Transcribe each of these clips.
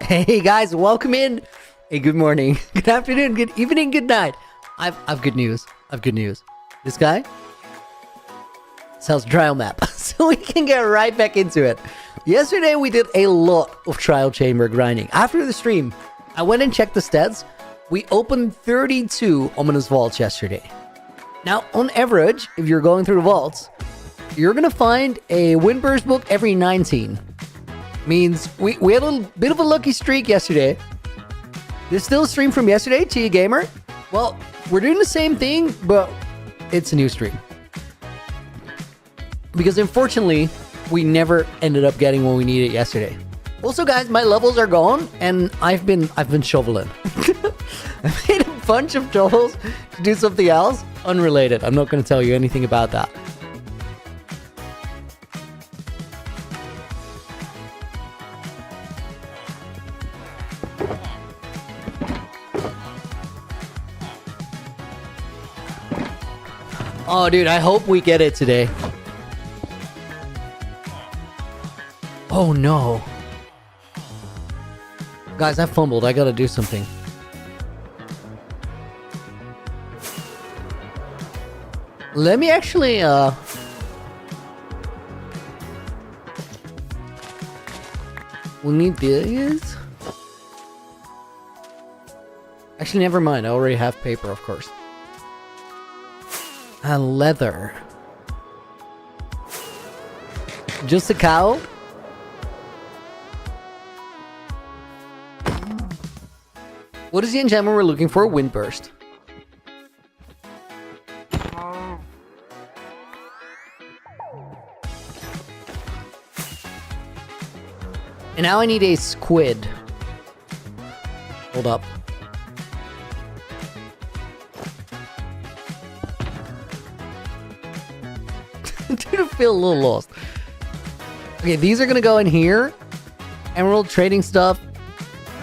Hey guys, welcome in. Hey, good morning, good afternoon, good evening, good night. I've good news. I've good news. This guy sells trial map, so we can get right back into it. Yesterday we did a lot of trial chamber grinding. After the stream, I went and checked the stats. We opened 32 ominous vaults yesterday. Now, on average, if you're going through the vaults, you're gonna find a windburst book every 19. Means we had a little bit of a lucky streak yesterday. There's still a stream from yesterday, Tia Gamer. Well, we're doing the same thing, but it's a new stream. Because unfortunately, we never ended up getting what we needed yesterday. Also, guys, my levels are gone, and I've been shoveling. I made a bunch of shovels to do something else unrelated. I'm not going to tell you anything about that. Oh, dude, I hope we get it today. Oh, no. Guys, I fumbled. I gotta do something. Let me actually, we need these. Actually, never mind. I already have paper, of course. Leather. Just a cow? What is the enchantment we're looking for? Windburst. And now I need a squid. Hold up. Dude, I feel a little lost. Okay, these are gonna go in here. Emerald, trading stuff.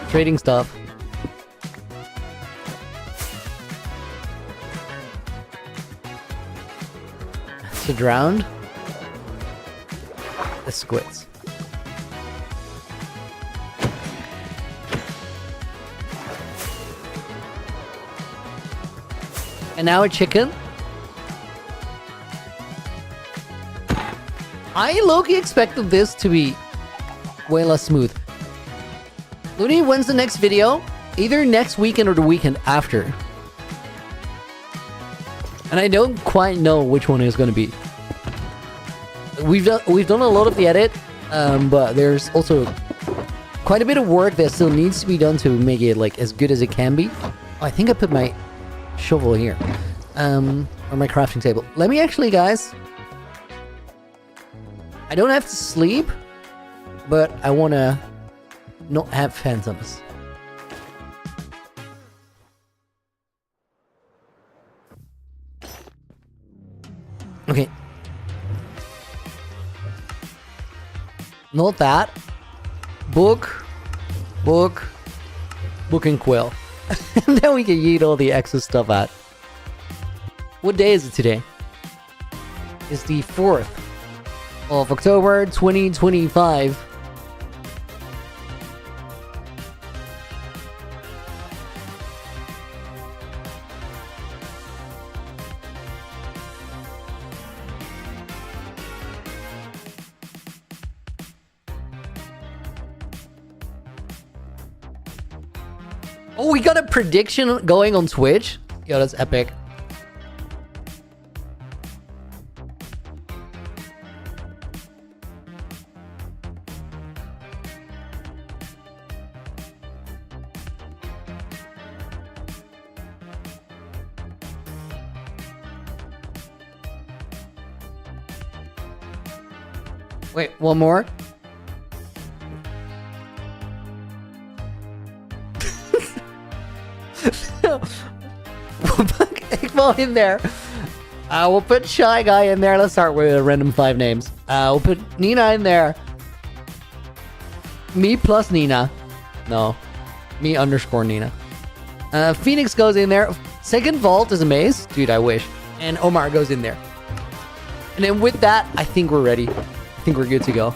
Trading stuff. So drowned. The squids. And now a chicken. I low-key expected this to be way less smooth. Looney, when's the next video? Either next weekend or the weekend after. And I don't quite know which one it's going to be. We've done a lot of the edit, but there's also quite a bit of work that still needs to be done to make it like as good as it can be. Oh, I think I put my shovel here, or my crafting table. Let me actually, guys. I don't have to sleep, but I want to not have phantoms. Okay. Not that. Book, and quill. And then we can yeet all the excess stuff out. What day is it today? It's the 4th of October 2025. Oh, we got a prediction going on Twitch? Yo, that's epic. Wait, one more? We'll put Igmo in there. We'll put Shy Guy in there. Let's start with a random 5 names. We'll put Nina in there. Me plus Nina. No. Me underscore Nina. Phoenix goes in there. Second vault is a maze. Dude, I wish. And Omar goes in there. And then with that, I think we're ready. I think we're good to go.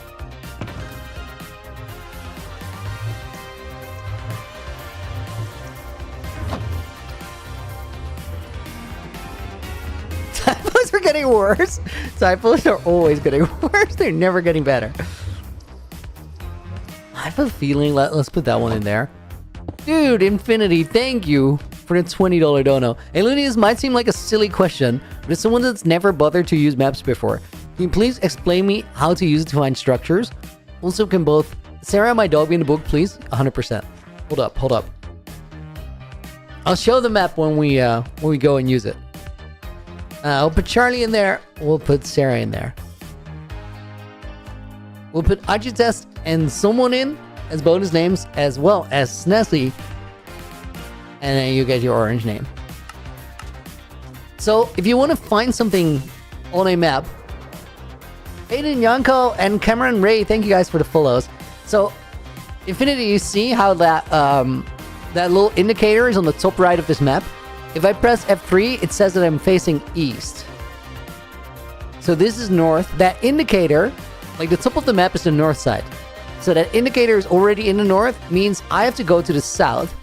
getting worse. Typos are always getting worse. They're never getting better. I have a feeling, let's put that one in there. Dude, Infinity, thank you for the $20 dono. Hey, Looney, this might seem like a silly question, but as someone that's never bothered to use maps before, can you please explain me how to use it to find structures? Also, can both Sarah and my dog be in the book, please? 100%. Hold up. I'll show the map when we go and use it. I'll put Charlie in there. We'll put Sarah in there. We'll put Ajitest and someone in as bonus names, as well as Snessie. And then you get your orange name. So, if you want to find something on a map, Aiden, Yanko, and Cameron Ray, thank you guys for the follows. So, Infinity, you see how that that little indicator is on the top right of this map? If I press F3, it says that I'm facing east. So this is north. That indicator, like the top of the map is the north side. So that indicator is already in the north, means I have to go to the south.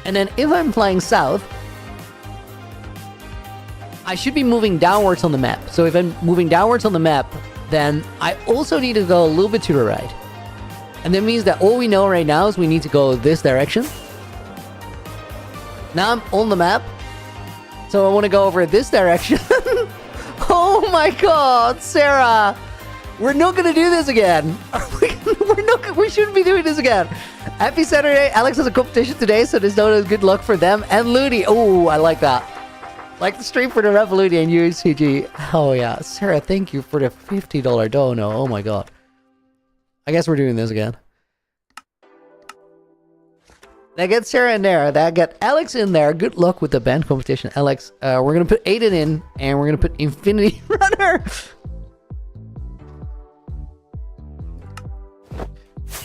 And then if I'm flying south, I should be moving downwards on the map. So if I'm moving downwards on the map, then I also need to go a little bit to the right. And that means that all we know right now is we need to go this direction. Now I'm on the map. So I want to go over this direction. Oh my god, Sarah! We're not gonna do this again. We shouldn't be doing this again. Happy Saturday. Alex has a competition today, so there's no good luck for them. And Looney. Oh, I like that. Like the stream for the Revolution and UHCG. Oh yeah. Sarah, thank you for the $50 dono. Oh my god. I guess we're doing this again. That gets Sarah in there. That get Alex in there. Good luck with the band competition, Alex. We're gonna put Aiden in, and we're gonna put Infinity Runner.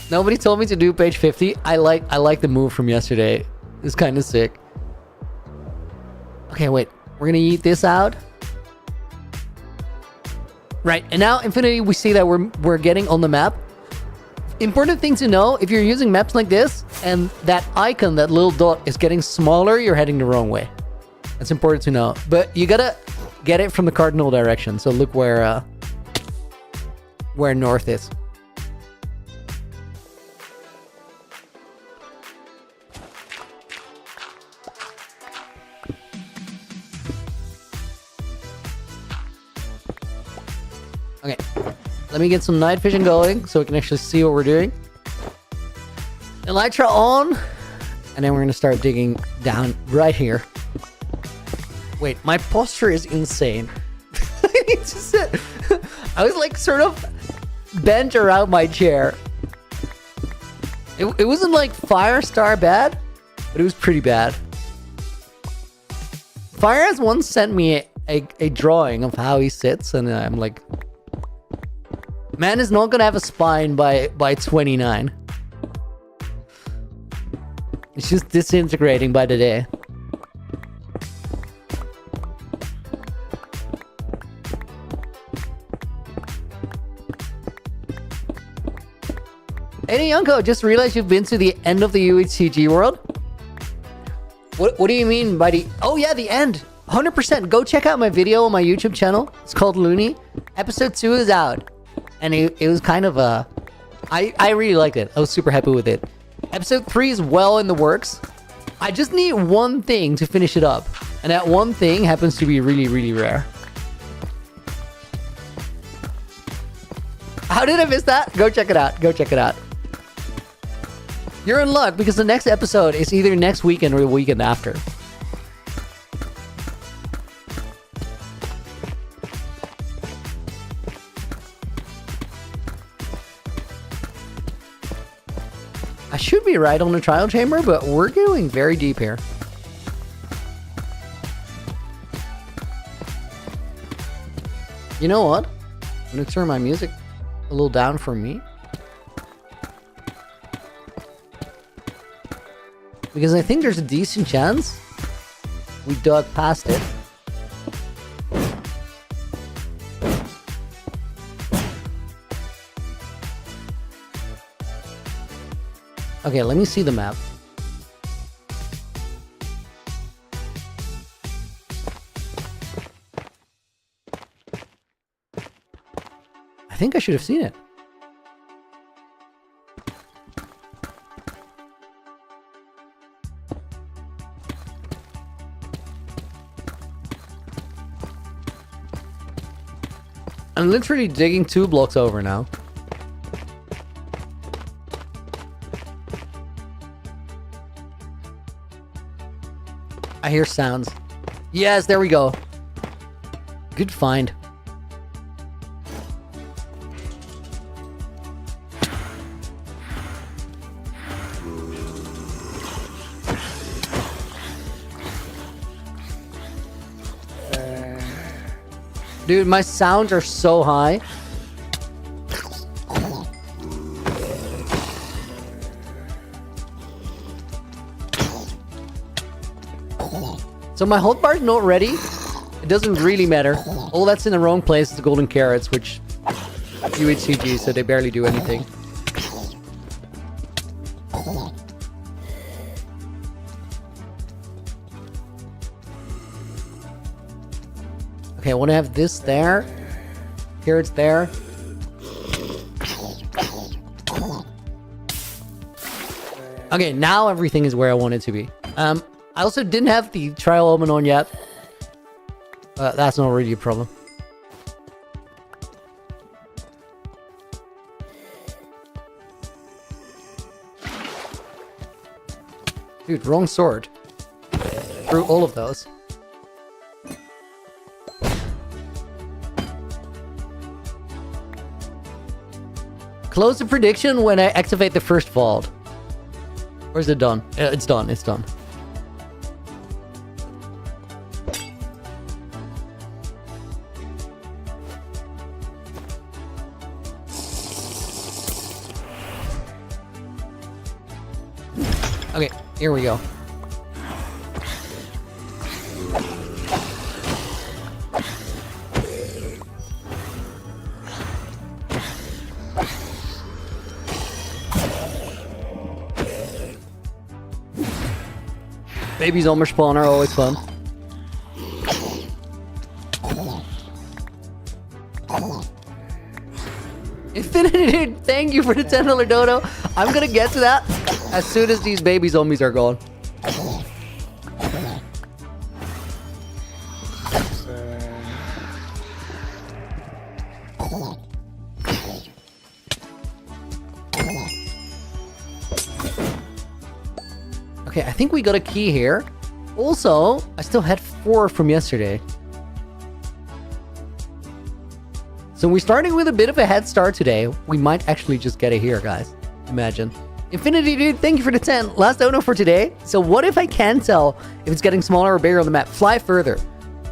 Nobody told me to do page 50. I like the move from yesterday. It's kind of sick. Okay, wait. We're gonna eat this out. Right, and now Infinity, we see that we're getting on the map. Important thing to know, if you're using maps like this, and that icon, that little dot, is getting smaller, you're heading the wrong way. That's important to know. But you gotta get it from the cardinal direction. So look where north is. Okay, let me get some night vision going so we can actually see what we're doing. Elytra on, and then we're gonna start digging down right here. Wait, my posture is insane. I need to sit. I was like sort of bent around my chair. It wasn't like Firestar bad, but it was pretty bad. Fire has once sent me a drawing of how he sits, and I'm like, man is not gonna have a spine by 29. It's just disintegrating by the day. Hey, Yunko, just realized you've been to the end of the UHCG world? What do you mean by the... Oh yeah, the end! 100%! Go check out my video on my YouTube channel. It's called Looney. Episode 2 is out. And it was kind of a... I really liked it. I was super happy with it. Episode 3 is well in the works. I just need one thing to finish it up. And that one thing happens to be really, really rare. How did I miss that? Go check it out. Go check it out. You're in luck because the next episode is either next weekend or the weekend after. I should be right on the trial chamber, but we're going very deep here. You know what? I'm gonna turn my music a little down for me. Because I think there's a decent chance we dug past it. Okay, let me see the map. think I should have seen it. I'm literally digging 2 blocks over now. I hear sounds. Yes, there we go. Good find. Dude, my sounds are so high. So my health bar is not ready. It doesn't really matter. All that's in the wrong place is the golden carrots, which UHCG, so they barely do anything. Okay, I want to have this there. Carrots there. Okay, now everything is where I want it to be. I also didn't have the trial element on yet. That's not really a problem. Dude, wrong sword. Through all of those. Close the prediction when I activate the first vault. Or is it done? It's done, it's done. Okay, here we go. Baby zombie spawn are always fun. Infinity, dude, thank you for the $10 dono. I'm gonna get to that as soon as these baby zombies are gone. Okay, I think we got a key here. Also, I still had 4 from yesterday. So we're starting with a bit of a head start today. We might actually just get it here, guys. Imagine. Infinity, dude, thank you for the 10. Last dono for today. So what if I can tell if it's getting smaller or bigger on the map? Fly further.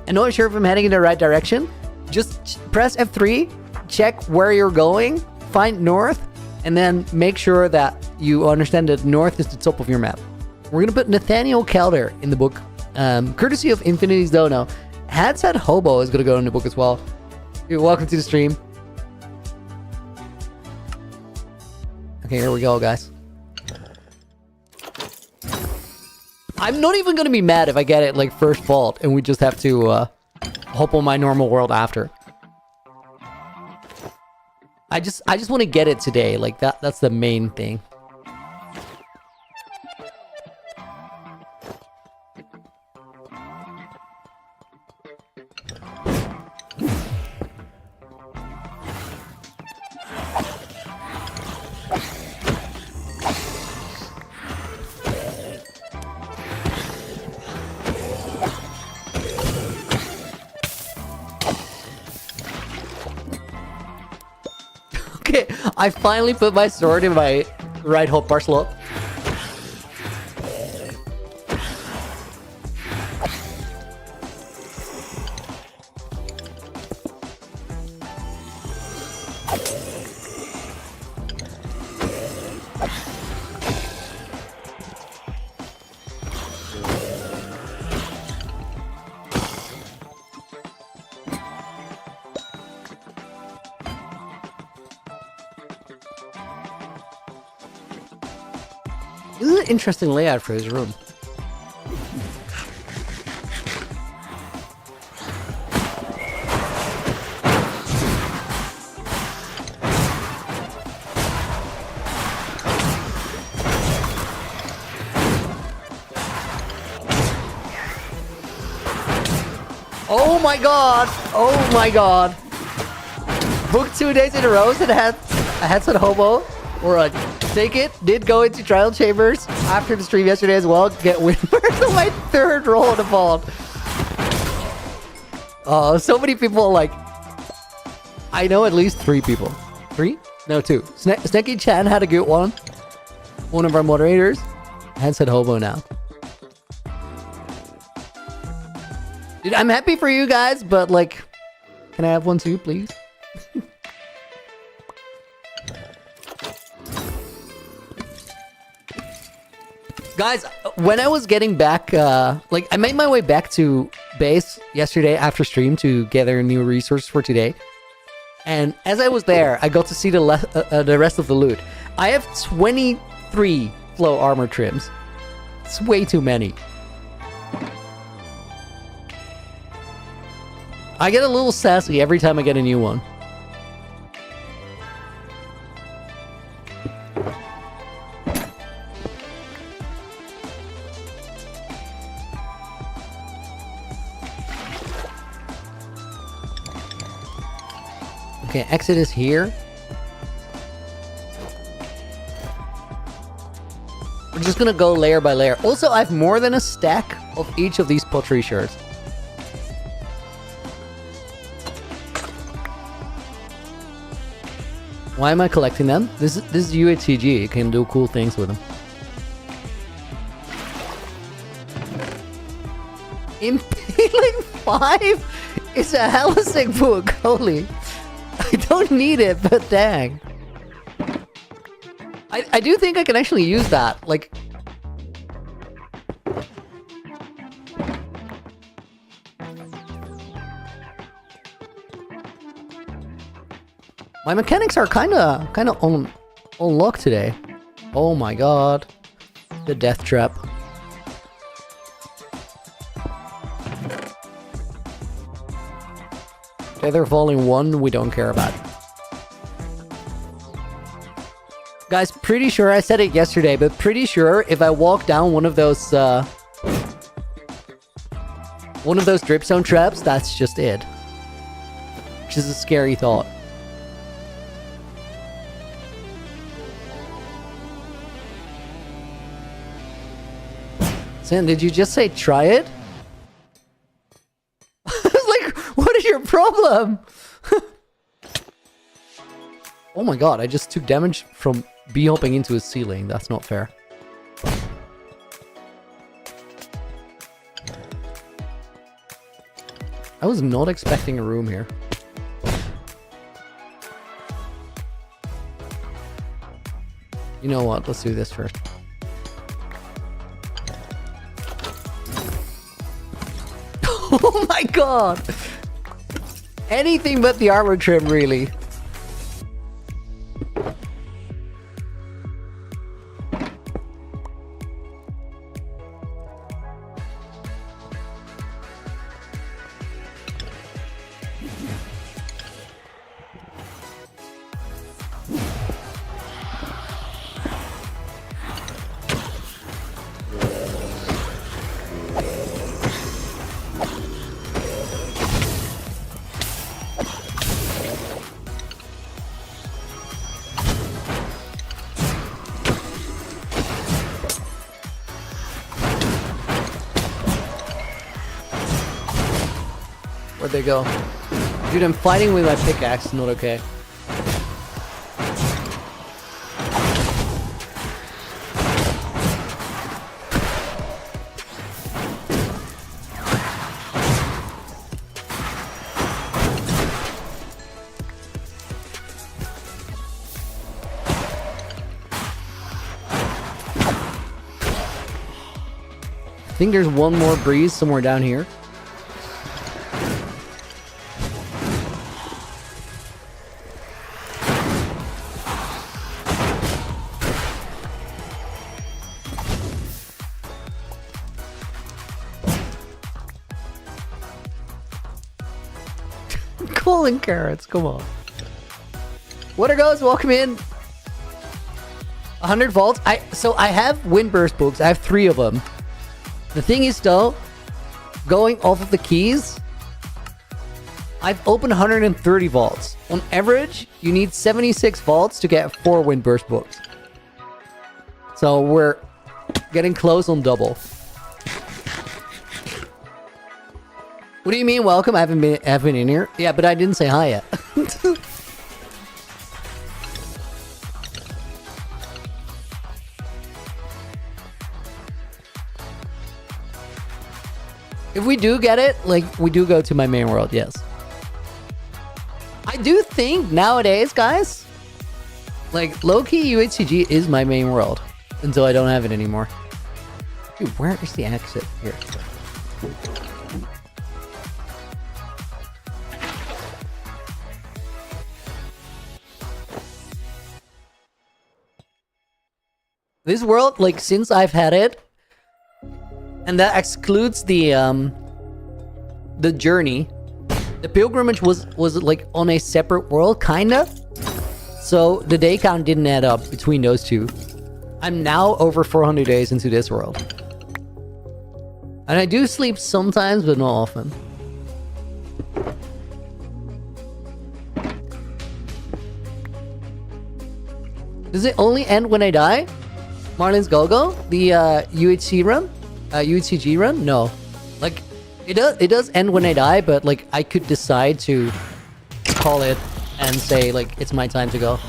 I'm not sure if I'm heading in the right direction. Just press F3, check where you're going, find north, and then make sure that you understand that north is the top of your map. We're going to put Nathaniel Kelder in the book, courtesy of Infinity's dono. Had said Hobo is going to go in the book as well. Dude, welcome to the stream. Okay, here we go, guys. I'm not even going to be mad if I get it like first vault and we just have to hop on my normal world after. I just want to get it today. Like that's the main thing. Okay, I finally put my sword in my right hotbar slot. This is an interesting layout for his room. Oh my god! Oh my god! Booked 2 days in a row and I had some hobo. Or take it. Did go into trial chambers after the stream yesterday as well. Get Winbird on my 3rd roll of the vault. Oh, so many people like. I know at least 3 people. 3? No, 2. Sneaky Chan had a good one. One of our moderators. And said hobo now. Dude, I'm happy for you guys, but like, can I have one too, please? Guys, when I was getting back, like, I made my way back to base yesterday after stream to gather a new resource for today. And as I was there, I got to see the rest of the loot. I have 23 flow armor trims. It's way too many. I get a little sassy every time I get a new one. Okay, exit is here. We're just gonna go layer by layer. Also, I have more than a stack of each of these pottery shards. Why am I collecting them? This is UHCG. You can do cool things with them. Impaling 5 is a hella sick book. Holy. I don't need it, but dang. I do think I can actually use that. Like... My mechanics are kind of on lock today. Oh my god. The death trap. Feather falling 1, we don't care about. Guys, pretty sure I said it yesterday, but pretty sure if I walk down one of those drip zone traps, that's just it. Which is a scary thought. Sam, did you just say try it? I was like, what is your problem? Oh my god, I just took damage from bee-hopping into a ceiling. That's not fair. I was not expecting a room here. You know what? Let's do this first. Oh my god! Anything but the armor trim, really. Where'd they go? Dude, I'm fighting with my pickaxe, not okay. I think there's one more breeze somewhere down here. Golden carrots, come on. Water goes, welcome in. 100 vaults. So I have Windburst books. I have 3 of them. The thing is though, going off of the keys, I've opened 130 vaults. On average, you need 76 vaults to get 4 Windburst books. So we're getting close on double. What do you mean, welcome? I haven't been in here. Yeah, but I didn't say hi yet. If we do get it, like, we do go to my main world, yes. I do think nowadays, guys, like, low-key UHCG is my main world until I don't have it anymore. Dude, where is the exit? Here. This world, like, since I've had it, and that excludes the journey, the pilgrimage was like on a separate world, kinda. So the day count didn't add up between those two. I'm now over 400 days into this world. And I do sleep sometimes, but not often. Does it only end when I die? Marlin's Go-Go? The UHC run? UHCG run? No. Like, it does end when I die, but like I could decide to call it and say like it's my time to go.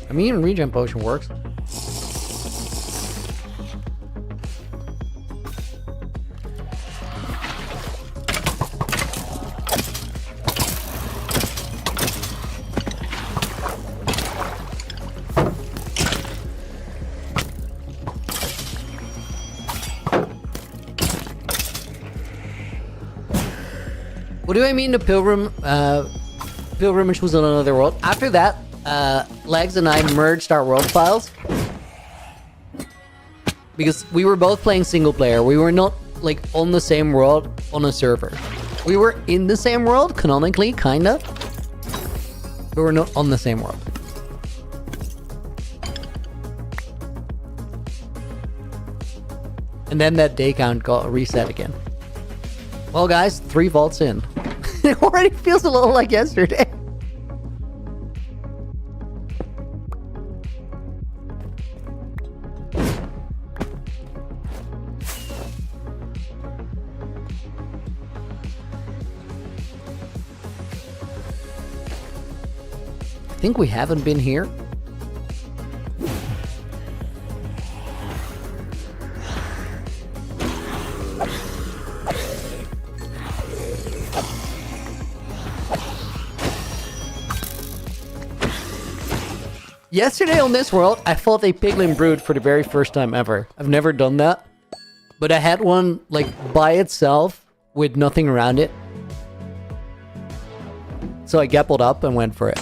I mean, even regen potion works. What do I mean the pilgrimage was on another world? After that, Legs and I merged our world files. Because we were both playing single player. We were not, like, on the same world on a server. We were in the same world, canonically, kinda. But we're not on the same world. And then that day count got reset again. Well, guys, 3 vaults in. It already feels a little like yesterday. I think we haven't been here. Yesterday on this world, I fought a piglin brood for the very first time ever. I've never done that. But I had one, like, by itself with nothing around it. So I gappled up and went for it.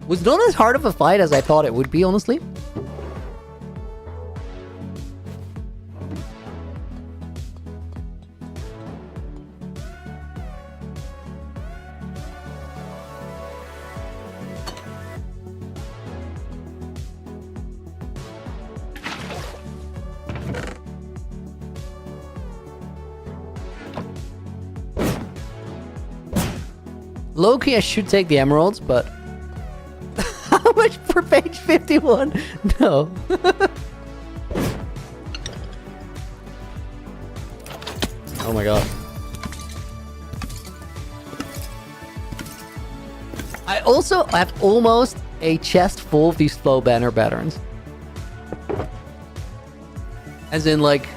Was not as hard of a fight as I thought it would be, honestly. Low-key, I should take the emeralds, but... How much for page 51? No. Oh my god. I also have almost a chest full of these flow banner patterns. As in, like...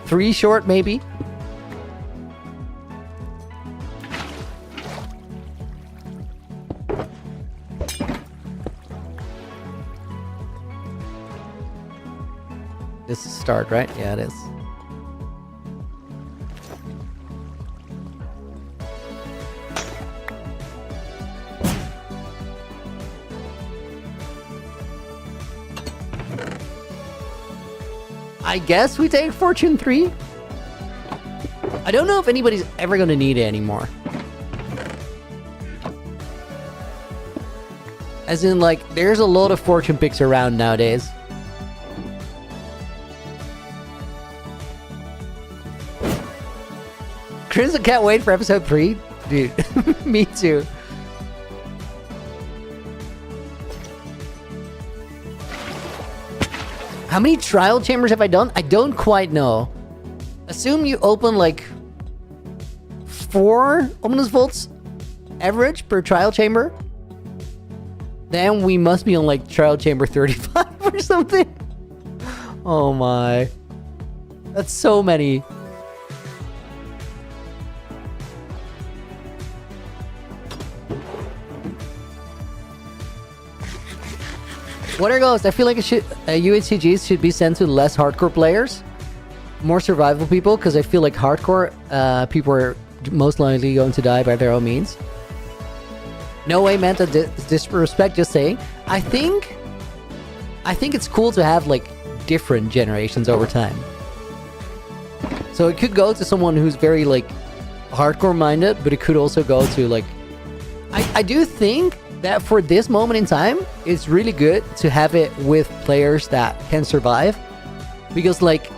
3 short, maybe? This is start, right? Yeah, it is. I guess we take Fortune 3? I don't know if anybody's ever gonna need it anymore. As in, like, there's a lot of fortune picks around nowadays. Crimson can't wait for episode 3. Dude, me too. How many trial chambers have I done? I don't quite know. Assume you open like 4 ominous vaults average per trial chamber. Then we must be on like trial chamber 35 or something. Oh my. That's so many. Water Ghost, I feel like UHCGs should be sent to less hardcore players. More survival people, because I feel like hardcore people are most likely going to die by their own means. No way meant to disrespect, just saying. I think it's cool to have like different generations over time. So it could go to someone who's very like hardcore minded, but it could also go to like... I do think that for this moment in time, it's really good to have it with players that can survive. Because like,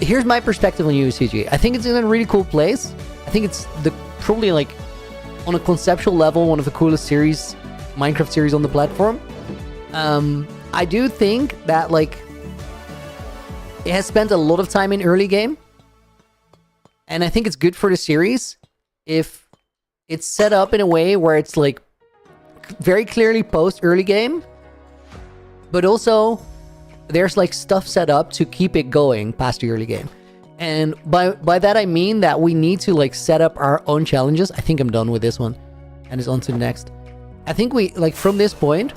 here's my perspective on UCG. I think it's in a really cool place. I think it's probably like, on a conceptual level, one of the coolest Minecraft series on the platform. I do think that like, it has spent a lot of time in early game. And I think it's good for the series if it's set up in a way where it's like, very clearly post early game, but also there's like stuff set up to keep it going past the early game. And by that I mean that we need to like set up our own challenges. I think I'm done with this one and it's on to the next. I think we like from this point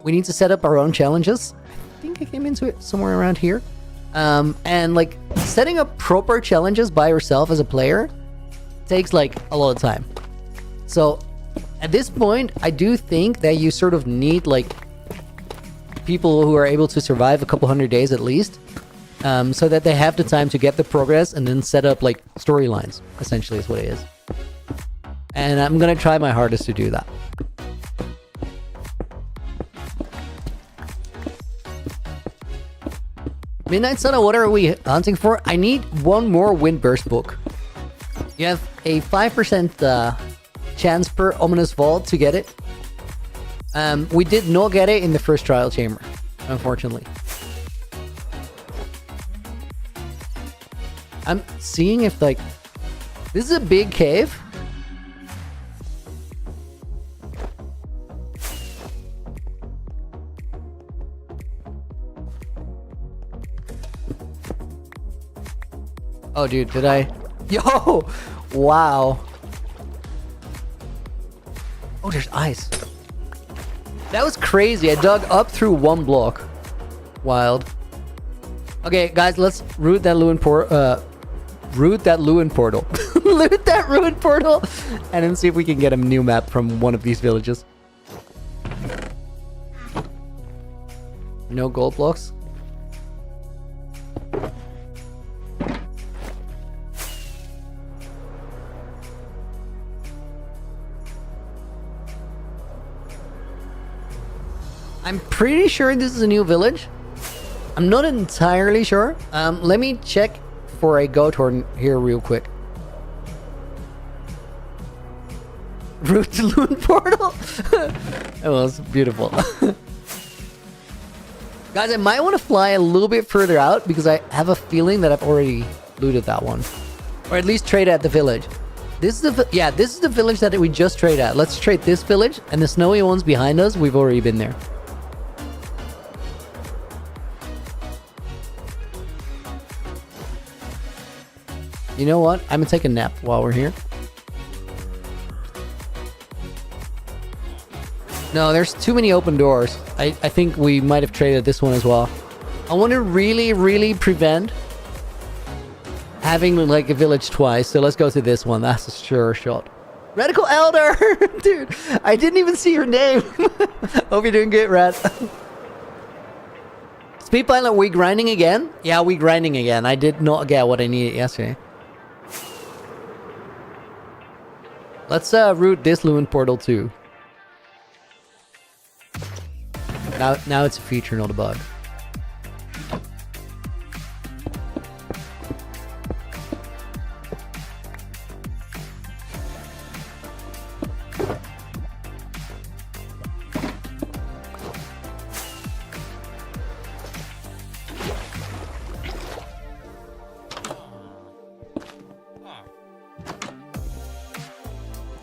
we need to set up our own challenges. I think I came into it somewhere around here. And like setting up proper challenges by yourself as a player takes like a lot of time. So at this point, I do think that you sort of need like people who are able to survive a couple 100 days at least, so that they have the time to get the progress and then set up like storylines, essentially is what it is. And I'm gonna try my hardest to do that. Midnight Sun, what are we hunting for? I need one more Windburst book. You have a 5% chance per ominous vault to get it. We did not get it in the first trial chamber, unfortunately. I'm seeing if like this is a big cave. Oh dude, did I? Yo! Wow. Oh, there's ice. That was crazy. I dug up through one block. Wild. Okay, guys, let's root that ruined portal. Root that ruined portal. Loot that ruined portal. And then see if we can get a new map from one of these villages. No gold blocks. I'm pretty sure this is a new village. I'm not entirely sure. Let me check for a goat horn here real quick. Route to Loon Portal? That was beautiful. Guys, I might want to fly a little bit further out because I have a feeling that I've already looted that one. Or at least trade at the village. This is the village that we just traded at. Let's trade this village, and the snowy ones behind us, we've already been there. You know what? I'm gonna take a nap while we're here. No, there's too many open doors. I think we might have traded this one as well. I want to really prevent having like a village twice, so let's go to this one. That's a sure shot. Radical Elder! Dude, I didn't even see your name. Hope you're doing good, Rad. Speed Pilot, we grinding again? Yeah, we grinding again. I did not get what I needed yesterday. Let's route this Luin portal too. Now it's a feature, not a bug.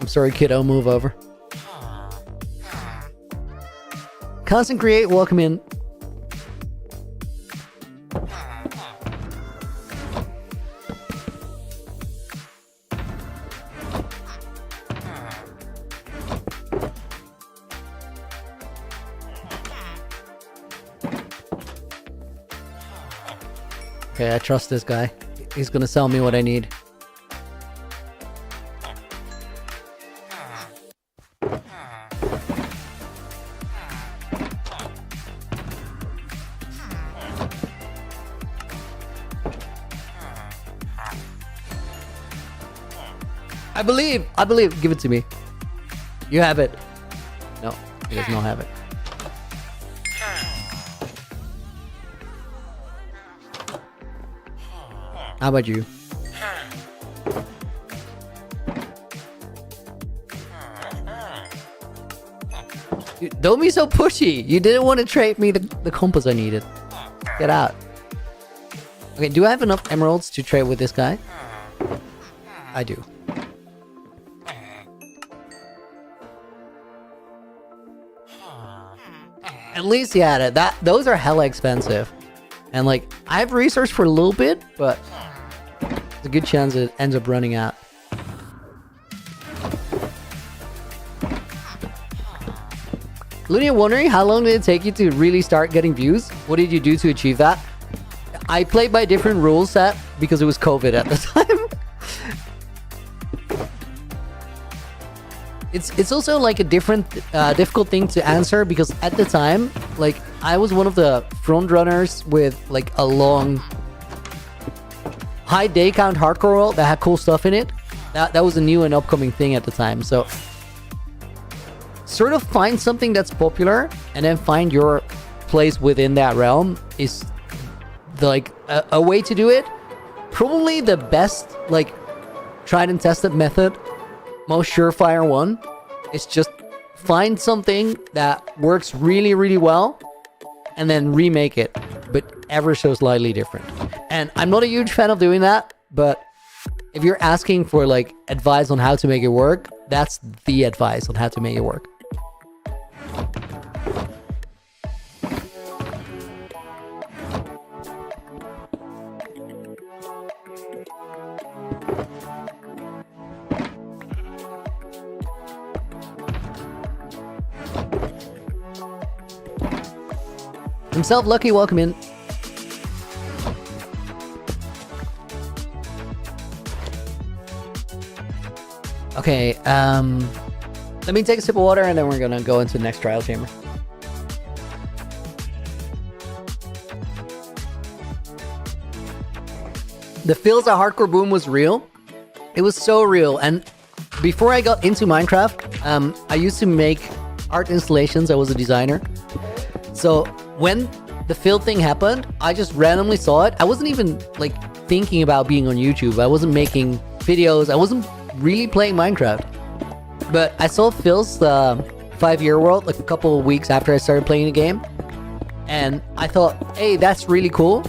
I'm sorry, kiddo, move over. Constant Create, welcome in. Okay, I trust this guy. He's gonna sell me what I need. I believe. Give it to me. You have it. No, he does not have it. How about you? Dude, don't be so pushy. You didn't want to trade me the compass I needed. Get out. Okay, do I have enough emeralds to trade with this guy? I do. At least he had it. Those are hella expensive. And like, I have research for a little bit, but there's a good chance it ends up running out. Lunia wondering how long did it take you to really start getting views? What did you do to achieve that? I played by a different rule set because it was COVID at the time. It's also like a different difficult thing to answer because at the time, like, I was one of the front runners with like a long high day count hardcore world that had cool stuff in it. That was a new and upcoming thing at the time. So sort of find something that's popular and then find your place within that realm is like a way to do it. Probably the best, like, tried and tested method, most surefire one, is just find something that works really, really well and then remake it, but ever so slightly different. And I'm not a huge fan of doing that, but if you're asking for like advice on how to make it work, that's the advice on how to make it work. Himself, Lucky, welcome in. Okay, let me take a sip of water and then we're gonna go into the next trial chamber. The feels a hardcore boom was real. It was so real. And before I got into Minecraft, I used to make art installations. I was a designer. So when the field thing happened, I just randomly saw it. I wasn't even like thinking about being on YouTube. I wasn't making videos. I wasn't really playing Minecraft. But I saw Phil's 5-year world like a couple of weeks after I started playing the game. And I thought, hey, that's really cool.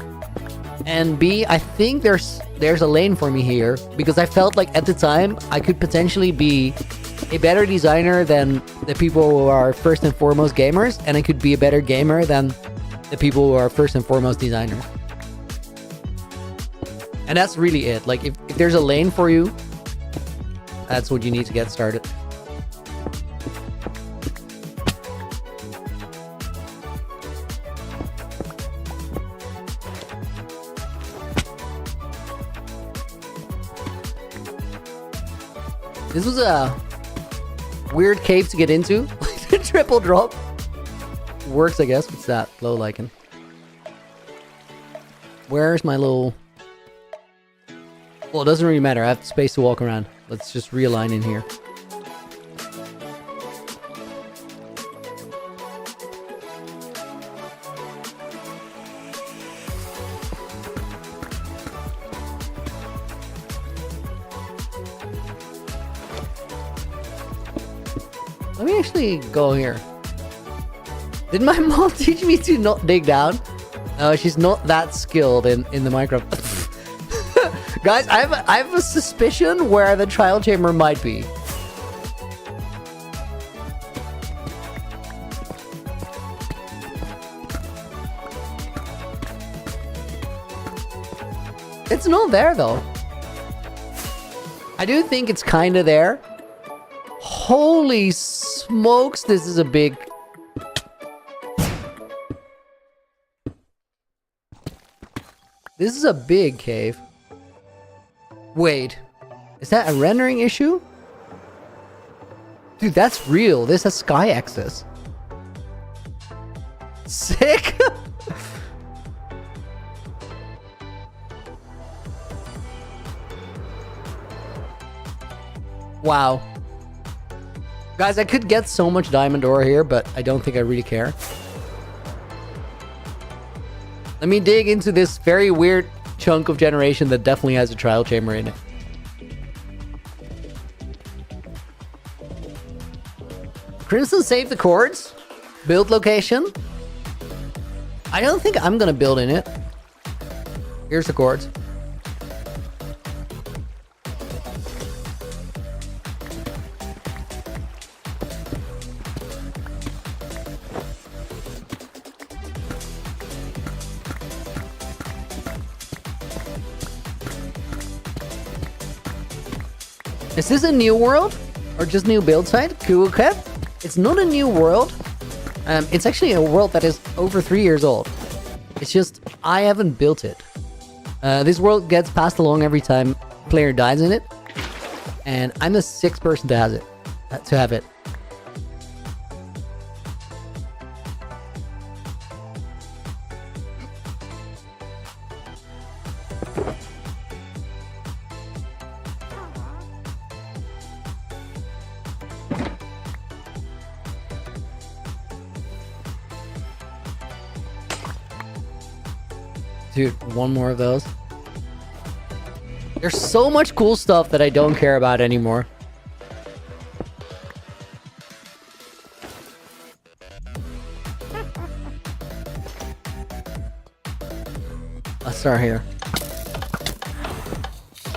And B, I think there's a lane for me here because I felt like at the time I could potentially be a better designer than the people who are first and foremost gamers, and I could be a better gamer than the people who are first and foremost designers. And that's really it. Like, if there's a lane for you, that's what you need to get started. This was a weird cave to get into. The triple drop works, I guess. What's that? Low lichen. Where's my little... Well, it doesn't really matter. I have space to walk around. Let's just realign in here. Let me actually go here. Did my mom teach me to not dig down? No, she's not that skilled in the Minecraft. Guys, I have a suspicion where the trial chamber might be. It's not there though. I do think it's kind of there. Holy smokes, this is a big... This is a big cave. Wait, is that a rendering issue? Dude, that's real. This has sky access. Sick! Wow. Guys, I could get so much diamond ore here, but I don't think I really care. Let me dig into this very weird chunk of generation that definitely has a trial chamber in it. Crimson saved the chords. Build location. I don't think I'm gonna build in it. Here's the chords. Is this a new world? Or just new build site? Cool cat? It's not a new world. It's actually a world that is over 3 years old. It's just, I haven't built it. This world gets passed along every time player dies in it. And I'm the 6th person to have it. Dude, one more of those. There's so much cool stuff that I don't care about anymore. Let's start here.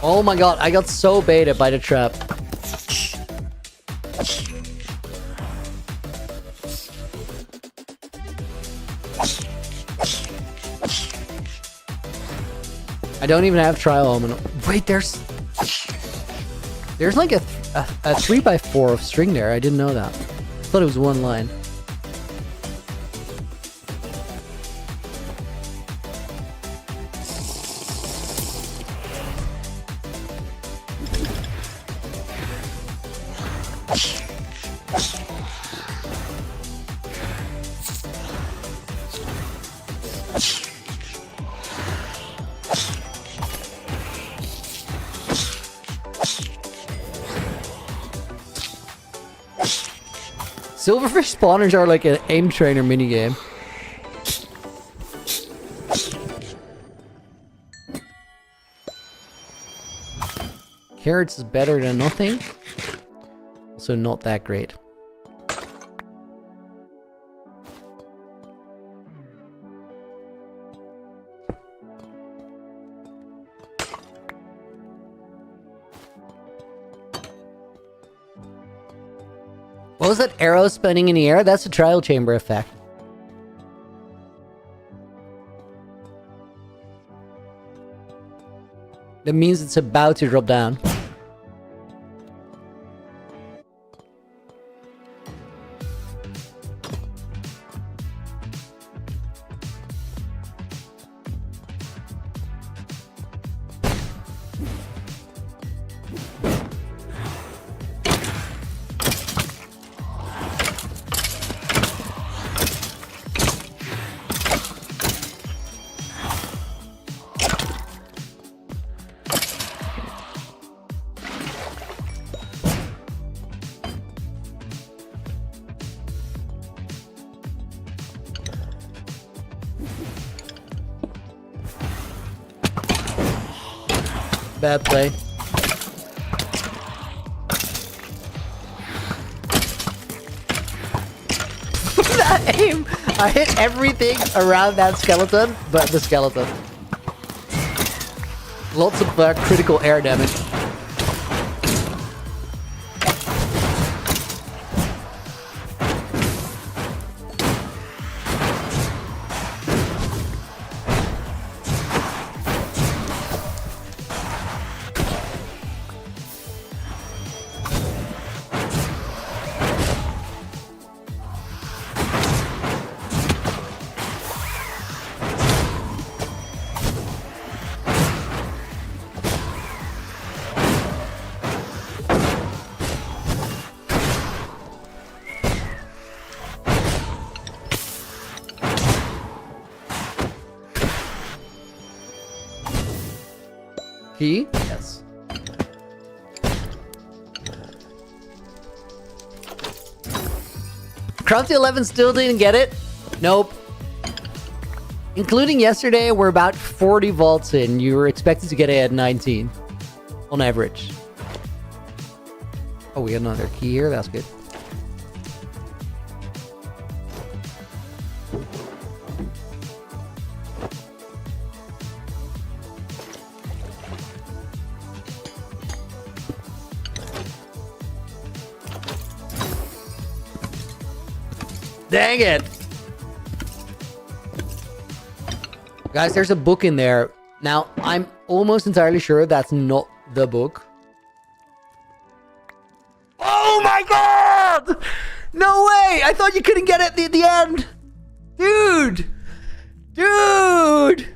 Oh my god, I got so baited by the trap. I don't even have trial element. Wait, there's like a 3x4 of string there. I didn't know that. I thought it was one line. Silverfish spawners are like an aim trainer minigame. Carrots is better than nothing. Also not that great. What was that arrow spinning in the air? That's a trial chamber effect. That means it's about to drop down. Bad play. Aim. I hit everything around that skeleton, but the skeleton. Lots of critical air damage. Key? Yes. Crafty 11 still didn't get it? Nope. Including yesterday, we're about 40 vaults in. You were expected to get it at 19. On average. Oh, we got another key here. That's good. Dang it! Guys, there's a book in there. Now, I'm almost entirely sure that's not the book. Oh my god! No way! I thought you couldn't get it at the end! Dude! Dude!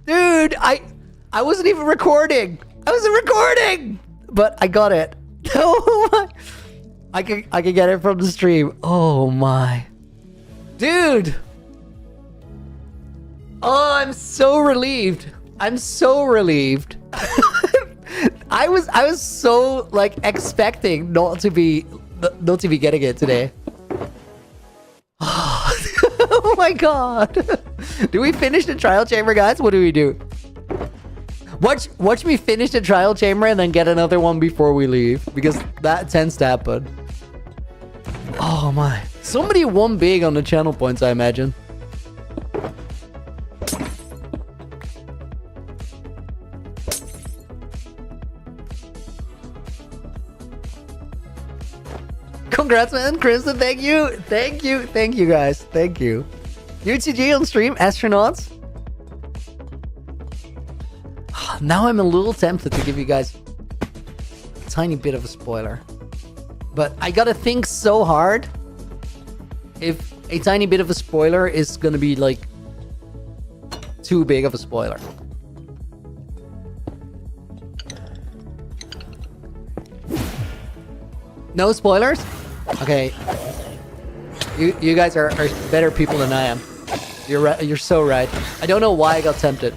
Dude! I wasn't even recording! I wasn't recording! But I got it. Oh my... I can get it from the stream. Oh my... Dude! Oh, I'm so relieved. I'm so relieved. I was so like expecting not to be getting it today. Oh my god. Do we finish the trial chamber, guys? What do we do? Watch me finish the trial chamber and then get another one before we leave, because that tends to happen. Oh my. Somebody won big on the channel points, I imagine. Congrats, man. Crimson, thank you. Thank you. Thank you, guys. Thank you. UHC on stream, astronauts. Now I'm a little tempted to give you guys a tiny bit of a spoiler. But I gotta think so hard if a tiny bit of a spoiler is gonna be like too big of a spoiler. No spoilers? Okay. You guys are better people than I am. You're right. You're so right. I don't know why I got tempted.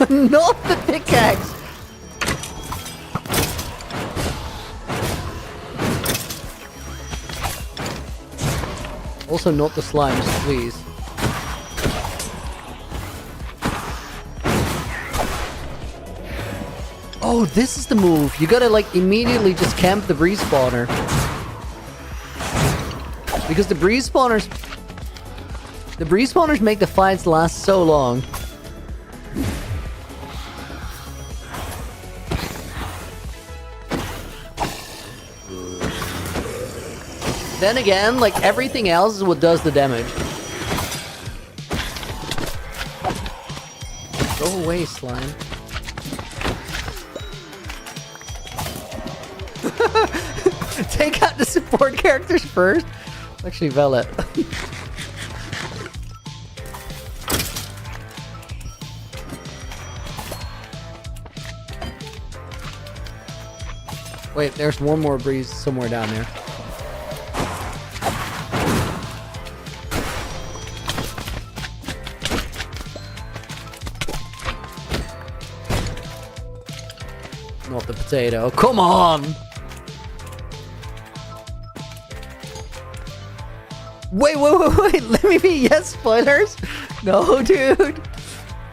Not the pickaxe! Also not the slimes, please. Oh, this is the move. You gotta like immediately just camp the breeze spawner. Because the breeze spawners make the fights last so long. Then again, like everything else is what does the damage. Go away, slime. Take out the support characters first. Actually, valid. Wait, there's one more breeze somewhere down there. Not the potato. Come on! Wait. Let me be. Yes, spoilers. No, dude.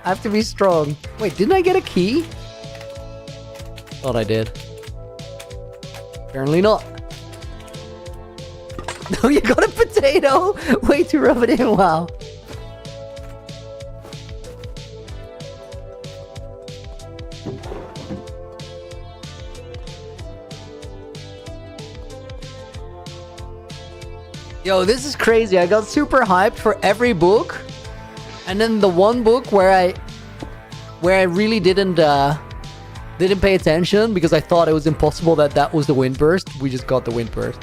I have to be strong. Wait, didn't I get a key? Thought I did. Apparently not. No, you got a potato. Way to rub it in. Wow. Yo, this is crazy. I got super hyped for every book, and then the one book where I really didn't pay attention because I thought it was impossible that was the wind burst. We just got the wind burst.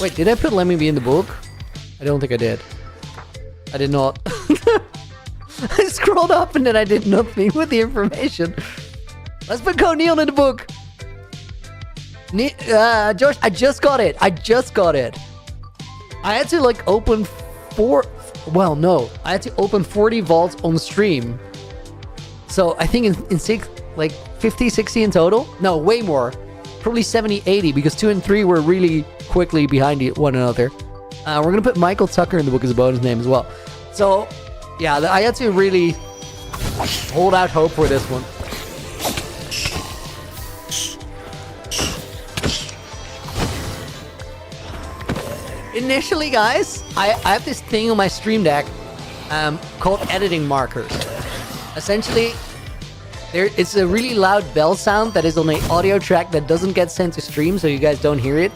Wait, did I put Let Me Be in the book? I don't think I did. I did not. I scrolled up and then I did nothing with the information. Let's put O'Neill in the book. Josh, I just got it. I had to like open I had to open 40 vaults on stream. So I think in 50, 60 in total. No, way more. Probably 70, 80 because 2 and 3 were really quickly behind one another. We're going to put Michael Tucker in the book as a bonus name as well. So, yeah, I had to really hold out hope for this one. Initially, guys, I have this thing on my stream deck called editing markers. Essentially, it's a really loud bell sound that is on an audio track that doesn't get sent to stream, so you guys don't hear it.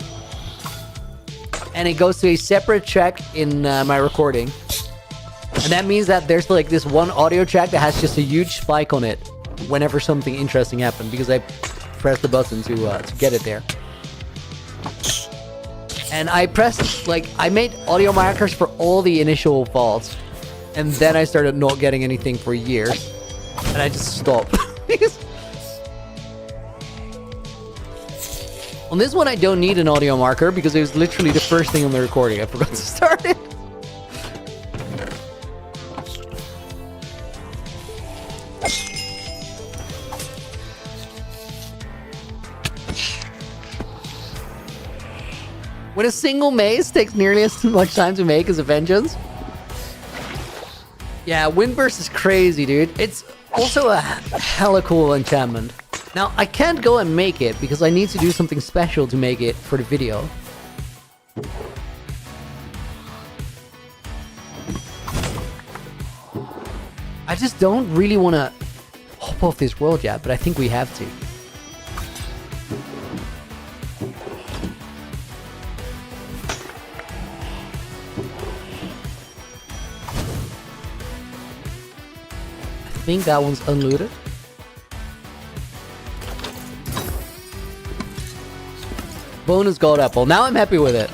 And it goes to a separate track in my recording. And that means that there's like this one audio track that has just a huge spike on it whenever something interesting happens, because I pressed the button to get it there. And I made audio markers for all the initial vaults. And then I started not getting anything for years. And I just stopped. Because on this one, I don't need an audio marker because it was literally the first thing on the recording. I forgot to start it. When a single maze takes nearly as much time to make as a vengeance. Yeah, Windburst is crazy, dude. It's also a hella cool enchantment. Now, I can't go and make it because I need to do something special to make it for the video. I just don't really want to hop off this world yet, but I think we have to. I think that one's unlooted. Bonus gold apple. Now I'm happy with it.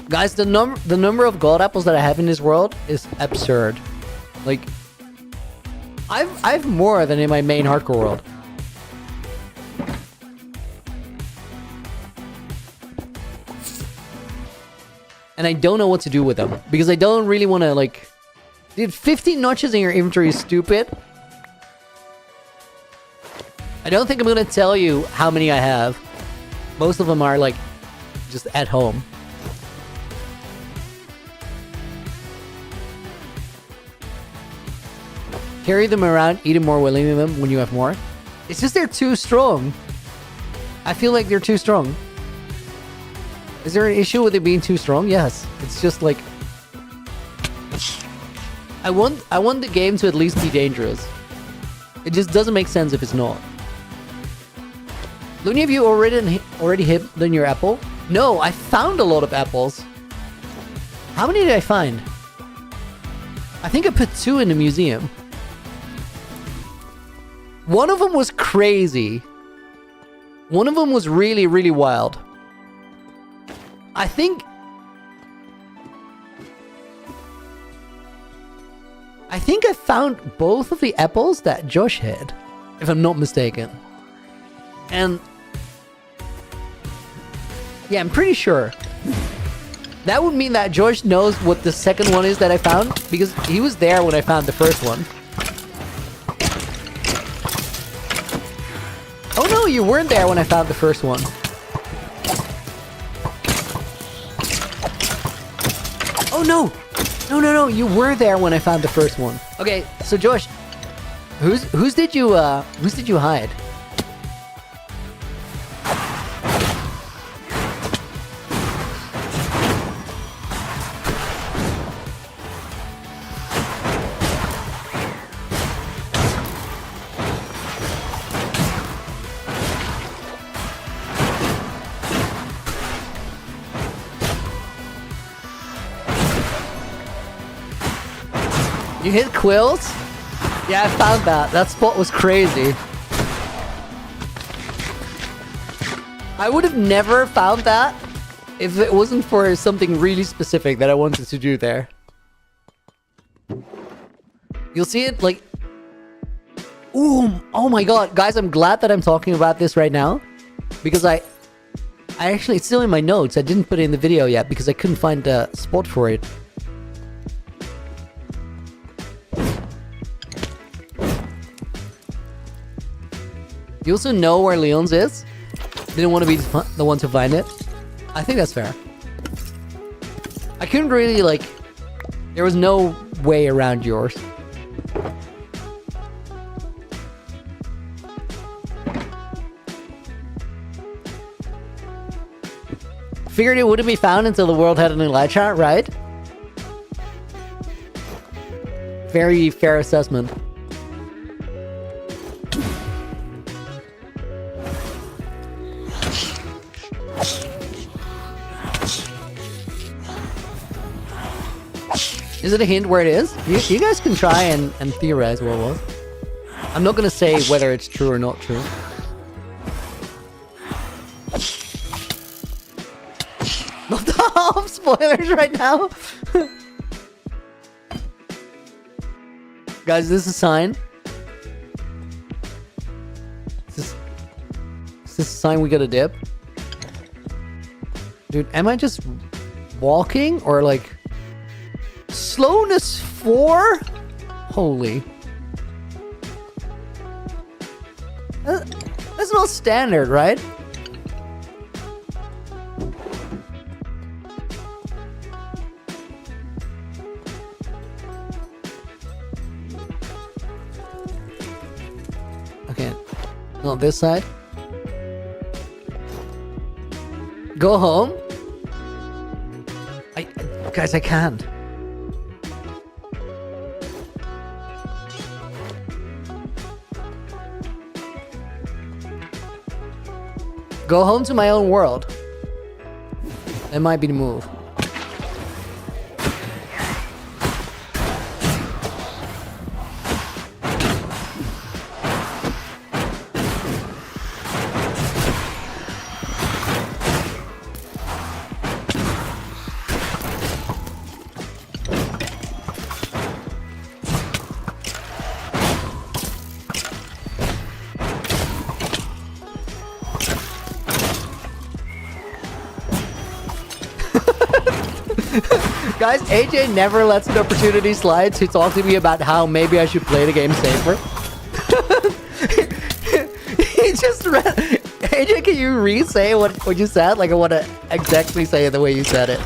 Guys, the number of gold apples that I have in this world is absurd. Like, I've more than in my main hardcore world. And I don't know what to do with them because I don't really want to, like, dude, 15 notches in your inventory is stupid. I don't think I'm going to tell you how many I have. Most of them are, like, just at home. Carry them around, eat more willingly them when you have more. It's just they're too strong. I feel like they're too strong. Is there an issue with it being too strong? Yes. It's just like... I want the game to at least be dangerous. It just doesn't make sense if it's not. Looney, have you already hidden your apple? No, I found a lot of apples. How many did I find? I think I put 2 in the museum. One of them was crazy. One of them was really, really wild. I think I found both of the apples that Josh had, if I'm not mistaken. And yeah, I'm pretty sure. That would mean that Josh knows what the second one is that I found, because he was there when I found the first one. Oh no, you weren't there when I found the first one. Oh no! No, you were there when I found the first one. Okay, so Josh, whose did you hide? You hit quills? Yeah, I found that. That spot was crazy. I would have never found that if it wasn't for something really specific that I wanted to do there. You'll see it like... Ooh, oh my god. Guys, I'm glad that I'm talking about this right now. Because I actually, it's still in my notes. I didn't put it in the video yet because I couldn't find a spot for it. You also know where Leon's is? Didn't want to be the one to find it? I think that's fair. I couldn't really, like... There was no way around yours. Figured it wouldn't be found until the world had a new light shot, right? Very fair assessment. Is it a hint where it is? You guys can try and theorize what it was. I'm not gonna say whether it's true or not true. Not the half spoilers right now! Guys, this is a sign. Is this a sign we gotta dip? Dude, am I just walking or like... Slowness 4? Holy. That's not standard, right? Okay. Not this side. Go home? Guys, I can't. Go home to my own world. That might be the move. Guys, AJ never lets an opportunity slide to talk to me about how maybe I should play the game safer. He just read... AJ, can you re-say what you said? Like, I want to exactly say it the way you said it.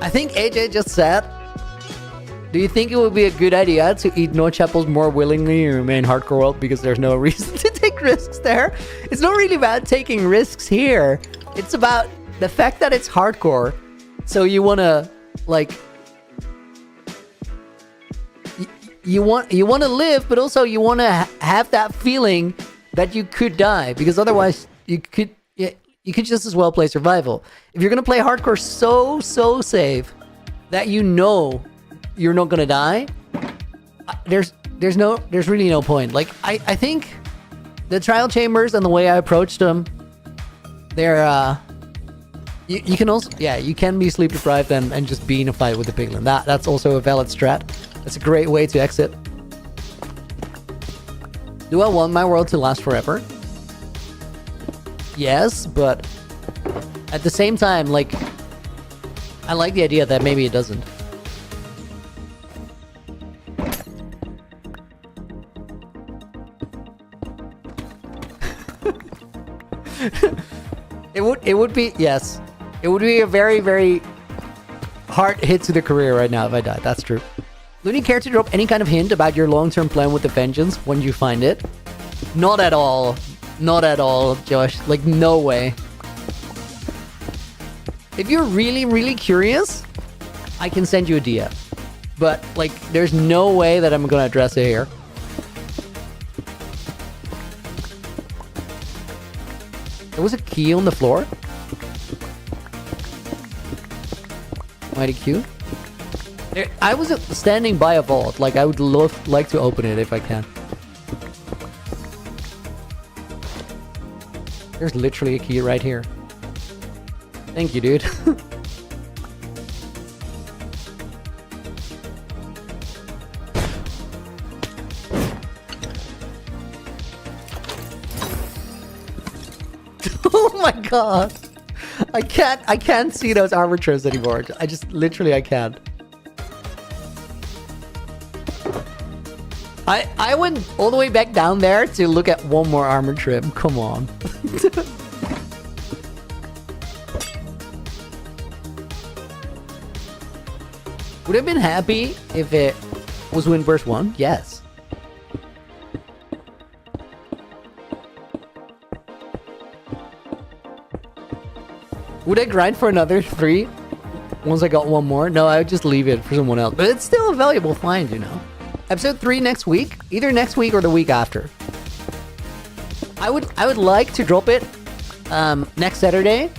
I think AJ just said... Do you think it would be a good idea to eat no chapels more willingly in your main hardcore world because there's no reason to take risks there? It's not really about taking risks here. It's about the fact that it's hardcore. So you want to, like... You want to live, but also you want to have that feeling that you could die. Because otherwise, you You could just as well play survival. If you're gonna play hardcore so safe that you know you're not gonna die, there's really no point. Like I think the trial chambers and the way I approached them, they're you can also you can be sleep deprived and just be in a fight with the piglin. That's also a valid strat. That's a great way to exit. Do I want my world to last forever? Yes, but at the same time, like, I like the idea that maybe it doesn't. It would be, yes. It would be a very, very hard hit to the career right now if I died. That's true. Looney, care to drop any kind of hint about your long-term plan with the vengeance when you find it? Not at all. Not at all, Josh. Like, no way. If you're really, really curious, I can send you a DM. But, like, there's no way that I'm gonna address it here. There was a key on the floor. Mighty Q. I was standing by a vault. Like, I would like to open it if I can. There's literally a key right here. Thank you, dude. Oh my god. I can't see those armor trims anymore. I can't. I went all the way back down there to look at one more armor trim. Come on. Would I have been happy if it was Wind Burst 1? Yes. Would I grind for another 3 once I got one more? No, I would just leave it for someone else. But it's still a valuable find, you know. Episode 3 next week, either next week or the week after. I would like to drop it next Saturday.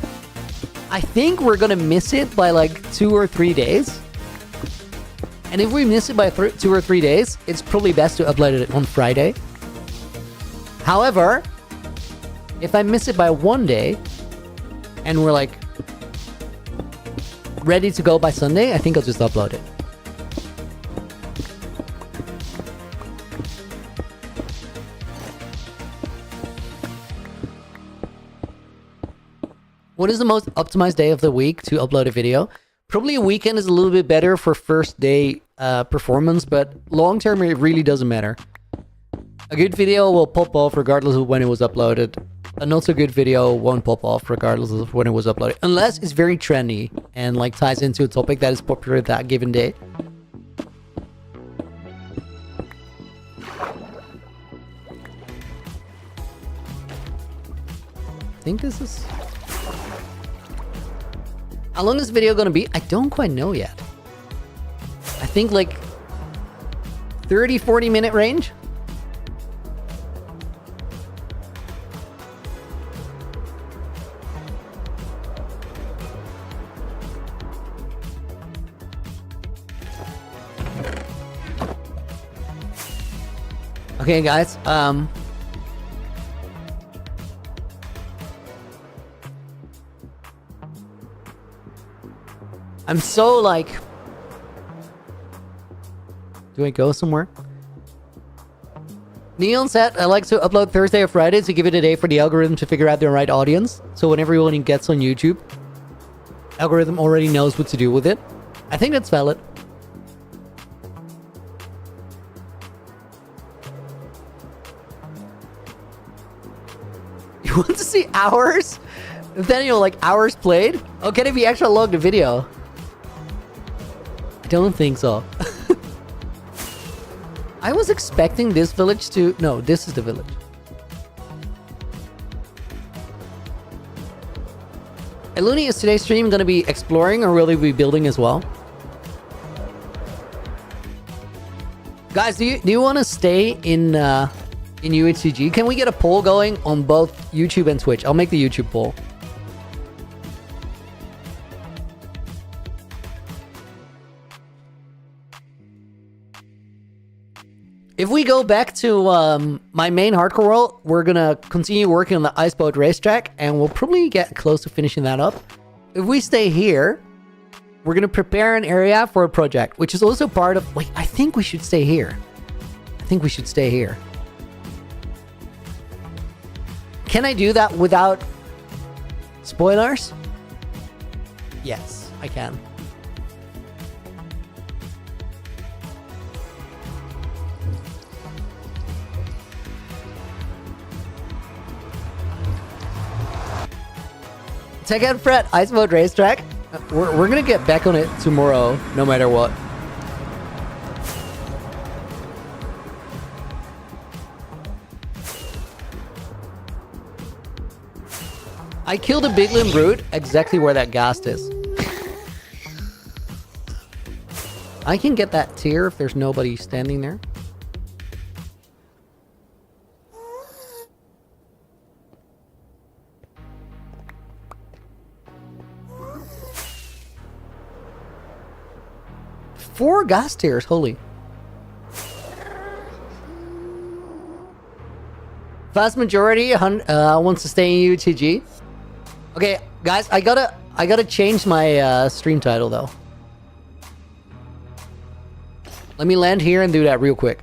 I think we're gonna miss it by like 2 or 3 days. And if we miss it by 2 or 3 days, it's probably best to upload it on Friday. However, if I miss it by 1 day and we're like ready to go by Sunday, I think I'll just upload it. What is the most optimized day of the week to upload a video? Probably a weekend is a little bit better for first day performance, but long term it really doesn't matter. A good video will pop off regardless of when it was uploaded. A not so good video won't pop off regardless of when it was uploaded. Unless it's very trendy and like ties into a topic that is popular that given day. I think this is... How long is this video gonna be? I don't quite know yet. I think like 30-40 minute range. Okay, guys. I'm so like... Do I go somewhere? Neon said, I like to upload Thursday or Friday to give it a day for the algorithm to figure out the right audience. So when everyone gets on YouTube, algorithm already knows what to do with it. I think that's valid. You want to see hours? Nathaniel, like hours played? Oh, can it be extra long the video? I don't think so. I was expecting this village to... No, this is the village. Eluni, is today's stream going to be exploring or will they be building as well? Guys, do you want to stay in UHCG? Can we get a poll going on both YouTube and Twitch? I'll make the YouTube poll. If we go back to my main hardcore world, we're gonna continue working on the Iceboat racetrack, and we'll probably get close to finishing that up. If we stay here, we're gonna prepare an area for a project, which is also part of... Wait, I think we should stay here. I think we should stay here. Can I do that without spoilers? Yes, I can. Check out Fred, Iceboat Racetrack. We're gonna get back on it tomorrow, no matter what. I killed a big limb brute exactly where that ghast is. I can get that tier if there's nobody standing there. Four ghast tiers, holy. Vast majority wants to stay in UTG. Okay, guys, I gotta change my stream title though. Let me land here and do that real quick.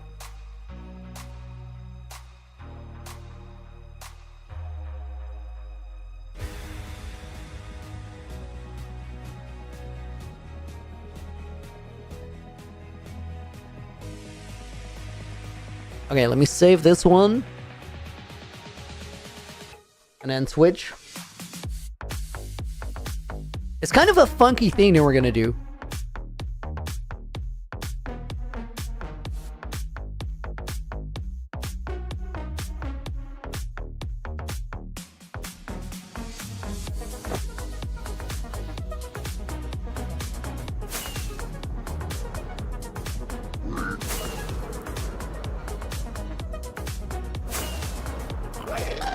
Okay, let me save this one. And then switch. It's kind of a funky thing that we're gonna do.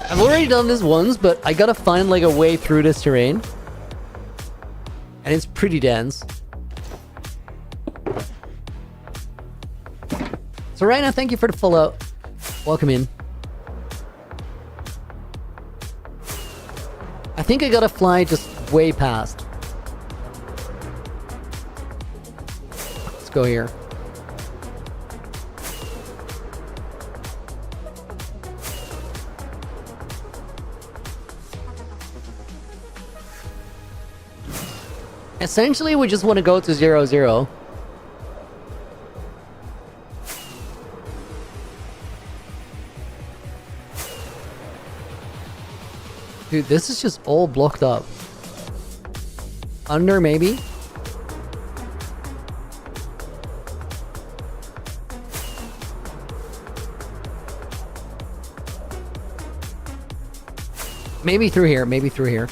I've already done this once, but I gotta find like a way through this terrain. And it's pretty dense. So right now, thank you for the follow. Welcome in. I think I gotta fly just way past. Let's go here. Essentially, we just want to go to 0-0. Dude, this is just all blocked up. Under, maybe? Maybe through here, maybe through here.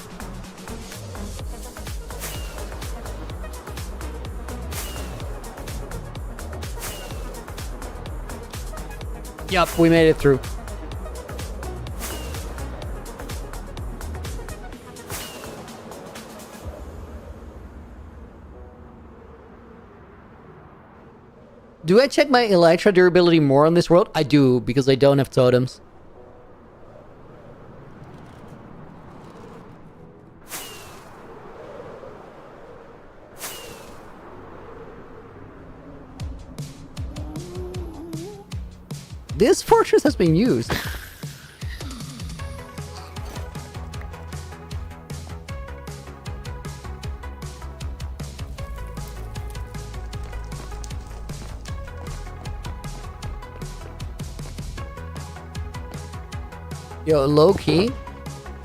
Yup, we made it through. Do I check my Elytra durability more on this world? I do, because I don't have totems. This fortress has been used. Yo, low key.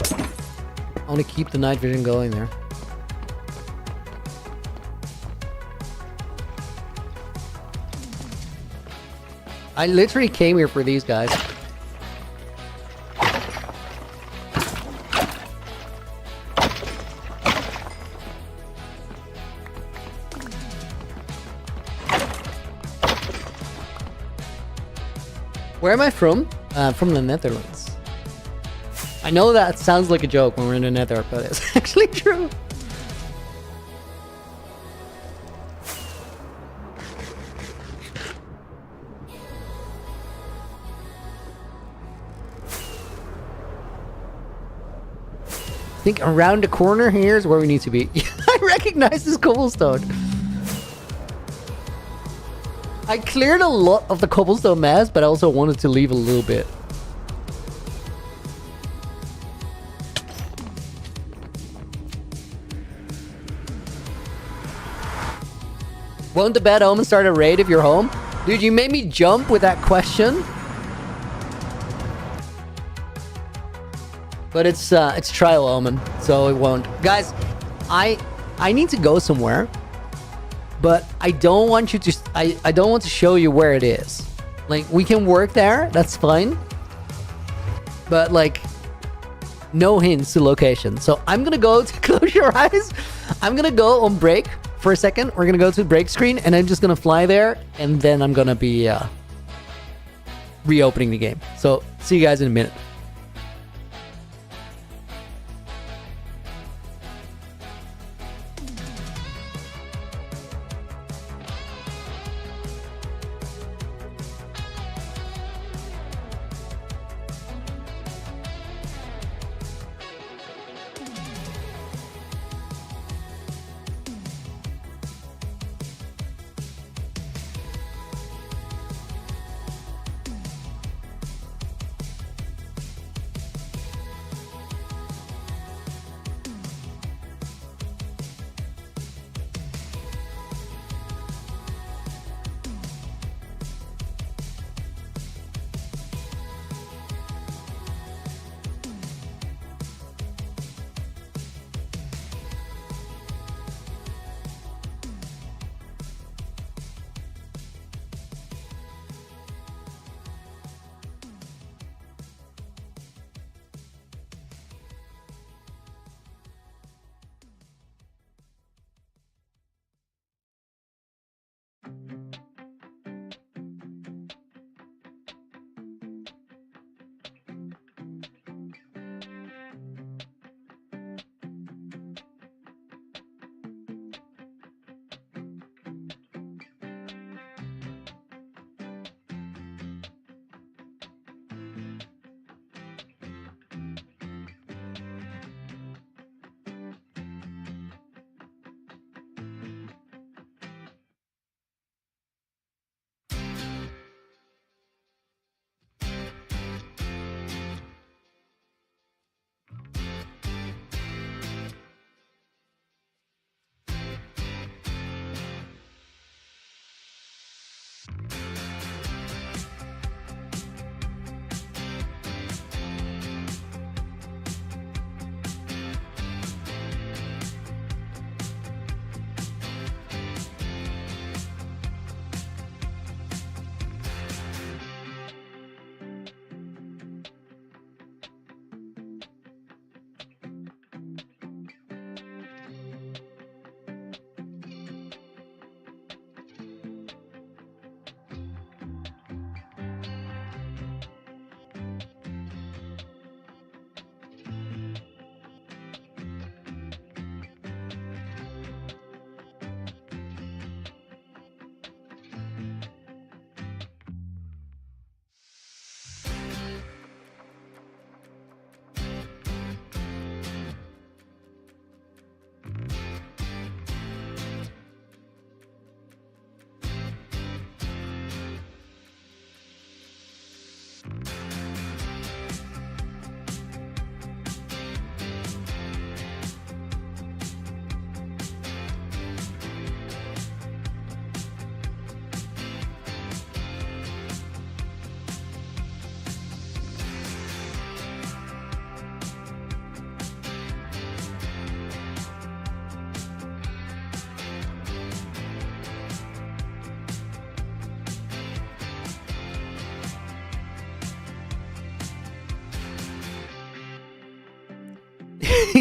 I want to keep the night vision going there. I literally came here for these guys. Where am I from? From the Netherlands. I know that sounds like a joke when we're in the Nether, but it's actually true. think around the corner here is where we need to be. I recognize this cobblestone. I cleared a lot of the cobblestone mess, but I also wanted to leave a little bit. Won't the bad omen start a raid if you're home? Dude, you made me jump with that question. But it's trial omen, so it won't. Guys, I need to go somewhere. But I don't want you to I don't want to show you where it is. Like, we can work there, that's fine. But like, no hints to location. So I'm gonna go to close your eyes. I'm gonna go on break for a second. We're gonna go to break screen and I'm just gonna fly there, and then I'm gonna be reopening the game. So see you guys in a minute.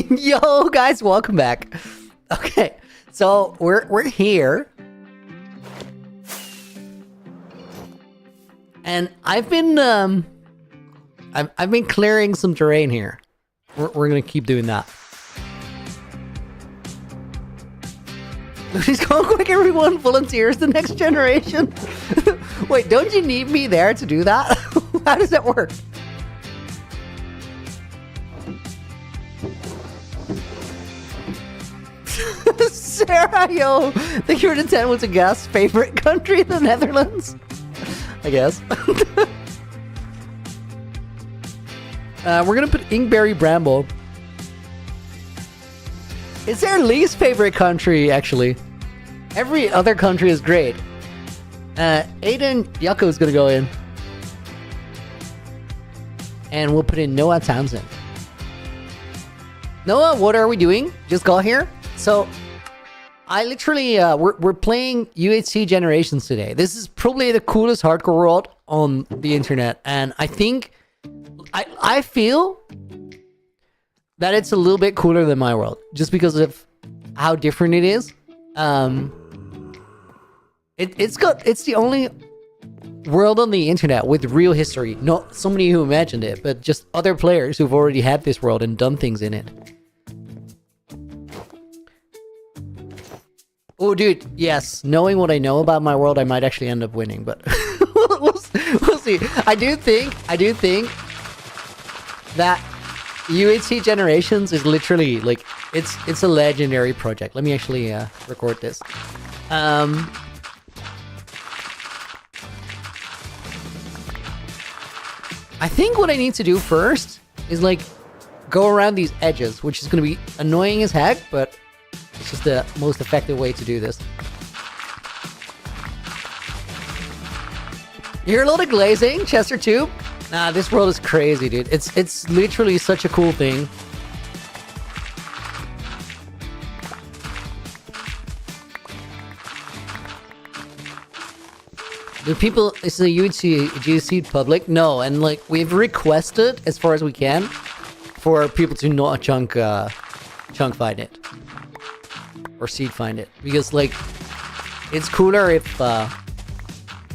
Yo, guys, welcome back. Okay, so we're here, and I've been I've been clearing some terrain here. We're gonna keep doing that. Please go quick, everyone! Volunteers the next generation. Wait, don't you need me there to do that? How does that work? Sarah, yo, thank you for the 10 with a guess. Favorite country in the Netherlands? I guess. We're gonna put Inkberry Bramble. It's their least favorite country, actually. Every other country is great. Aiden Yucko is gonna go in. And we'll put in Noah Townsend. Noah, what are we doing? Just got here? So, I literally, we're playing UHC Generations today. This is probably the coolest hardcore world on the internet. And I think, I feel that it's a little bit cooler than my world. Just because of how different it is. It's the only world on the internet with real history. Not somebody who imagined it, but just other players who've already had this world and done things in it. Oh, dude, yes. Knowing what I know about my world, I might actually end up winning, but we'll see. I do think that UHC Generations is literally like it's a legendary project. Let me actually record this. I think what I need to do first is like go around these edges, which is going to be annoying as heck, but it's just the most effective way to do this. You hear a lot of glazing, Chester Tube? Nah, this world is crazy, dude. It's literally such a cool thing. Do people, is the UHC public? No, and like we've requested as far as we can for people to not chunk find it or seed find it, because like it's cooler if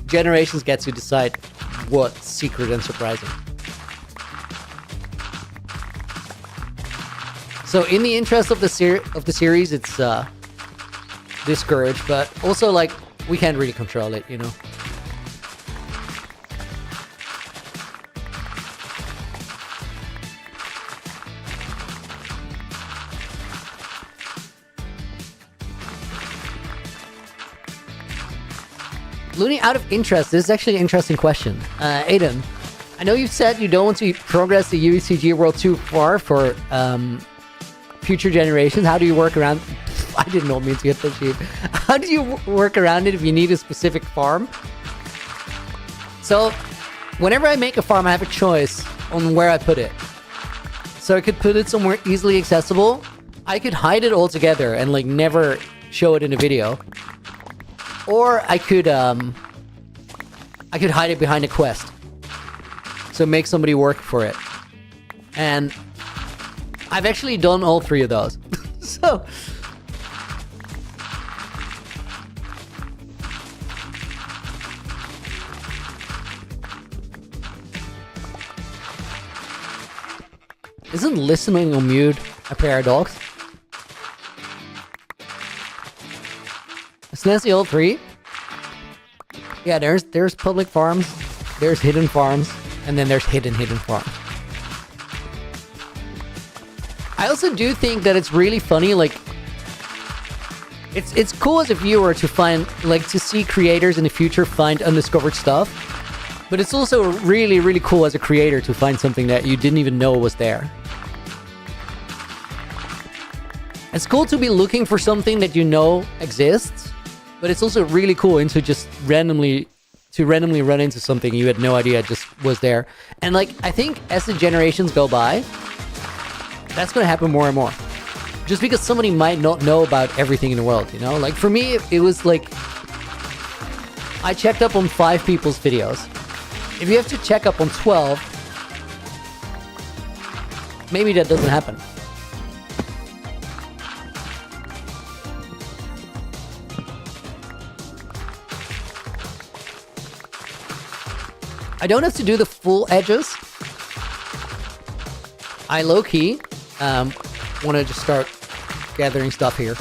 Generations gets to decide what's secret and surprising. So in the interest of the series, it's discouraged, but also like we can't really control it, you know. Looney, out of interest, this is actually an interesting question. Aiden, I know you've said you don't want to progress the UECG world too far for future generations. How do you work around... I did not mean to get that sheep. How do you work around it if you need a specific farm? So, whenever I make a farm, I have a choice on where I put it. So I could put it somewhere easily accessible. I could hide it altogether and like never show it in a video. Or I could hide it behind a quest. So make somebody work for it. And I've actually done all three of those. So isn't listening on mute a paradox? Isn't that the all three? Yeah, there's public farms, there's hidden farms, and then there's hidden farms. I also do think that it's really funny, like it's cool as a viewer to find, like, to see creators in the future find undiscovered stuff, but it's also really, really cool as a creator to find something that you didn't even know was there. It's cool to be looking for something that you know exists, but it's also really cool to just randomly run into something you had no idea just was there. And like, I think as the generations go by, that's going to happen more and more. Just because somebody might not know about everything in the world, you know? Like for me, it was like, I checked up on 5 people's videos. If you have to check up on 12, maybe that doesn't happen. I don't have to do the full edges. I low-key want to just start gathering stuff here.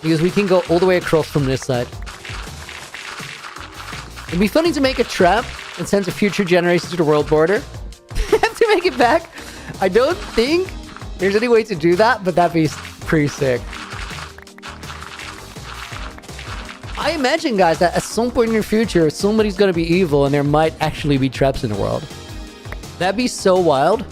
Because we can go all the way across from this side. It'd be funny to make a trap and send a future generation to the world border. Have to make it back. I don't think there's any way to do that, but that'd be pretty sick. I imagine, guys, that at some point in the future, somebody's gonna be evil and there might actually be traps in the world. That'd be so wild.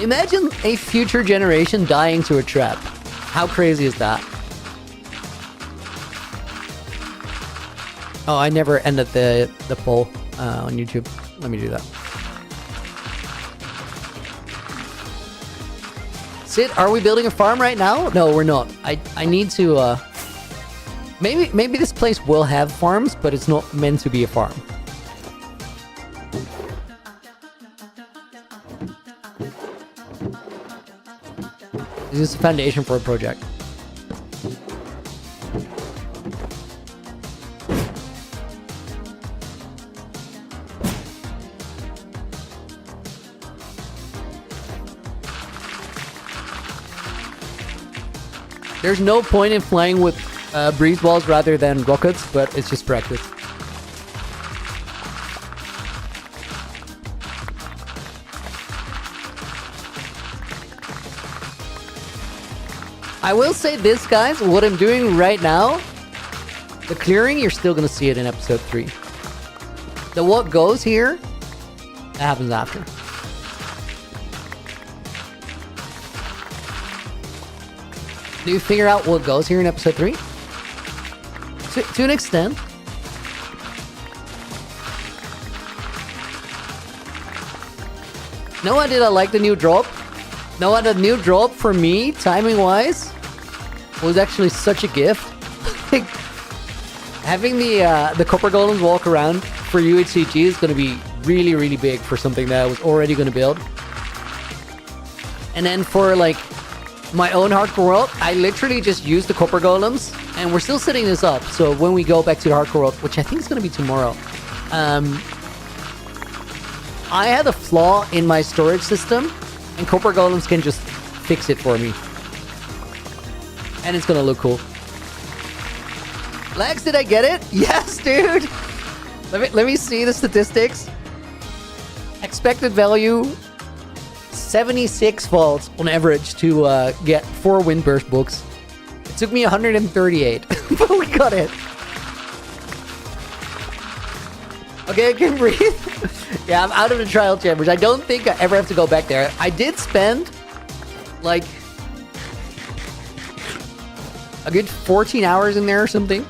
Imagine a future generation dying to a trap. How crazy is that? Oh, I never ended the poll on YouTube. Let me do that. Sid, are we building a farm right now? No, we're not. I need to maybe this place will have farms, but it's not meant to be a farm. This is the foundation for a project. There's no point in flying with breeze balls rather than rockets, but it's just practice. I will say this, guys, what I'm doing right now, the clearing, you're still gonna see it in episode 3. The what goes here, that happens after. Do you figure out what goes here in episode 3? To an extent. No, I like the new drop. No, the new drop for me, timing-wise, was actually such a gift. Like, having the copper golems walk around for UHCG is going to be really, really big for something that I was already going to build. And then for, like, my own hardcore world, I literally just used the copper golems, and we're still setting this up. So when we go back to the hardcore world, which I think is going to be tomorrow, I had a flaw in my storage system, and copper golems can just fix it for me. And it's going to look cool. Lex, did I get it? Yes, dude! Let me see the statistics. Expected value 76 volts on average to get 4 windburst books. It took me 138, but we got it. Okay, I can breathe. Yeah, I'm out of the trial chambers. I don't think I ever have to go back there. I did spend like a good 14 hours in there or something.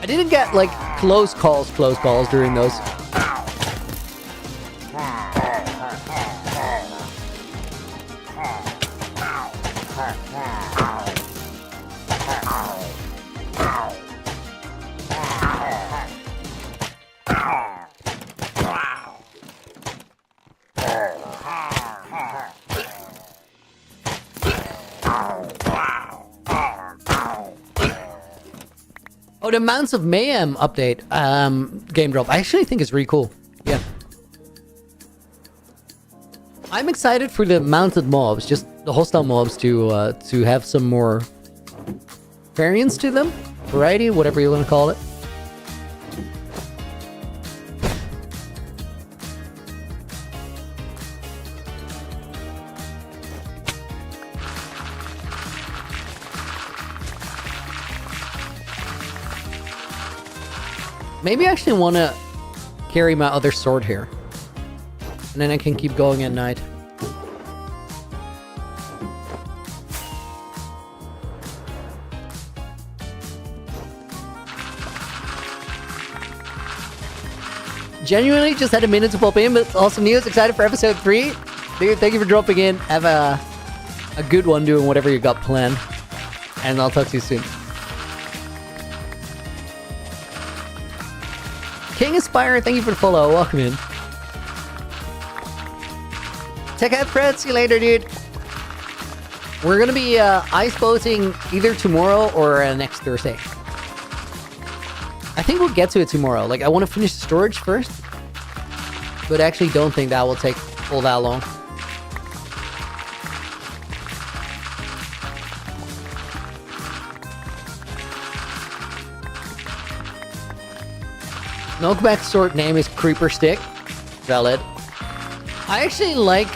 I didn't get like close calls during those. Oh, the Mounts of Mayhem update game drop. I actually think it's really cool. Yeah. I'm excited for the mounted mobs, just the hostile mobs to have some more variance to them. Variety, whatever you want to call it. Maybe I actually want to carry my other sword here. And then I can keep going at night. Genuinely just had a minute to pop in, but awesome news. Excited for episode 3. Dude, thank you for dropping in. Have a good one doing whatever you got planned. And I'll talk to you soon. King Aspire, thank you for the follow. Welcome in. Tech out, Fred. See you later, dude. We're going to be ice boating either tomorrow or next Thursday. I think we'll get to it tomorrow. Like, I want to finish the storage first. But I actually don't think that will take all that long. Knockback sword name is Creeper Stick. Valid. I actually like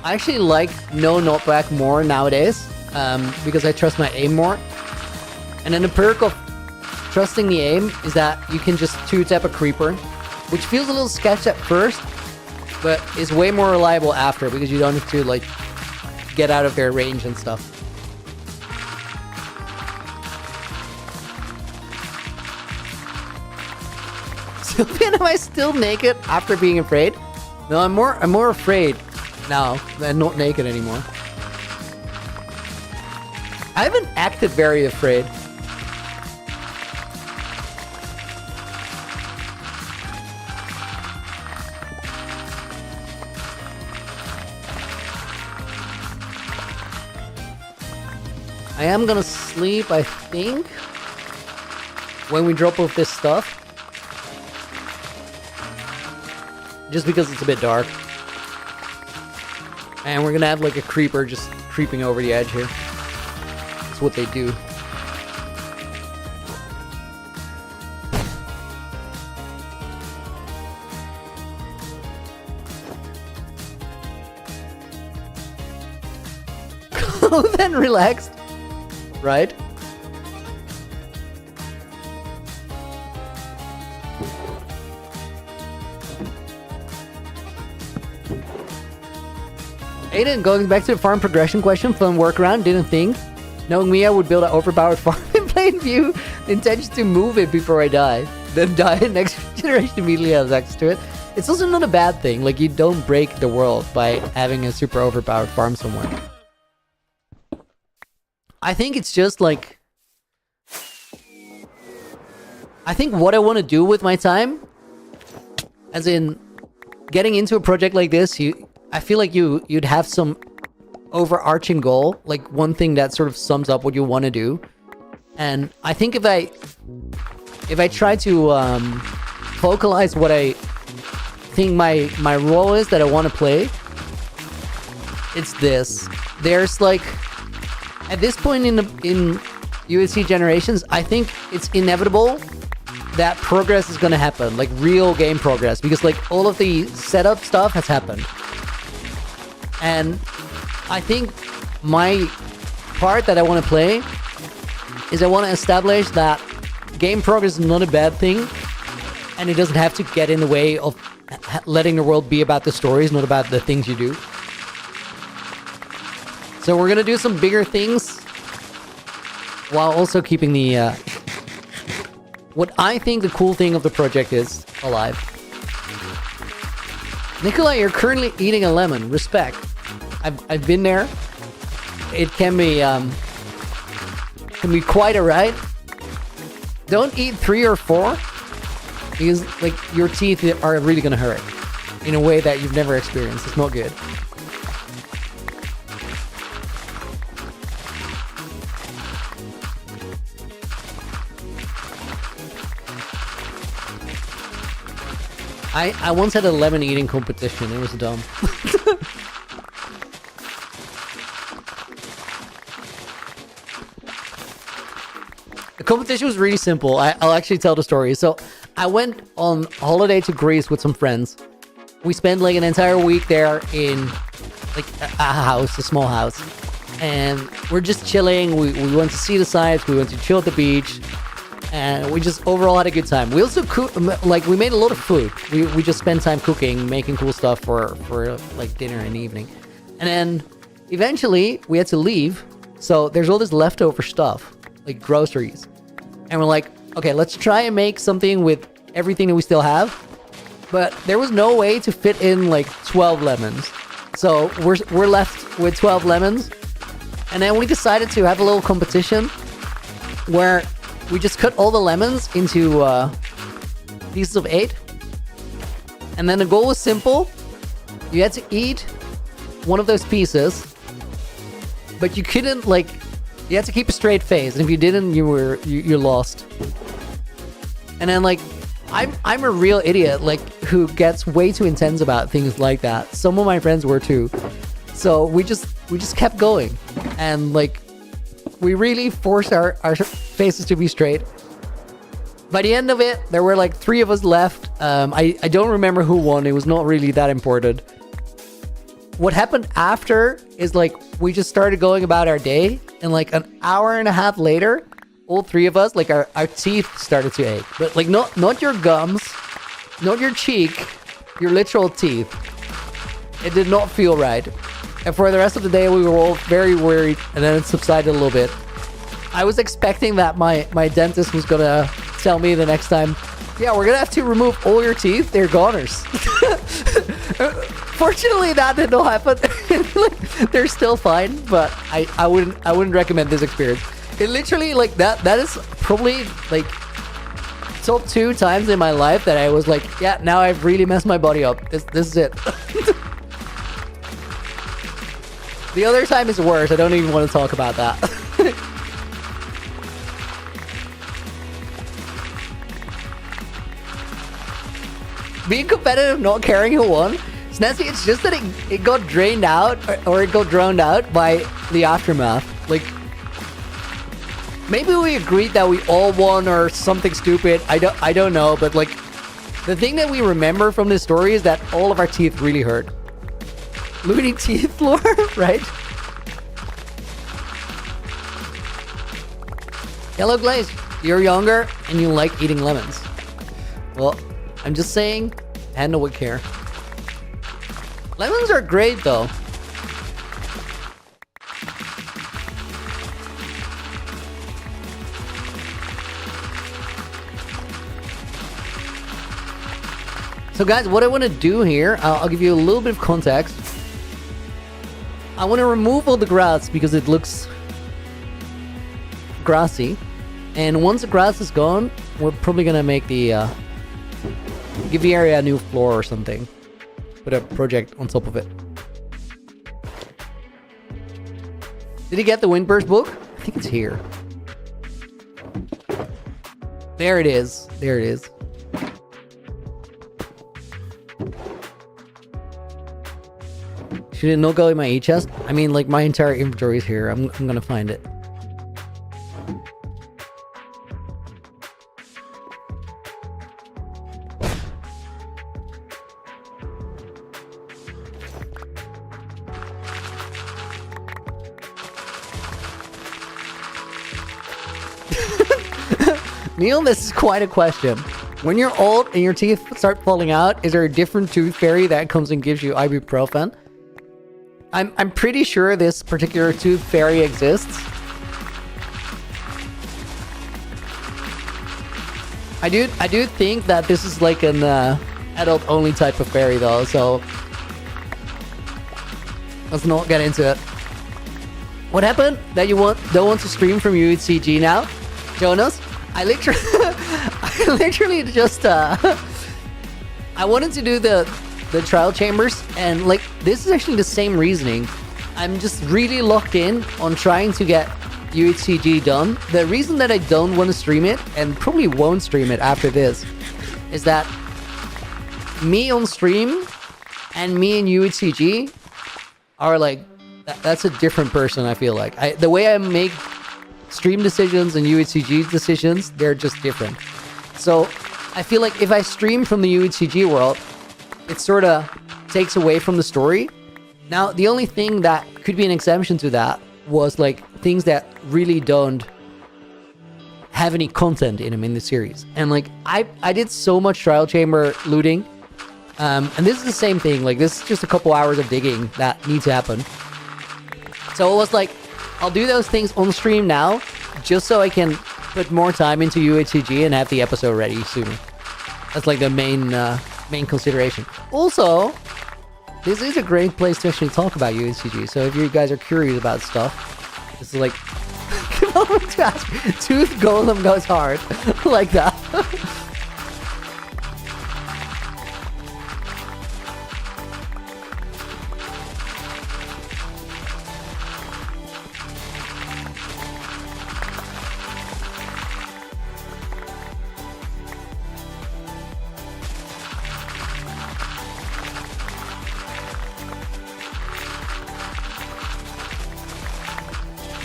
I actually like no knockback more nowadays, because I trust my aim more. And then the perk of trusting the aim is that you can just 2-tap a creeper, which feels a little sketch at first, but is way more reliable after, because you don't have to like get out of their range and stuff. Sylvian, am I still naked after being afraid? No, I'm more afraid now than not naked anymore. I haven't acted very afraid. I am gonna sleep, I think, when we drop off this stuff. Just because it's a bit dark. And we're gonna have like a creeper just creeping over the edge here. That's what they do. Then relaxed. Right? Aiden, going back to the farm progression question, fun workaround, didn't think. Knowing me, I would build an overpowered farm in plain view. The intention to move it before I die. Then die and next generation immediately has access to it. It's also not a bad thing, like you don't break the world by having a super overpowered farm somewhere. I think it's just like... I think what I want to do with my time, as in getting into a project like this, I feel like you'd have some overarching goal, like one thing that sort of sums up what you want to do. And I think if I try to focalize what I think my role is that I want to play, it's this. There's like, at this point in UHC Generations, I think it's inevitable that progress is going to happen, like real game progress, because like all of the setup stuff has happened. And I think my part that I want to play is I want to establish that game progress is not a bad thing, and it doesn't have to get in the way of letting the world be about the stories, not about the things you do. So we're going to do some bigger things while also keeping the what I think the cool thing of the project is alive. Nikolai, you're currently eating a lemon. Respect. I've been there. It can be quite a ride. Don't eat 3 or 4, because like your teeth are really gonna hurt in a way that you've never experienced. It's not good. I once had a lemon eating competition. It was dumb. The competition was really simple. I'll actually tell the story. So I went on holiday to Greece with some friends. We spent like an entire week there in like a house, a small house. And we're just chilling. We went to see the sights. We went to chill at the beach. And we just overall had a good time. We also we made a lot of food. We just spent time cooking, making cool stuff for like dinner in the evening. And then eventually we had to leave. So there's all this leftover stuff, like groceries. And we're like, okay, let's try and make something with everything that we still have. But there was no way to fit in like 12 lemons. So we're left with 12 lemons. And then we decided to have a little competition where we just cut all the lemons into pieces of 8. And then the goal was simple. You had to eat one of those pieces, but you couldn't you had to keep a straight face. And if you didn't, you lost. And then I'm a real idiot, who gets way too intense about things like that. Some of my friends were too. So we just kept going. And we really forced our faces to be straight. By the end of it, there were 3 of us left. I don't remember who won. It was not really that important. what happened after is like we just started going about our day, and like an hour and a half later, all three of us, like our teeth started to ache. But like not your gums, not your cheek, your literal teeth. It did not feel right. And for the rest of the day, we were all very worried, and then it subsided a little bit. I was expecting that my dentist was gonna tell me the next time, yeah, we're gonna have to remove all your teeth. They're goners. Fortunately, that did not happen. Like, they're still fine, but I wouldn't recommend this experience. It literally, like, that is probably like top 2 times in my life that I was like, yeah, now I've really messed my body up. This is it. The other time is worse. I don't even want to talk about that. Being competitive, not caring who won. Snazzy, it's just that it got drained out, or it got drowned out by the aftermath. Like, maybe we agreed that we all won or something stupid. I don't know, but like, the thing that we remember from this story is that all of our teeth really hurt. Looting teeth floor, right? Yellow Glaze, you're younger and you like eating lemons. Well, I'm just saying, Hannah would care. Lemons are great though. So guys, what I want to do here, I'll give you a little bit of context. I want to remove all the grass because it looks grassy. And once the grass is gone, we're probably going to make the... give the area a new floor or something. Put a project on top of it. Did he get the Windburst book? I think it's here. There it is. There it is. Should it not go in my e-chest? I mean, like, my entire inventory is here. I'm gonna find it. Neil, this is quite a question. When you're old and your teeth start falling out, is there a different tooth fairy that comes and gives you ibuprofen? I'm pretty sure this particular tooth fairy exists. I do think that this is like an adult only type of fairy though, so let's not get into it. What happened? That you don't want to stream from UHCG now? Jonas? I literally just I wanted to do the trial chambers, and like, this is actually the same reasoning. I'm just really locked in on trying to get UHCG done. The reason that I don't want to stream it, and probably won't stream it after this, is that me on stream and me in UHCG are like, that's a different person. I feel like the way I make stream decisions and UHCG decisions, they're just different. So I feel like if I stream from the UHCG world, it sort of takes away from the story. Now, the only thing that could be an exemption to that was like things that really don't have any content in them in the series. And like, I did so much trial chamber looting, and this is the same thing. Like, this is just a couple hours of digging that need to happen. So it was like, I'll do those things on stream now, just so I can put more time into UHCG and have the episode ready sooner. That's like the main consideration. Also, this is a great place to actually talk about UHCG. So if you guys are curious about stuff, this is like to ask me. Tooth Golem goes hard like that.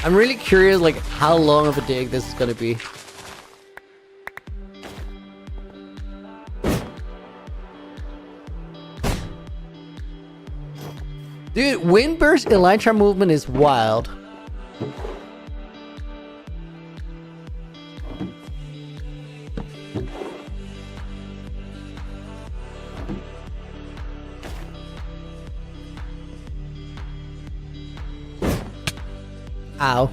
I'm really curious, like, how long of a dig this is gonna be. Dude, Windburst Elytra movement is wild. Ow.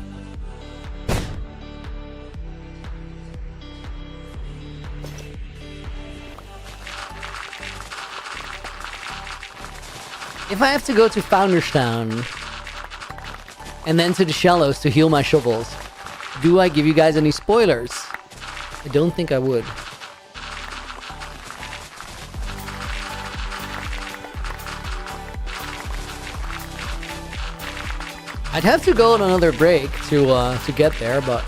If I have to go to Founderstown and then to the Shallows to heal my shovels, do I give you guys any spoilers? I don't think I would. I'd have to go on another break to get there, but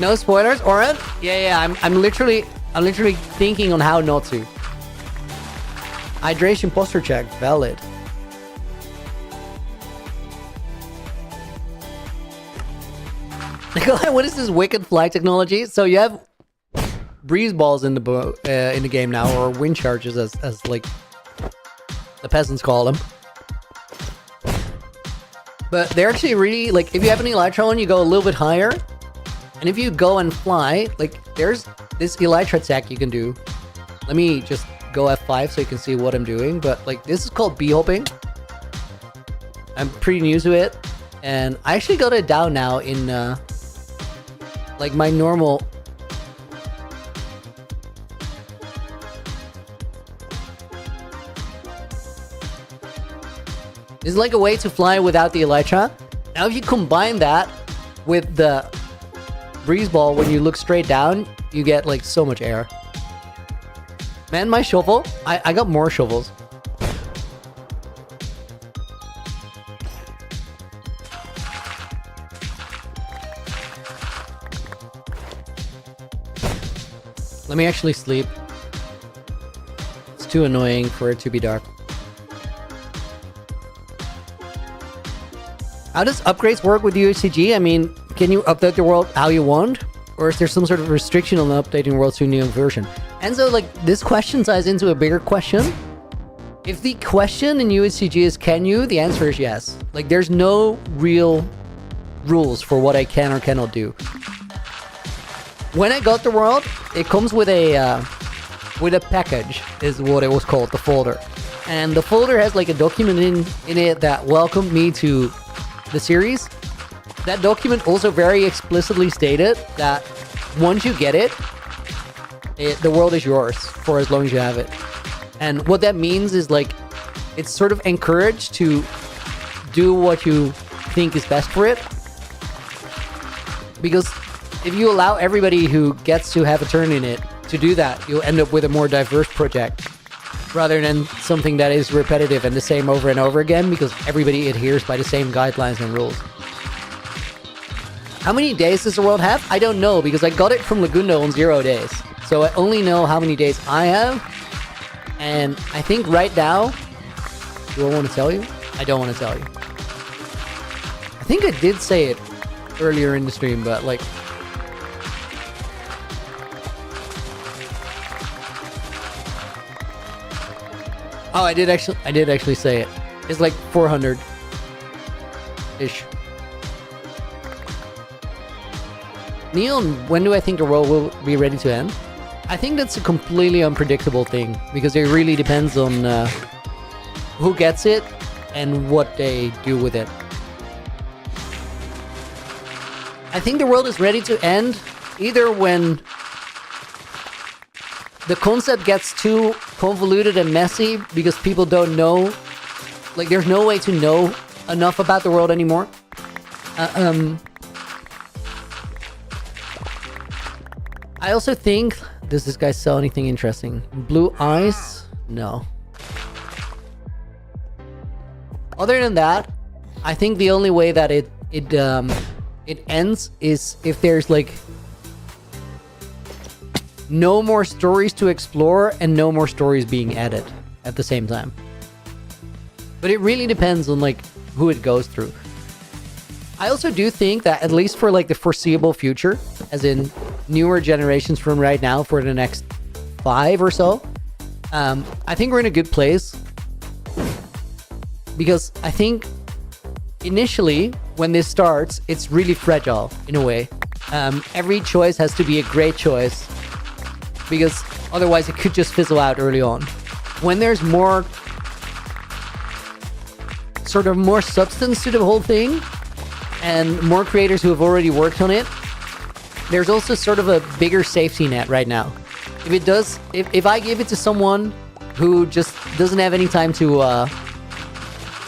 no spoilers, Oren? Yeah. I'm literally thinking on how not to. Hydration posture check valid. Nikolai, what is this wicked fly technology? So you have breeze balls in the game now, or wind charges, as like the peasants call them. But they're actually really, like, if you have an elytra on, you go a little bit higher. And if you go and fly, like, there's this elytra attack you can do. Let me just go F5 so you can see what I'm doing. But, like, this is called bee hopping. I'm pretty new to it. And I actually got it down now in, like, my normal... This is like a way to fly without the elytra. Now, if you combine that with the breeze ball, when you look straight down, you get like so much air. Man, my shovel, I got more shovels. Let me actually sleep. It's too annoying for it to be dark. How does upgrades work with UHCG? I mean, can you update the world how you want? Or is there some sort of restriction on updating the world to a new version? And so, like, this question ties into a bigger question. If the question in UHCG is can you, the answer is yes. Like, there's no real rules for what I can or cannot do. When I got the world, it comes with a package, is what it was called, the folder. And the folder has like a document in it that welcomed me to the series. That document also very explicitly stated that once you get it, the world is yours for as long as you have it. And what that means is, like, it's sort of encouraged to do what you think is best for it. Because if you allow everybody who gets to have a turn in it to do that, you'll end up with a more diverse project rather than something that is repetitive and the same over and over again, because everybody adheres by the same guidelines and rules. How many days does the world have? I don't know, because I got it from Lagundo on 0 days. So I only know how many days I have. And I think right now... Do I want to tell you? I don't want to tell you. I think I did say it earlier in the stream, but like... Oh, I did actually say it. It's like 400-ish. Neil, when do I think the world will be ready to end? I think that's a completely unpredictable thing, because it really depends on who gets it and what they do with it. I think the world is ready to end either when the concept gets too convoluted and messy because people don't know, like, there's no way to know enough about the world anymore. I also think, does this guy sell anything interesting? Blue eyes? No. Other than that, I think the only way that it ends is if there's like no more stories to explore and no more stories being added at the same time. But it really depends on like who it goes through. I also do think that, at least for like the foreseeable future, as in newer generations from right now for the next 5 or so, I think we're in a good place. Because I think initially when this starts, it's really fragile in a way. Every choice has to be a great choice, because otherwise it could just fizzle out early on. When there's more substance to the whole thing and more creators who have already worked on it, there's also sort of a bigger safety net right now. If I give it to someone who just doesn't have any time to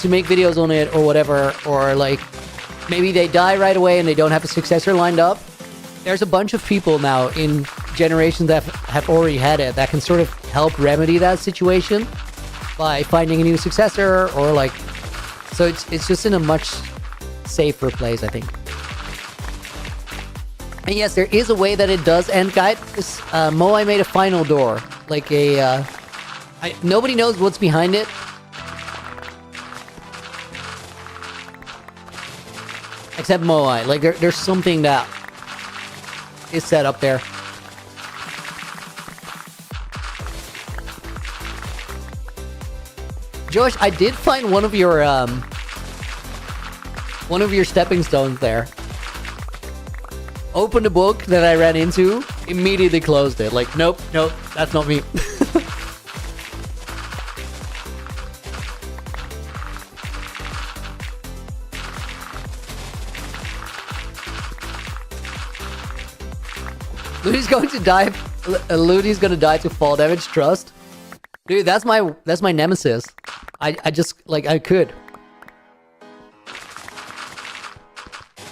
make videos on it or whatever, or like maybe they die right away and they don't have a successor lined up, there's a bunch of people now in generations that have already had it that can sort of help remedy that situation by finding a new successor, or like, so it's just in a much safer place, I think. And yes, there is a way that it does end, guys. Moai made a final door, like nobody knows what's behind it. Except Moai. Like, there's something that is set up there. Josh, I did find one of your stepping stones there. Opened a book that I ran into, immediately closed it. Like, nope, that's not me. Ludi's going to die. Ludi's gonna die to fall damage. Trust, dude. That's my nemesis. I just like I could.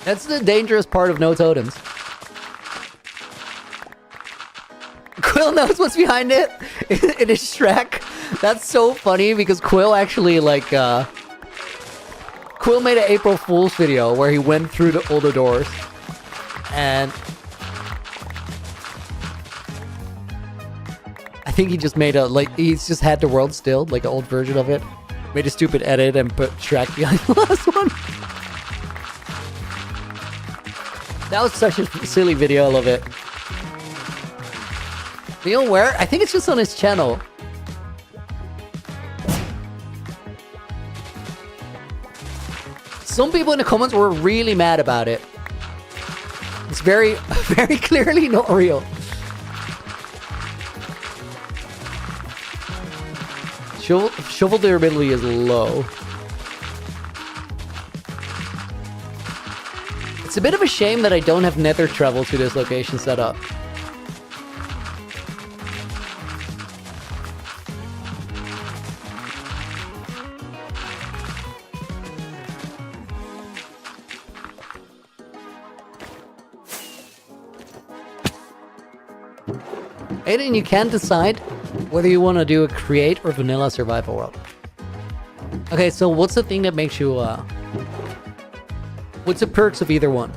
That's the dangerous part of no totems. Quill knows what's behind it. It is Shrek. That's so funny because Quill actually like Quill made an April Fool's video where he went through all the doors, and I think he just made he's just had the world still, like an old version of it. Made a stupid edit and put Shrek behind the last one. That was such a silly video, I love it. You know where? I think it's just on his channel. Some people in the comments were really mad about it. It's very, very clearly not real. Shovel durability is low. It's a bit of a shame that I don't have nether travel to this location set up. Aiden, you can decide whether you want to do a create or vanilla survival world. Okay, so what's the thing that makes you, what's the perks of either one?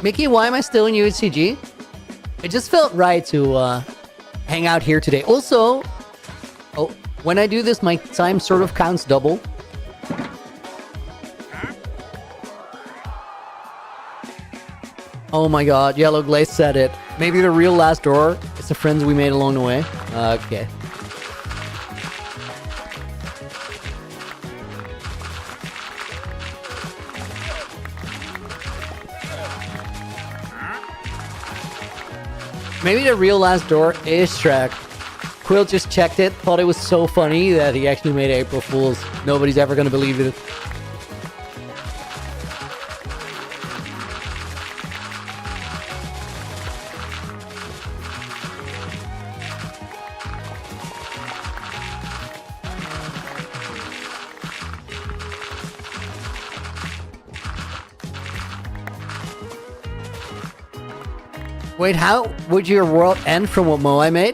Mickey, why am I still in UHCG? It just felt right to hang out here today. Also, when I do this, my time sort of counts double. Oh my god, Yellow Glaze said it. Maybe the real last door is the friends we made along the way. Okay. Maybe the real last door is Shrek. Quill just checked it, thought it was so funny that he actually made April Fools. Nobody's ever gonna believe it. Wait, how would your world end from what Moai made?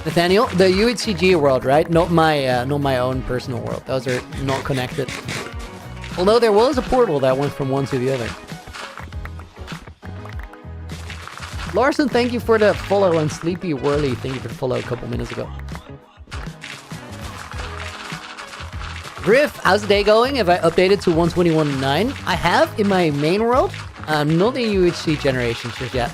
Nathaniel? The UHCG world, right? Not my own personal world. Those are not connected. Although there was a portal that went from one to the other. Larson, thank you for the follow, and Sleepy Whirly, thank you for the follow a couple minutes ago. Griff, how's the day going? Have I updated to 121.9? I have in my main world. Not in UHC Generations just yet.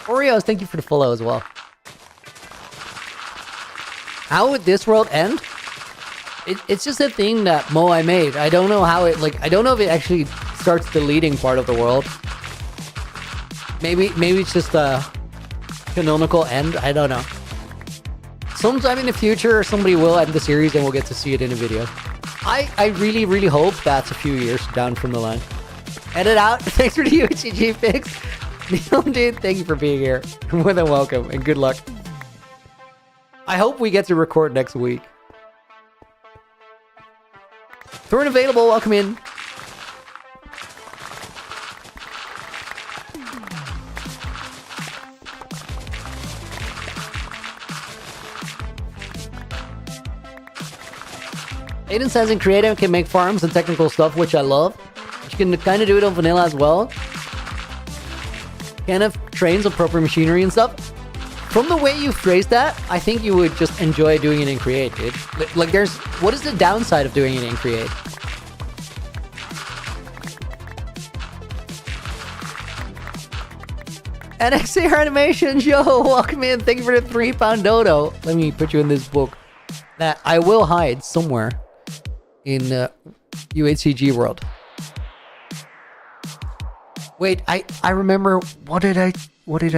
Oreos, thank you for the follow as well. How would this world end? It's just a thing that I made. I don't know how it, like, I don't know if it actually starts deleting part of the world. Maybe it's just a canonical end. I don't know. Sometime in the future, somebody will end the series and we'll get to see it in a video. I really, really hope that's a few years down from the line. Edit out. Thanks for the UHCG fix. Neil, dude, thank you for being here. You're more than welcome, and good luck. I hope we get to record next week. Thorn available, welcome in. Aiden says in creative can make farms and technical stuff, which I love. You can kind of do it on vanilla as well. Kind of trains of proper machinery and stuff. From the way you phrased that, I think you would just enjoy doing it in create, dude. Like, what is the downside of doing it in create? NXR Animations, yo, welcome in. Thank you for the £3 dodo. Let me put you in this book that I will hide somewhere in UHCG world. Wait, I remember, what did I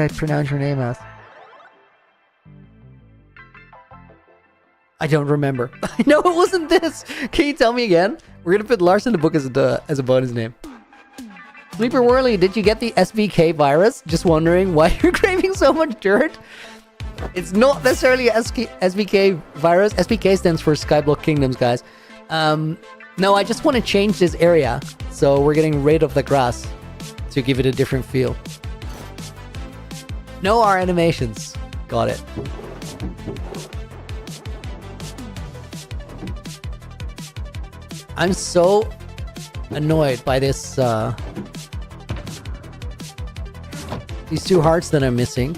pronounce your name as? I don't remember. I know it wasn't this. Can you tell me again? We're gonna put Lars in the book as a bonus name. Sleeper Whirly, did you get the SBK virus? Just wondering why you're craving so much dirt. It's not necessarily a SBK virus. SBK stands for Skyblock Kingdoms, guys. No, I just want to change this area. So we're getting rid of the grass to give it a different feel. No R animations. Got it. I'm so annoyed by this, these two hearts that I'm missing.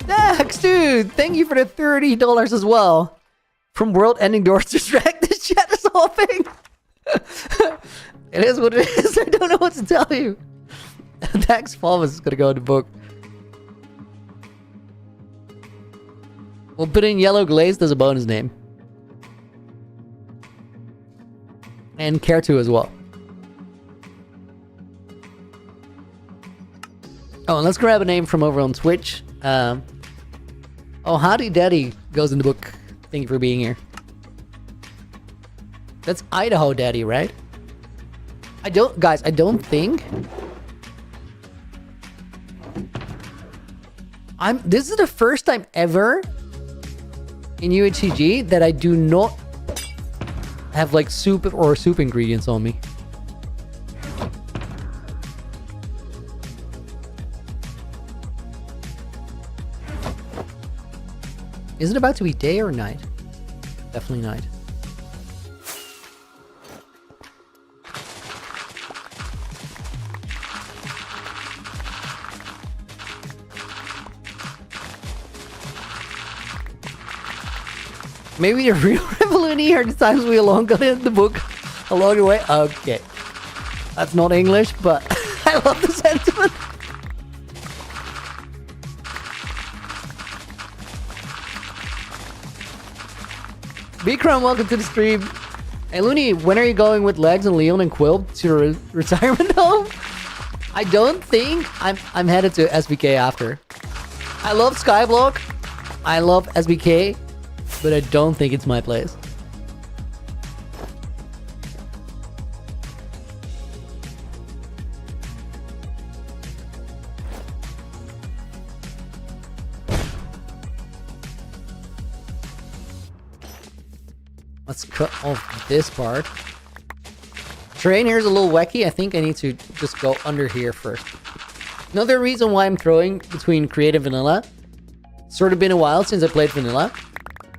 Dax, dude, thank you for the $30 as well. From world ending doors to Shrek, this chat is hopping. It is what it is. I don't know what to tell you. Dax Falmus is gonna go in the book. We'll put in Yellow Glazed as a bonus name. And Care to as well. Oh, and let's grab a name from over on Twitch. Oh, Howdy Daddy goes in the book. Thank you for being here. That's Idaho Daddy, right? I don't think... This is the first time ever in UHCG that I do not have like soup or soup ingredients on me. Is it about to be day or night? Definitely night. Maybe the real Revolution are the times we alone got in the book along the way. Okay. That's not English, but I love the sentiment. Bikram, welcome to the stream. Hey Looney, when are you going with Legs and Leon and Quill to your retirement home? I don't think I'm headed to SBK after. I love Skyblock. I love SBK. But I don't think it's my place. Let's cut off this part. Terrain here is a little wacky. I think I need to just go under here first. Another reason why I'm throwing between creative and vanilla. Sort of been a while since I played vanilla.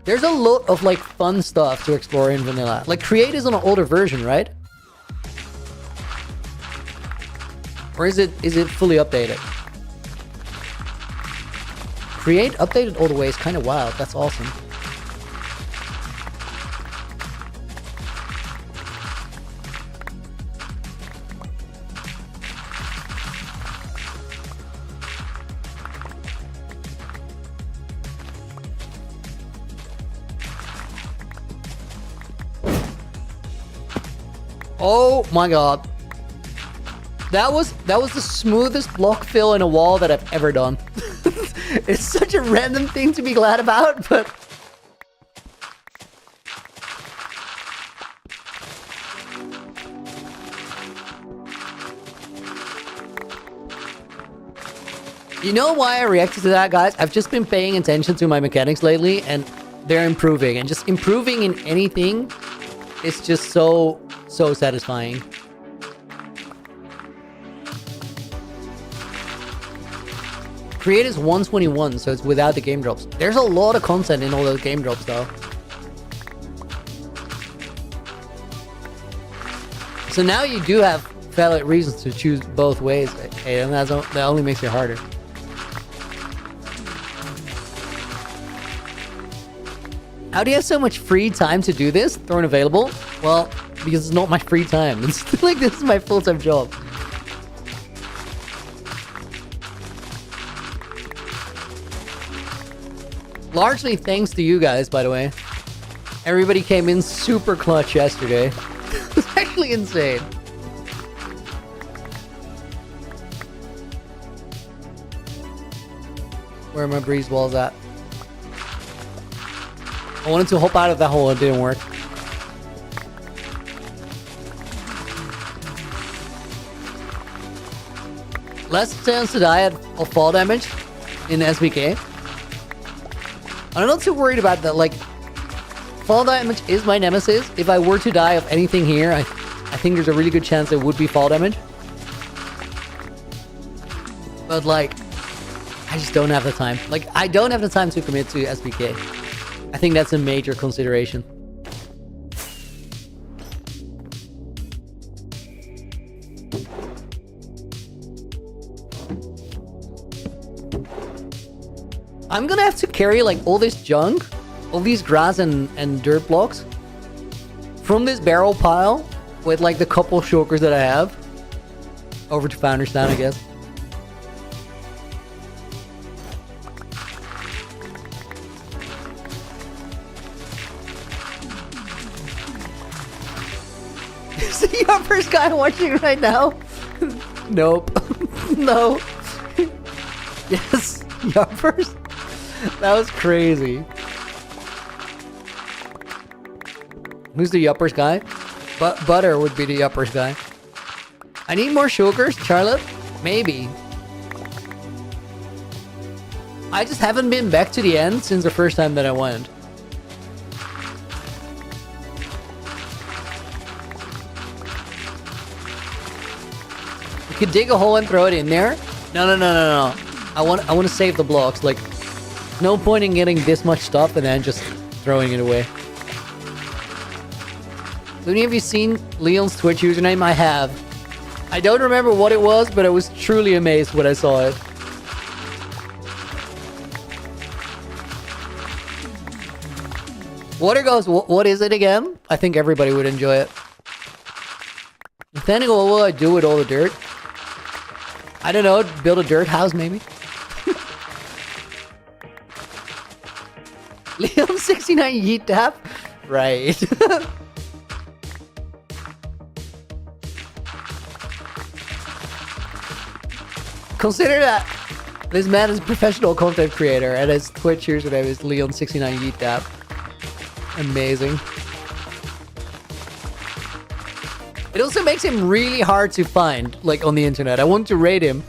There's a lot of like fun stuff to explore in vanilla. Like create is on an older version, right? Or is it fully updated? Create updated all the way is kind of wild. That's awesome. Oh my god. That was the smoothest block fill in a wall that I've ever done. It's such a random thing to be glad about, but... You know why I reacted to that, guys? I've just been paying attention to my mechanics lately, and they're improving. And just improving in anything is just so satisfying. Create is 121, so it's without the game drops. There's a lot of content in all those game drops, though. So now you do have valid reasons to choose both ways, and that only makes it harder. How do you have so much free time to do this? Throne available? Well, because it's not my free time. It's like this is my full-time job. Largely thanks to you guys, by the way. Everybody came in super clutch yesterday. It's actually insane. Where are my breeze walls at? I wanted to hop out of that hole, it didn't work. Less chance to die of fall damage in SBK. I'm not too worried about that. Like, fall damage is my nemesis. If I were to die of anything here, I think there's a really good chance it would be fall damage. But like, I just don't have the time. Like, I don't have the time to commit to SBK. I think that's a major consideration. I'm gonna have to carry like all this junk, all these grass and dirt blocks from this barrel pile with like the couple shulkers that I have over to Founder's Town, I guess. Is the first guy watching right now? Nope. No. Yes, Yuppers. That was crazy. Who's the Yuppers guy? Butter would be the Yuppers guy. I need more shulkers, Charlotte? Maybe. I just haven't been back to the end since the first time that I went. You could dig a hole and throw it in there? No. I want to save the blocks. Like, no point in getting this much stuff and then just throwing it away. So have you seen Leon's Twitch username? I have. I don't remember what it was, but I was truly amazed when I saw it. Water goes, what is it again? I think everybody would enjoy it. Then what will I do with all the dirt? I don't know, build a dirt house maybe? Leon 69 yeet tap? Right. Consider that this man is a professional content creator and his Twitch username is Leon 69 yeet tap. Amazing. It also makes him really hard to find, like, on the internet. I want to raid him.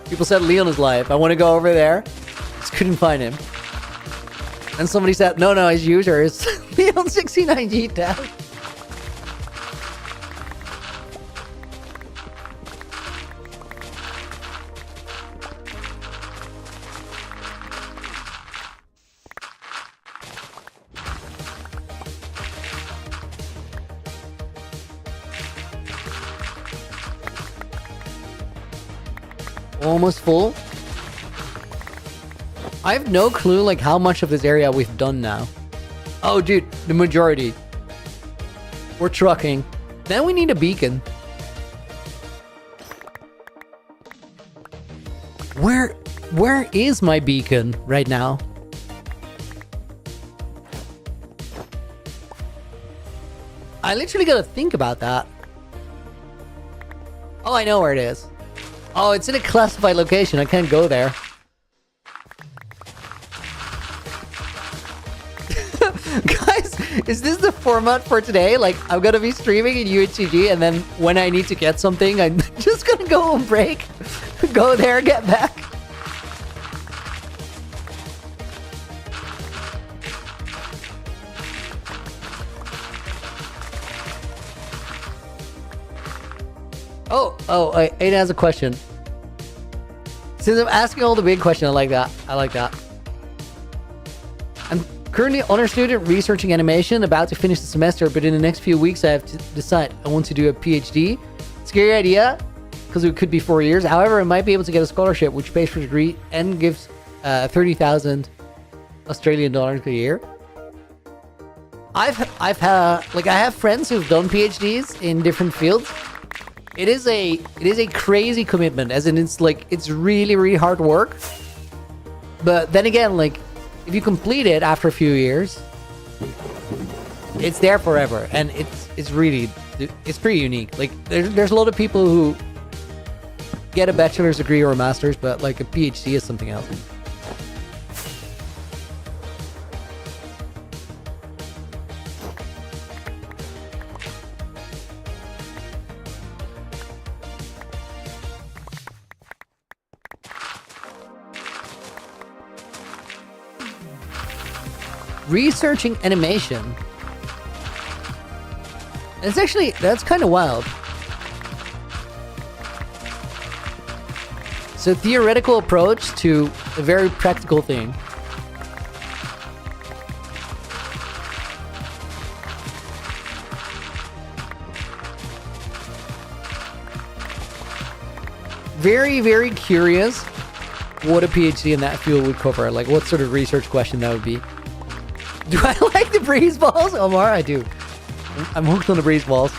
People said Leon is live. I want to go over there. Just couldn't find him. And somebody said, no, his user is Leon69 tap. Almost full. I have no clue like how much of this area we've done now. Oh, dude, the majority. We're trucking. Then we need a beacon. Where is my beacon right now? I literally gotta think about that. Oh, I know where it is. Oh, it's in a classified location. I can't go there. Guys, is this the format for today? Like, I'm gonna be streaming in UHCG, and then when I need to get something, I'm just gonna go on break, go there, get back. Oh, Aiden has a question. Since I'm asking all the big questions, I like that. I like that. I'm currently honor student researching animation, about to finish the semester, but in the next few weeks I have to decide I want to do a PhD. Scary idea, because it could be 4 years. However, I might be able to get a scholarship which pays for the degree and gives 30,000 Australian dollars a year. I have friends who've done PhDs in different fields. It is a crazy commitment, as in it's really, really hard work. But then again, like, if you complete it after a few years, it's there forever, and it's pretty unique. Like, there's a lot of people who get a bachelor's degree or a master's, but like a PhD is something else. Researching animation. That's kind of wild. So theoretical approach to a very practical thing. Very, very curious what a PhD in that field would cover. Like, what sort of research question that would be. Do I like the breeze balls? Omar, I do. I'm hooked on the breeze balls.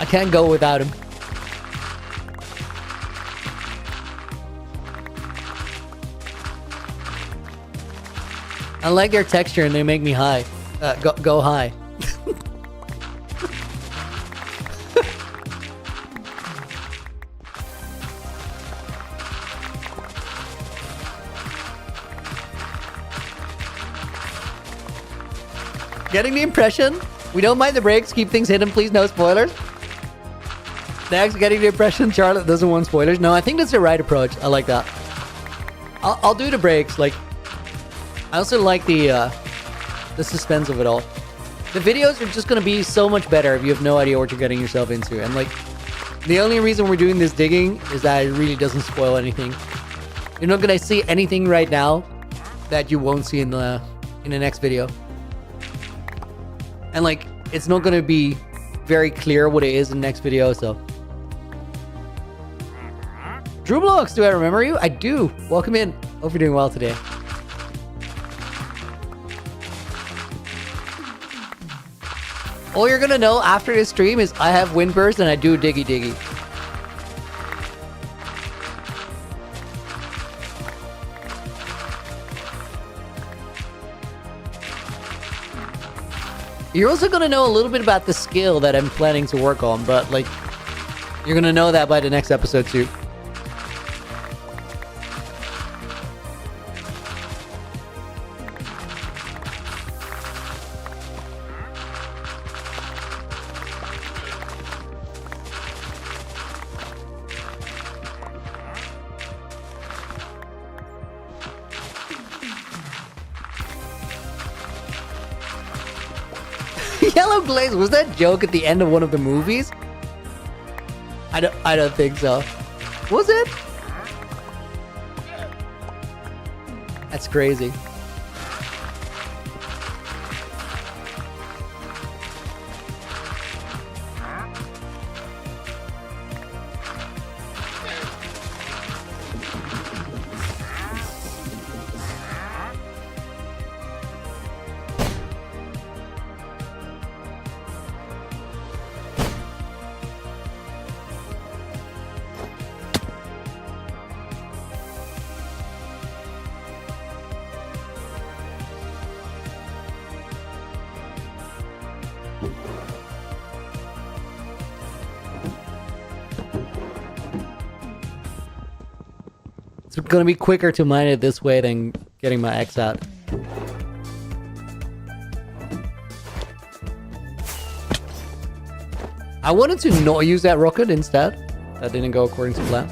I can't go without them. I like their texture and they make me high. Go high. Getting the impression. We don't mind the breaks. Keep things hidden, please. No spoilers. Next, getting the impression. Charlotte doesn't want spoilers. No, I think that's the right approach. I like that. I'll do the breaks. Like, I also like the suspense of it all. The videos are just gonna be so much better if you have no idea what you're getting yourself into. And like, the only reason we're doing this digging is that it really doesn't spoil anything. You're not gonna see anything right now that you won't see in the next video. And like, it's not gonna be very clear what it is in the next video, so. Drew Blocks, do I remember you? I do. Welcome in. Hope you're doing well today. All you're gonna know after this stream is I have windburst and I do diggy diggy. You're also gonna know a little bit about the skill that I'm planning to work on, but like, you're gonna know that by the next episode too. Yellow glaze, was that joke at the end of one of the movies? I don't think so. Was it? That's crazy. It's gonna be quicker to mine it this way than getting my X out. I wanted to not use that rocket instead. That didn't go according to plan.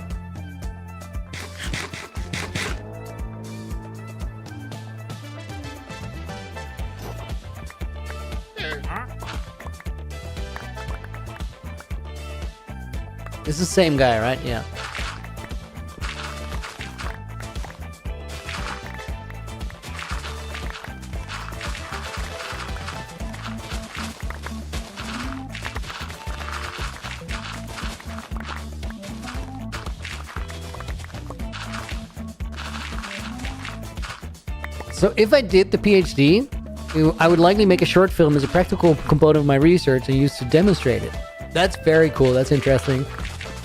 It's the same guy, right? Yeah. So if I did the PhD, I would likely make a short film as a practical component of my research and use to demonstrate it. That's very cool. That's interesting.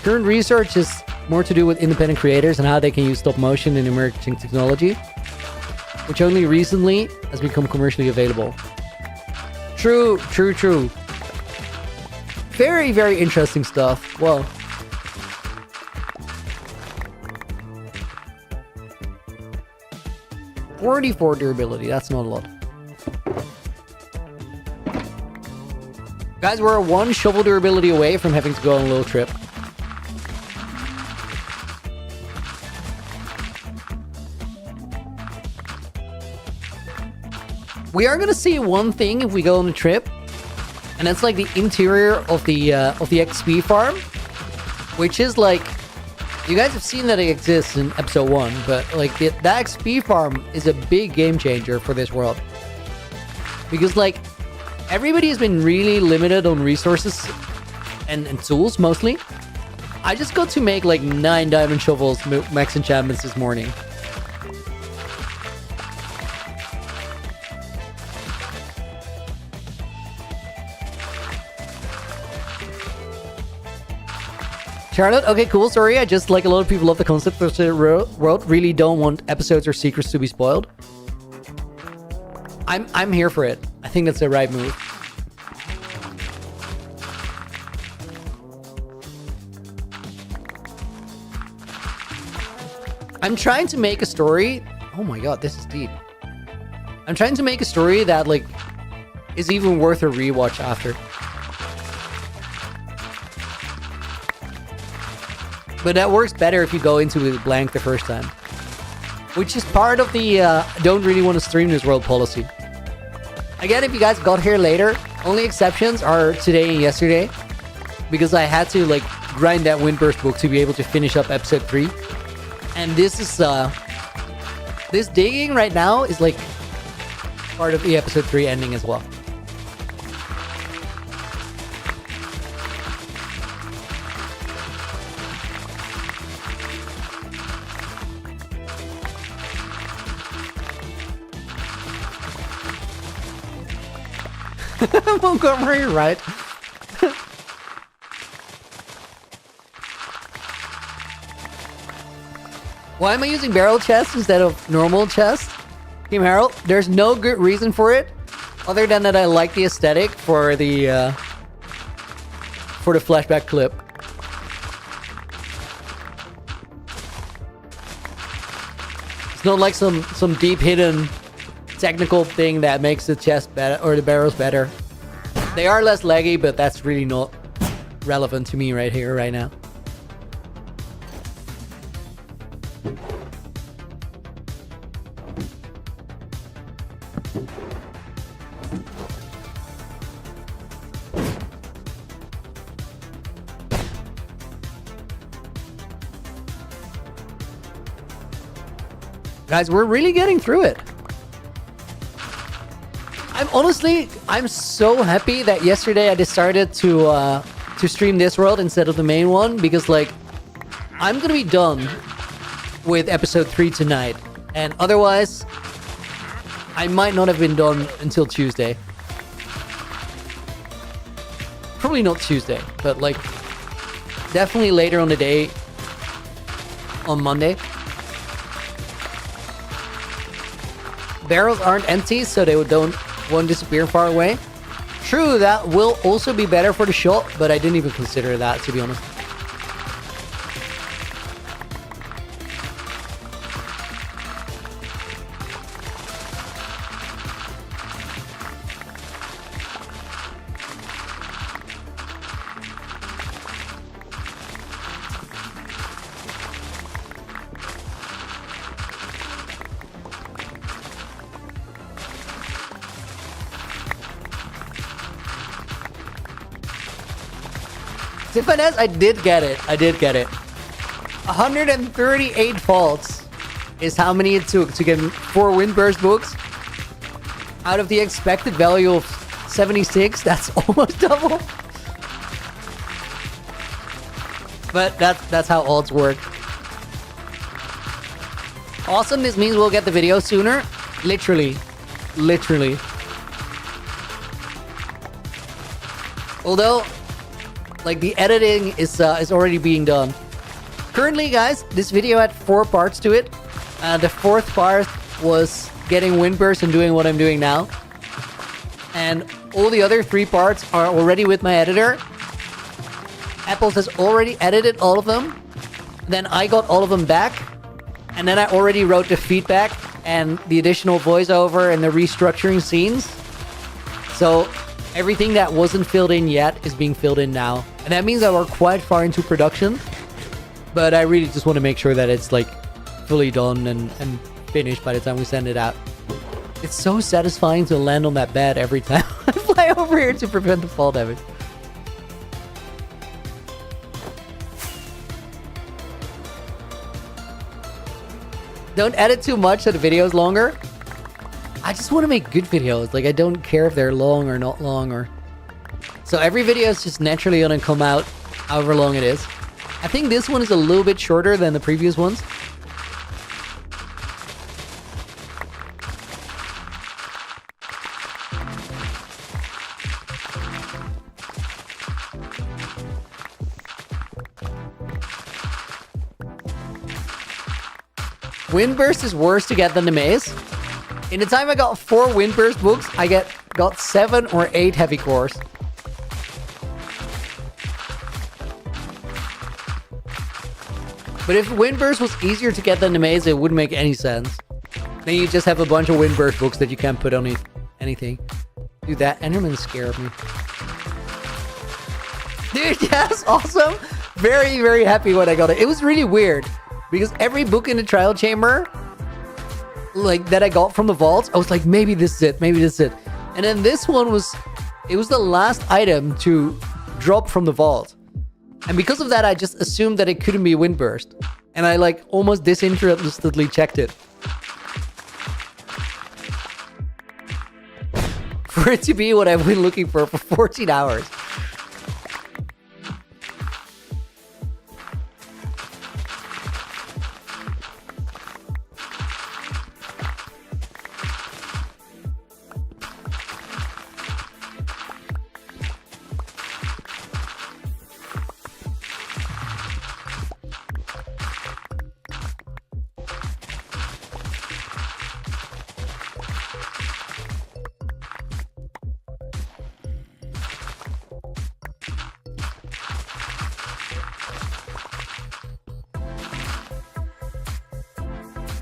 Current research is more to do with independent creators and how they can use stop motion in emerging technology, which only recently has become commercially available. True. Very, very interesting stuff. Whoa. .44 durability, that's not a lot. Guys, we're one shovel durability away from having to go on a little trip. We are gonna see one thing if we go on a trip, and that's like the interior of the XP farm, which is like, you guys have seen that it exists in episode 1, but like that XP farm is a big game changer for this world. Because like, everybody has been really limited on resources and tools, mostly. I just got to make like 9 diamond shovels max enchantments this morning. Charlotte, okay, cool. Sorry, I just, like a lot of people, love the concept of the world. Really don't want episodes or secrets to be spoiled. I'm here for it. I think that's the right move. I'm trying to make a story. Oh my god, this is deep. I'm trying to make a story that like is even worth a rewatch after. But that works better if you go into it blank the first time. Which is part of the don't really want to stream this world policy. Again, if you guys got here later, only exceptions are today and yesterday. Because I had to like grind that Windburst book to be able to finish up episode 3. And this is this digging right now is like part of the episode 3 ending as well. Montgomery, right? Why am I using barrel chest instead of normal chest? Team Harold, there's no good reason for it, other than that I like the aesthetic for the flashback clip. It's not like some deep hidden technical thing that makes the chest better or the barrels better. They are less laggy, but that's really not relevant to me right here, right now. Guys, we're really getting through it. I'm so happy that yesterday I decided to stream this world instead of the main one, because like I'm gonna be done with episode 3 tonight, and otherwise I might not have been done until Tuesday. Probably not Tuesday, but like definitely later on the day on Monday. Barrels aren't empty, so they won't disappear far away. True, that will also be better for the shot, but I didn't even consider that, to be honest. Tiffany's, I did get it. 138 faults is how many it took to get 4 Windburst books. Out of the expected value of 76, that's almost double. But that's how odds work. Awesome, this means we'll get the video sooner. Literally. Although, like, the editing is already being done. Currently, guys, this video had 4 parts to it. The 4th part was getting Windburst and doing what I'm doing now. And all the other 3 parts are already with my editor. Apples has already edited all of them. Then I got all of them back. And then I already wrote the feedback and the additional voiceover and the restructuring scenes. So everything that wasn't filled in yet is being filled in now. And that means that we're quite far into production. But I really just want to make sure that it's like fully done and finished by the time we send it out. It's so satisfying to land on that bed every time I fly over here to prevent the fall damage. Don't edit too much so the video is longer. I just want to make good videos. Like, I don't care if they're long or not long, or... So every video is just naturally going to come out however long it is. I think this one is a little bit shorter than the previous ones. Windburst is worse to get than the maze. In the time I got 4 Windburst books, I got 7 or 8 heavy cores. But if Windburst was easier to get than the maze, it wouldn't make any sense. Then you just have a bunch of Windburst books that you can't put on anything. Dude, that Enderman scared me. Dude, yes, awesome. Very, very happy when I got it. It was really weird. Because every book in the trial chamber, like, that I got from the vaults, I was like, maybe this is it, maybe this is it. And then this one was, it was the last item to drop from the vault. And because of that, I just assumed that it couldn't be Windburst. And I, like, almost disinterestedly checked it. For it to be what I've been looking for 14 hours.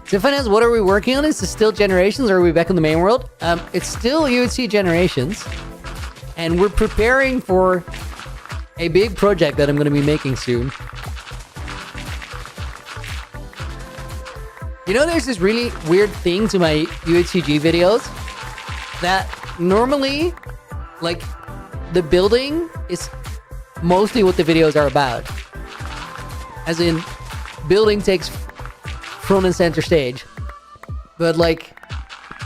Tiffany's, what are we working on? Is this still Generations, or are we back in the main world? It's still UHC Generations. And we're preparing for a big project that I'm going to be making soon. You know, there's this really weird thing to my UHCG videos. That normally, like, the building is mostly what the videos are about. As in, building takes front and center stage. But like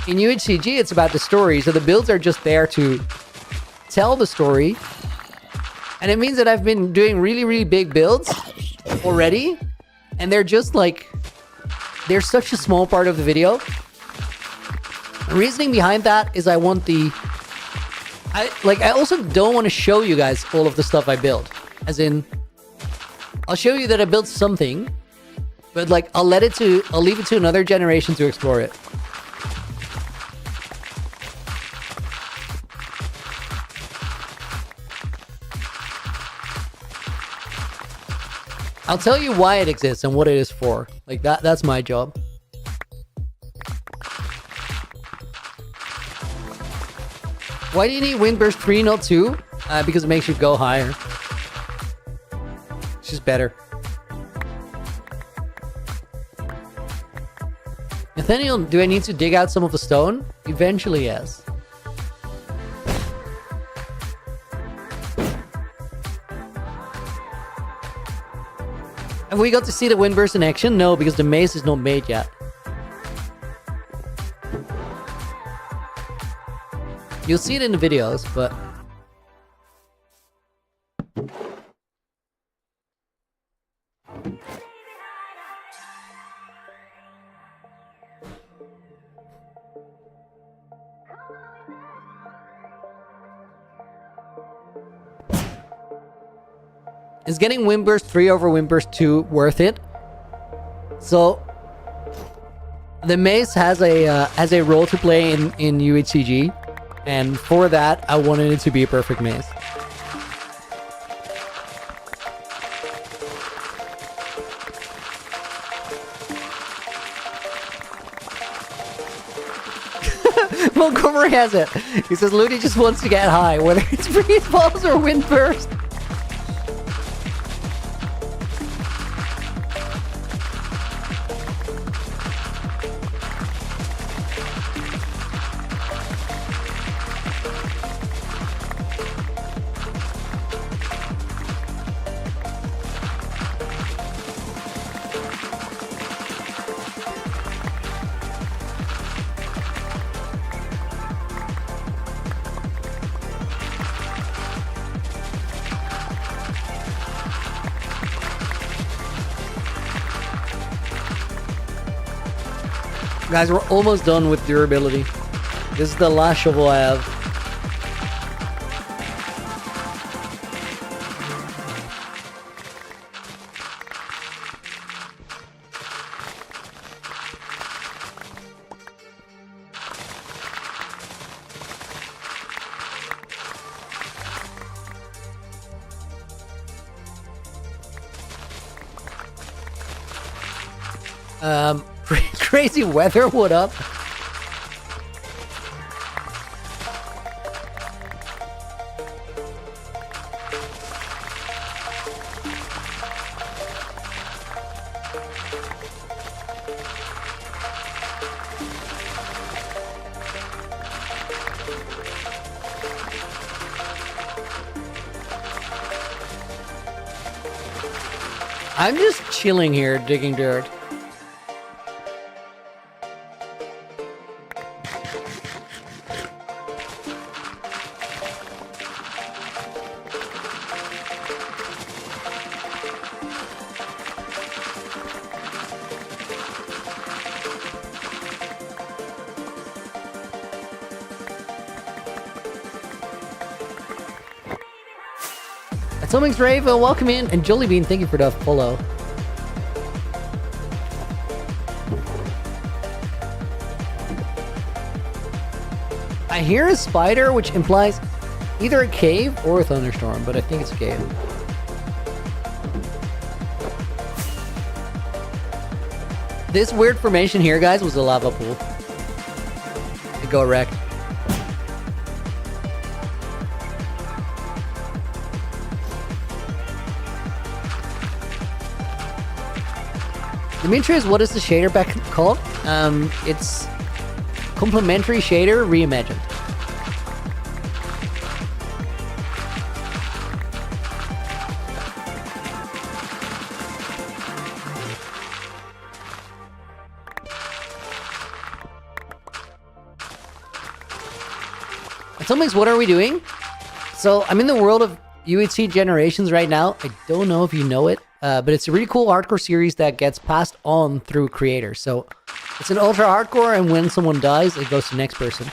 in UHCG, it's about the story, so the builds are just there to tell the story. And it means that I've been doing really, really big builds already, and they're just like, they're such a small part of the video. The reasoning behind that is I want I also don't want to show you guys all of the stuff I built. As in, I'll show you that I built something, but like, I'll leave it to another generation to explore it. I'll tell you why it exists and what it is for. Like that's my job. Why do you need Windburst 3, not 2? Because it makes you go higher. It's just better. Nathaniel, do I need to dig out some of the stone? Eventually, yes. Have we got to see the Windburst in action? No, because the maze is not made yet. You'll see it in the videos, but... Is getting Windburst 3 over Windburst 2 worth it? So, the maze has a role to play in UHCG, and for that, I wanted it to be a perfect maze. Montgomery has it. He says Looney just wants to get high, whether it's freeze balls or Windburst. Guys, we're almost done with durability. This is the last shovel I have. Crazy weather, what up? I'm just chilling here, digging dirt. Something's Raven, welcome in, and Jollybean, thank you for the follow. I hear a spider, which implies either a cave or a thunderstorm, but I think it's a cave. This weird formation here, guys, was a lava pool. It go wreck. Dimitri is what is the shader back called? It's complementary shader reimagined. Something's what are we doing? So I'm in the world of UHC Generations right now. I don't know if you know it. But it's a really cool hardcore series that gets passed on through creators. So it's an ultra hardcore, and when someone dies, it goes to the next person.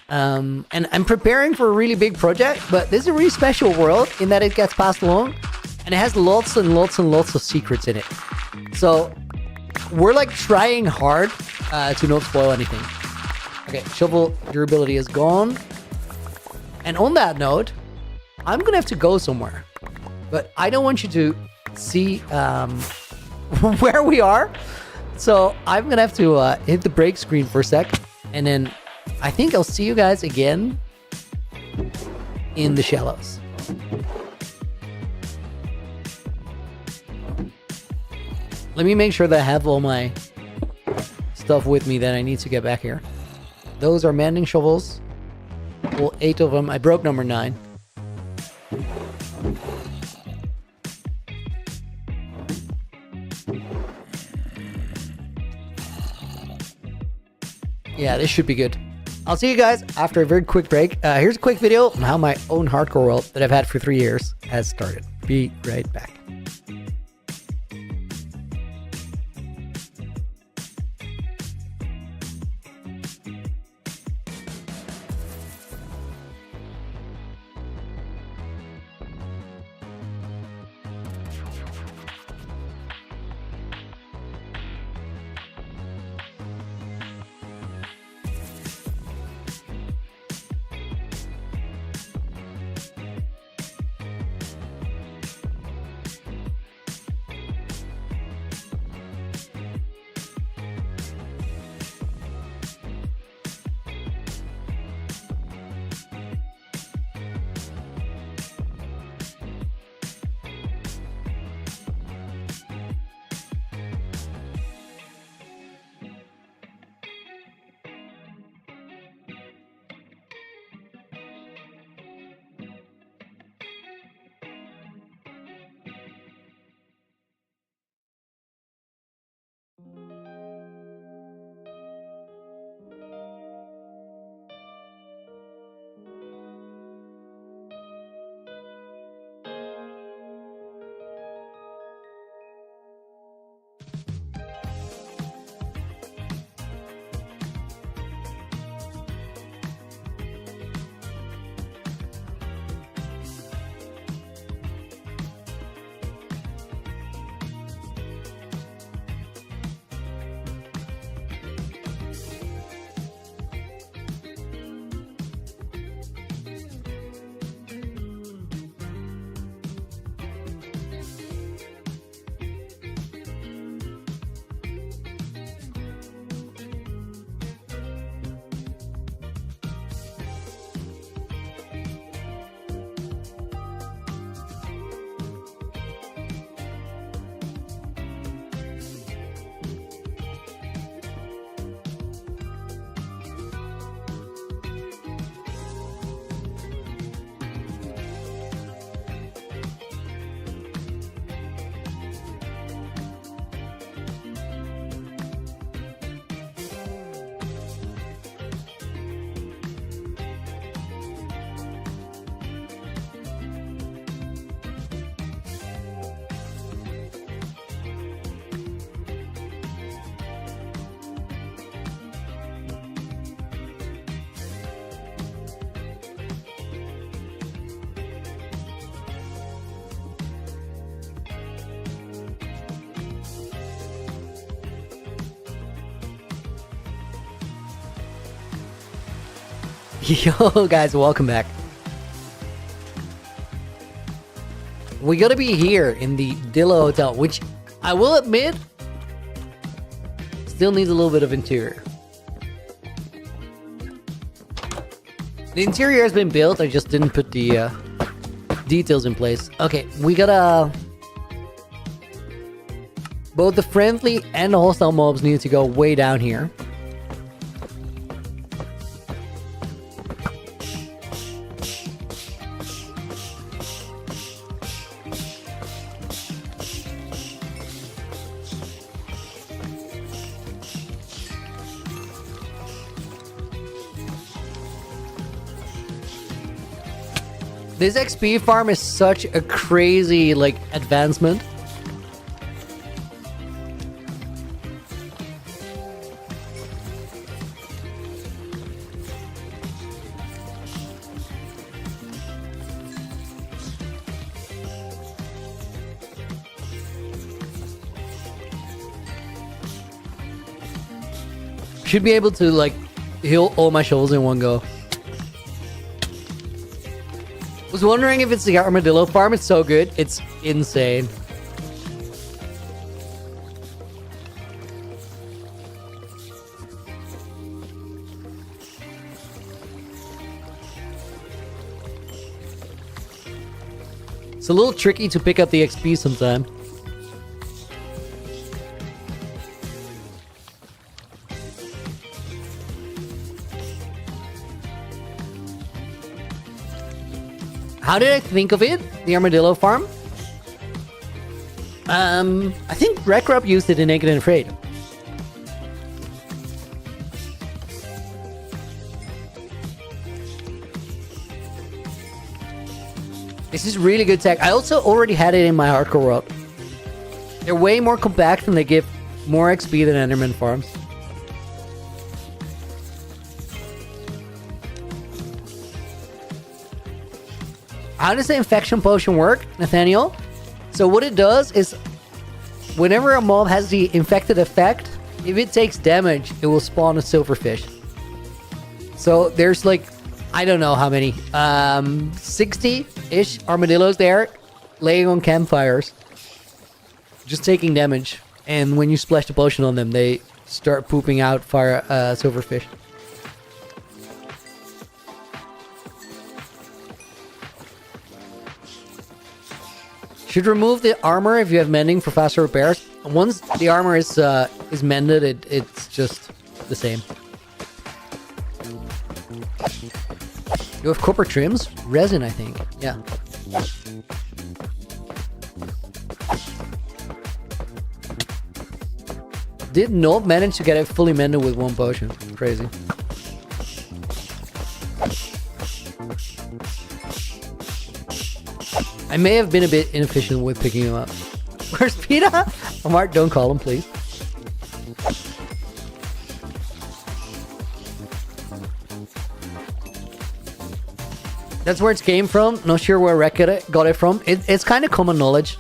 And I'm preparing for a really big project, but this is a really special world in that it gets passed along, and it has lots and lots and lots of secrets in it. So we're like trying hard to not spoil anything. Okay, shovel durability is gone. And on that note, I'm gonna have to go somewhere. But I don't want you to see where we are. So I'm gonna have to hit the break screen for a sec, and then I think I'll see you guys again in the shallows. Let me make sure that I have all my stuff with me that I need to get back here. Those are mending shovels. Well, 8 of them. I broke number 9. Yeah, this should be good. I'll see you guys after a very quick break. Here's a quick video on how my own hardcore world that I've had for 3 years has started. Be right back. Yo, guys, welcome back. We gotta be here in the Dilla Hotel, which I will admit still needs a little bit of interior. The interior has been built, I just didn't put the details in place. Okay, we gotta... both the friendly and the hostile mobs need to go way down here. This XP farm is such a crazy, like, advancement. Should be able to, like, heal all my shovels in one go. Was wondering if it's the armadillo farm. It's so good. It's insane. It's a little tricky to pick up the XP sometimes. How did I think of it? The armadillo farm? I think Rekrop used it in Naked and Afraid. This is really good tech. I also already had it in my hardcore world. They're way more compact and they give more XP than Enderman farms. How does the infection potion work, Nathaniel? So what it does is, whenever a mob has the infected effect, if it takes damage, it will spawn a silverfish. So there's like, I don't know how many, 60-ish armadillos there, laying on campfires, just taking damage. And when you splash the potion on them, they start pooping out fire silverfish. Should remove the armor if you have mending for faster repairs. Once the armor is mended, it's just the same. You have copper trims? Resin, I think. Yeah. Did not manage to get it fully mended with one potion. Crazy. I may have been a bit inefficient with picking him up. Where's Peta? Mark, don't call him, please. That's where it came from. Not sure where Rek got it from. It's kind of common knowledge.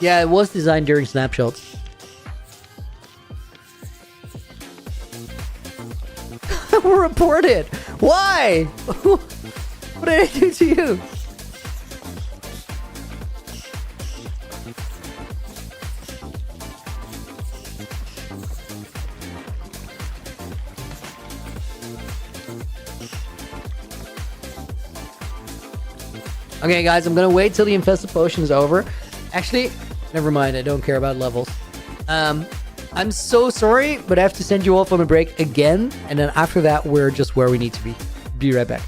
Yeah, it was designed during snapshots. Report it. Why? What did I do to you? Okay, guys, I'm gonna wait till the infested potion is over. Actually, never mind. I don't care about levels. I'm so sorry, but I have to send you off on a break again, and then after that, we're just where we need to be. Be right back.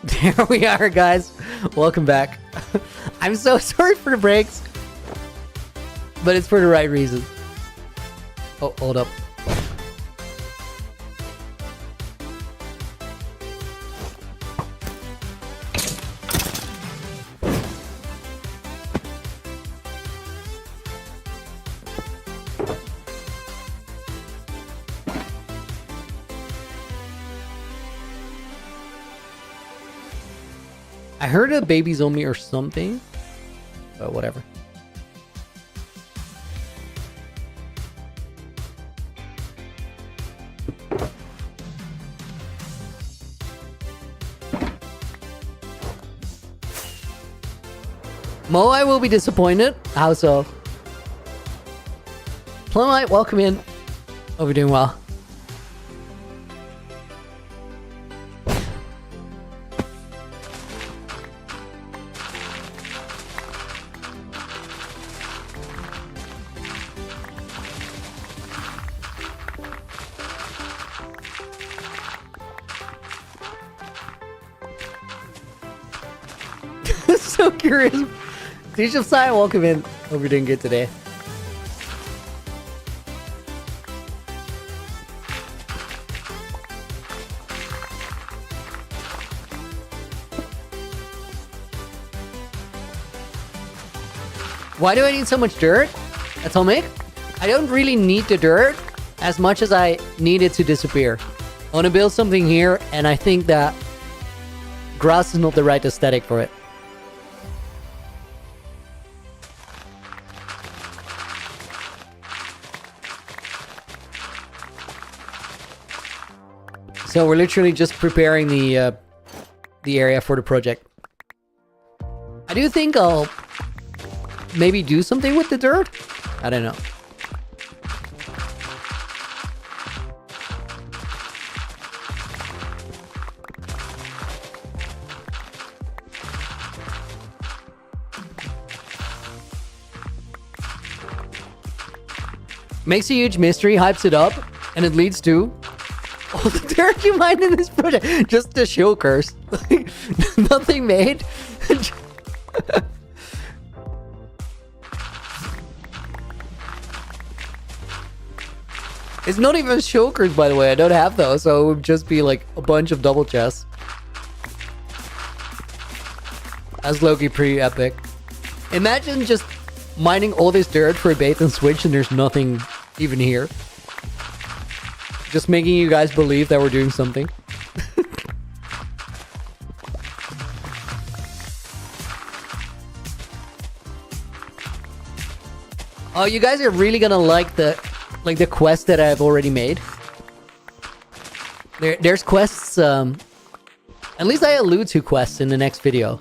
There we are, guys. Welcome back. I'm so sorry for the breaks, but it's for the right reason. Oh, hold up. I heard a baby's on me or something, but whatever. Mo, I will be disappointed. How so? Plumite, welcome in. Hope you're doing well. So curious. Teach of Sai, welcome in. Hope you're doing good today. Why do I need so much dirt? Atomic? I don't really need the dirt as much as I need it to disappear. I want to build something here, and I think that grass is not the right aesthetic for it. So we're literally just preparing the area for the project. I do think I'll maybe do something with the dirt. I don't know. Makes a huge mystery, hypes it up, and it leads to all the dirt you mined in this project. Just the show curse. Nothing made. It's not even shulkers, by the way. I don't have those, so it would just be like a bunch of double chests. That's Loki pretty epic. Imagine just mining all this dirt for a bait and switch and there's nothing even here. Just making you guys believe that we're doing something. Oh, you guys are really gonna like the quest that I've already made. There's quests, at least I allude to quests in the next video.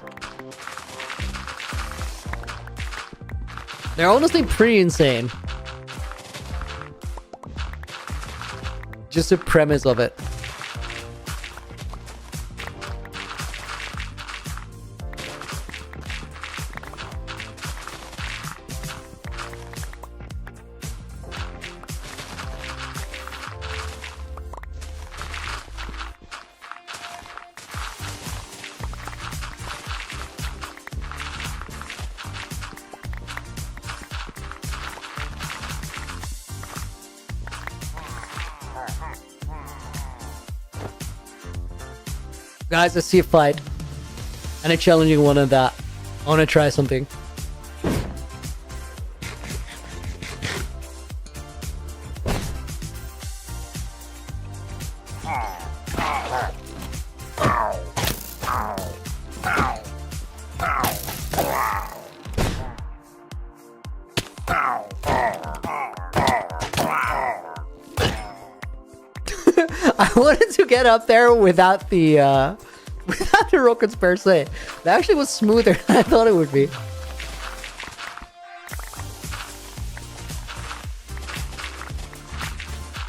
They're honestly pretty insane. Just the premise of it. Guys, let's see a fight. And a challenging one of that. I want to try something. I wanted to get up there without the rockets per se. That actually was smoother than I thought it would be.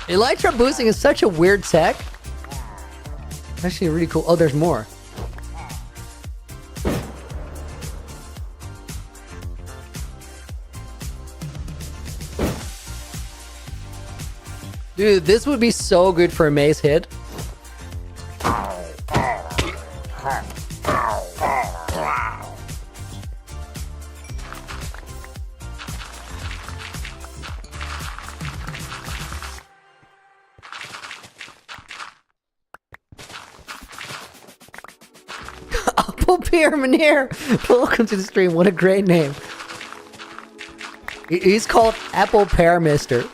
Elytra boosting is such a weird tech. Actually really cool. Oh, there's more. Dude, this would be so good for a maze hit. Apple Pear Meneer. Welcome to the stream. What a great name. He's called Apple Pear Mister.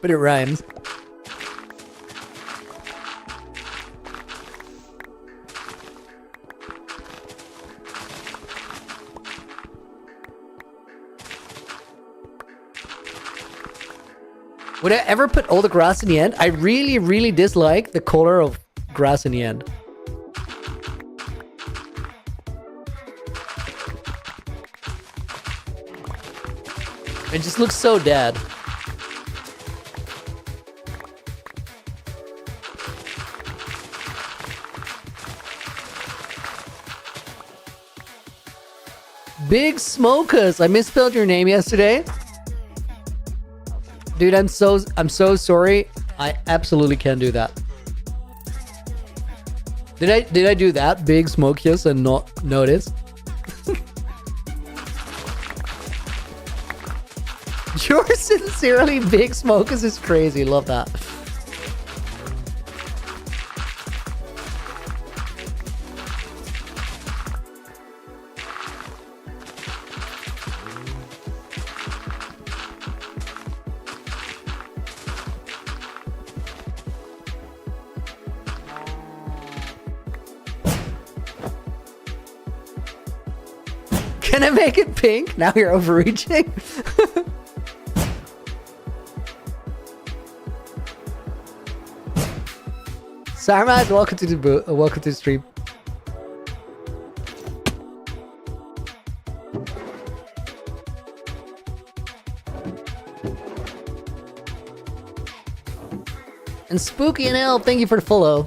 But it rhymes. Would I ever put all the grass in the end? I really, really dislike the color of grass in the end. It just looks so dead. Big Smokus, I misspelled your name yesterday. Dude, I'm so sorry. I absolutely can't do that. Did I do that? Big Smokus and not notice? Yours sincerely, Big Smokus is crazy. Love that. Can I make it pink? Now you're overreaching. Sarmad, welcome to the stream. And Spooky and L, thank you for the follow.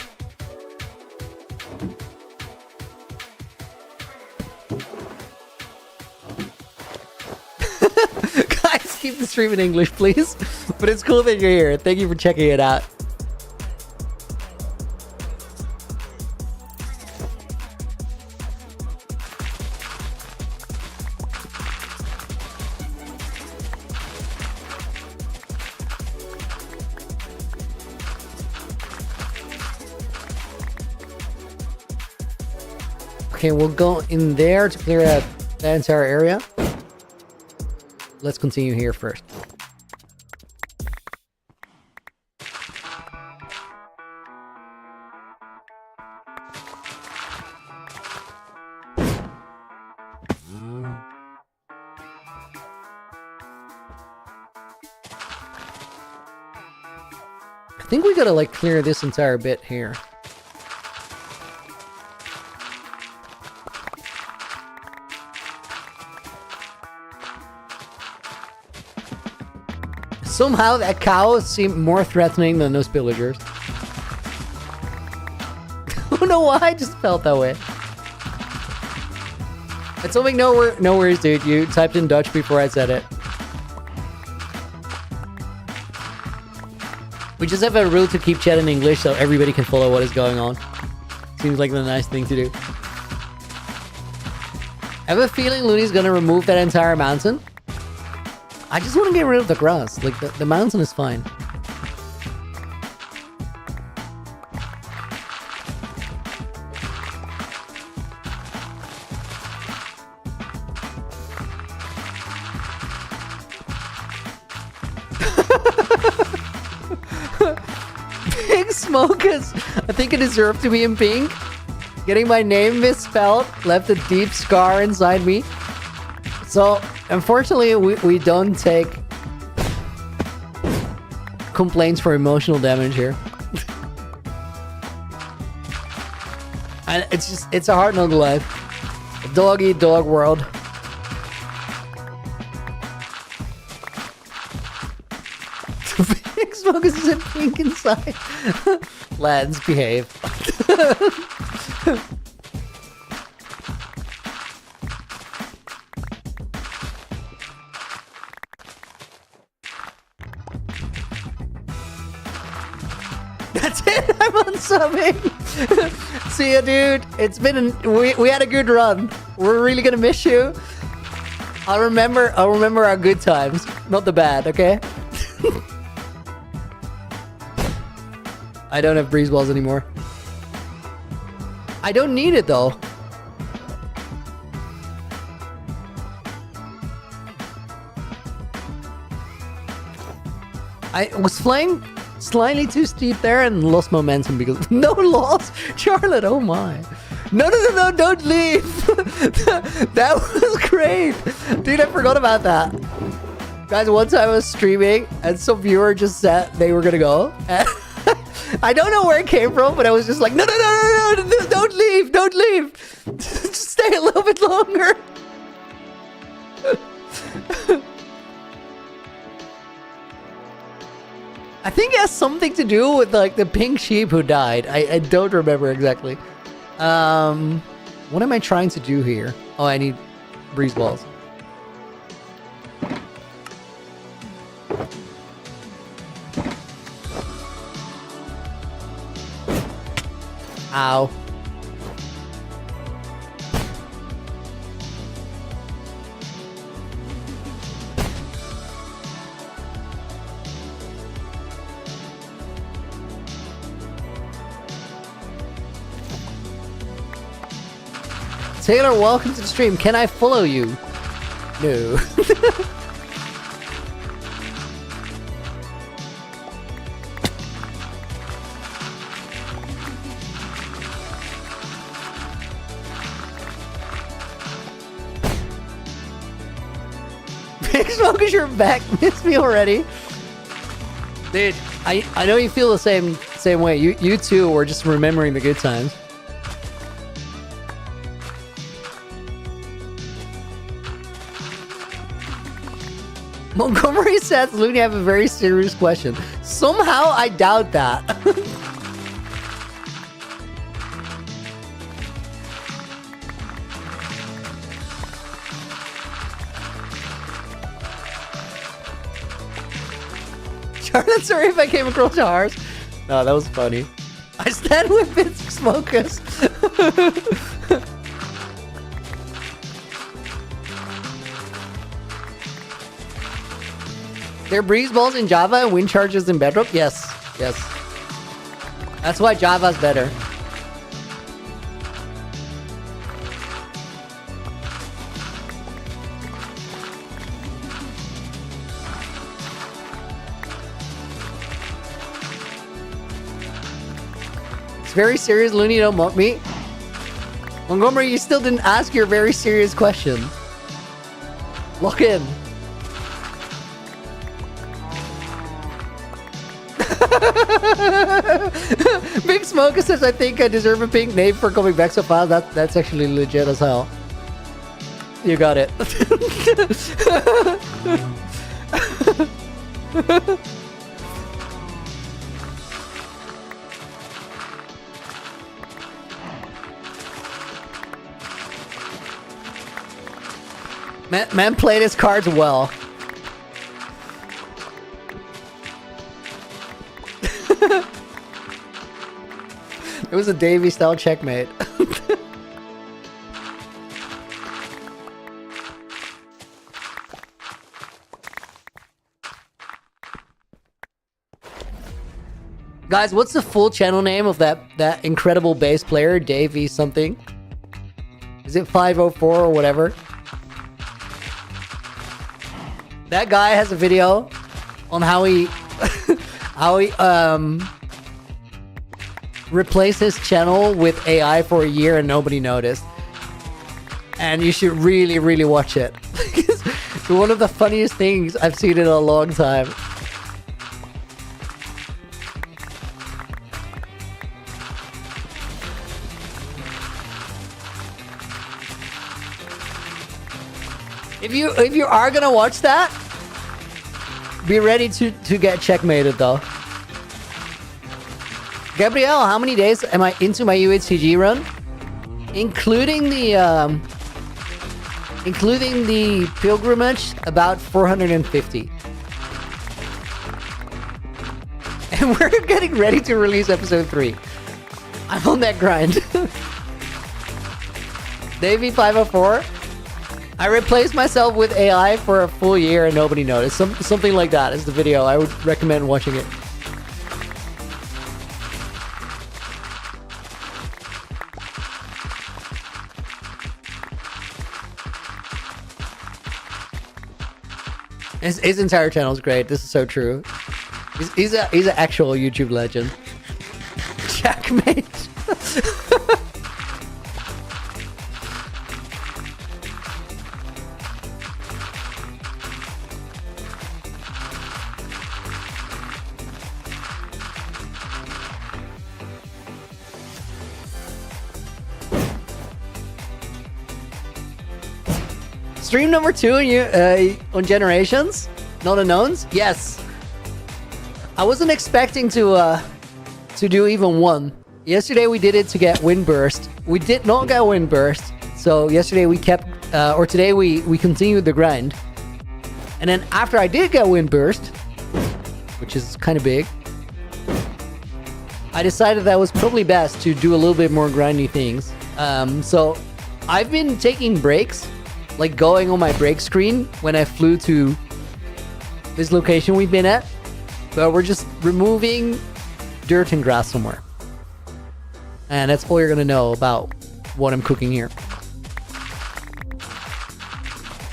Guys, keep the stream in English, please. But it's cool that you're here. Thank you for checking it out. Okay, we'll go in there to clear out that entire area. Let's continue here first. I think we gotta like clear this entire bit here. Somehow that cow seemed more threatening than those pillagers. I don't know why, I just felt that way. It's something no worries, dude. You typed in Dutch before I said it. We just have a rule to keep chat in English so everybody can follow what is going on. Seems like the nice thing to do. I have a feeling Looney's gonna remove that entire mountain. I just want to get rid of the grass. Like, the mountain is fine. Big Smokus! I think I deserve to be in pink. Getting my name misspelled left a deep scar inside me. So, unfortunately, we don't take complaints for emotional damage here. And it's a hard knock life. A dog-eat-dog world. Big Smokus is in pink inside. Lads, behave. That's it. I'm unsubbing. See ya, dude. It's been we had a good run. We're really gonna miss you. I'll remember our good times, not the bad. Okay. I don't have breeze balls anymore. I don't need it though. I was flying slightly too steep there and lost momentum because no loss, Charlotte. Oh my! No! Don't leave. That was great, dude. I forgot about that. Guys, one time I was streaming and some viewer just said they were gonna go. And I don't know where it came from, but I was just like, no, don't leave, don't leave. Just stay a little bit longer. I think it has something to do with like the pink sheep who died. I don't remember exactly. What am I trying to do here? Oh, I need breeze balls. Ow. Taylor, welcome to the stream. Can I follow you? No. Big Smokers, you're back. Missed me already. Dude, I know you feel the same way. You too were just remembering the good times. Montgomery says, Looney, I have a very serious question. Somehow I doubt that. Charlotte, sorry if I came across ours. No, that was funny. I stand with Big Smokers. There are breeze balls in Java and wind charges in Bedrock? Yes. That's why Java's better. It's very serious, Looney, don't mock me. Montgomery, you still didn't ask your very serious question. Lock in. Big Smoker says, I think I deserve a pink name for coming back so fast. That's actually legit as hell. You got it. Man played his cards well. It was a Davey style checkmate. Guys, what's the full channel name of that incredible bass player, Davey something? Is it 504 or whatever? That guy has a video on how he replaced his channel with AI for a year and nobody noticed. And you should really, really watch it. It's one of the funniest things I've seen in a long time. If you are gonna watch that, be ready to get checkmated though. Gabrielle, how many days am I into my UHCG run? Including the pilgrimage, about 450. And we're getting ready to release episode 3. I'm on that grind. Davey 504. I replaced myself with AI for a full year and nobody noticed. Something like that is the video. I would recommend watching it. His entire channel is great. This is so true. He's an actual YouTube legend. Checkmate. Stream number 2 on Generations? Not Unknowns? Yes. I wasn't expecting to do even one. Yesterday we did it to get Windburst. We did not get Windburst. So yesterday we kept, or today we continued the grind. And then after I did get Windburst, which is kind of big, I decided that was probably best to do a little bit more grindy things. So I've been taking breaks, like going on my break screen when I flew to this location we've been at. But we're just removing dirt and grass somewhere. And that's all you're gonna know about what I'm cooking here.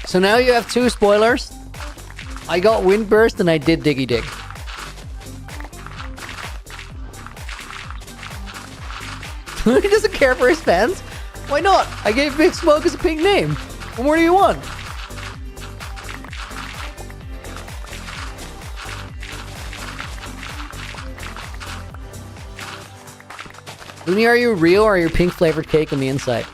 So now you have 2 spoilers. I got Windburst and I did Diggy Dig. He doesn't care for his fans. Why not? I gave Big Smoke as a pink name. What more do you want? Looney, are you real or are you pink flavored cake on the inside?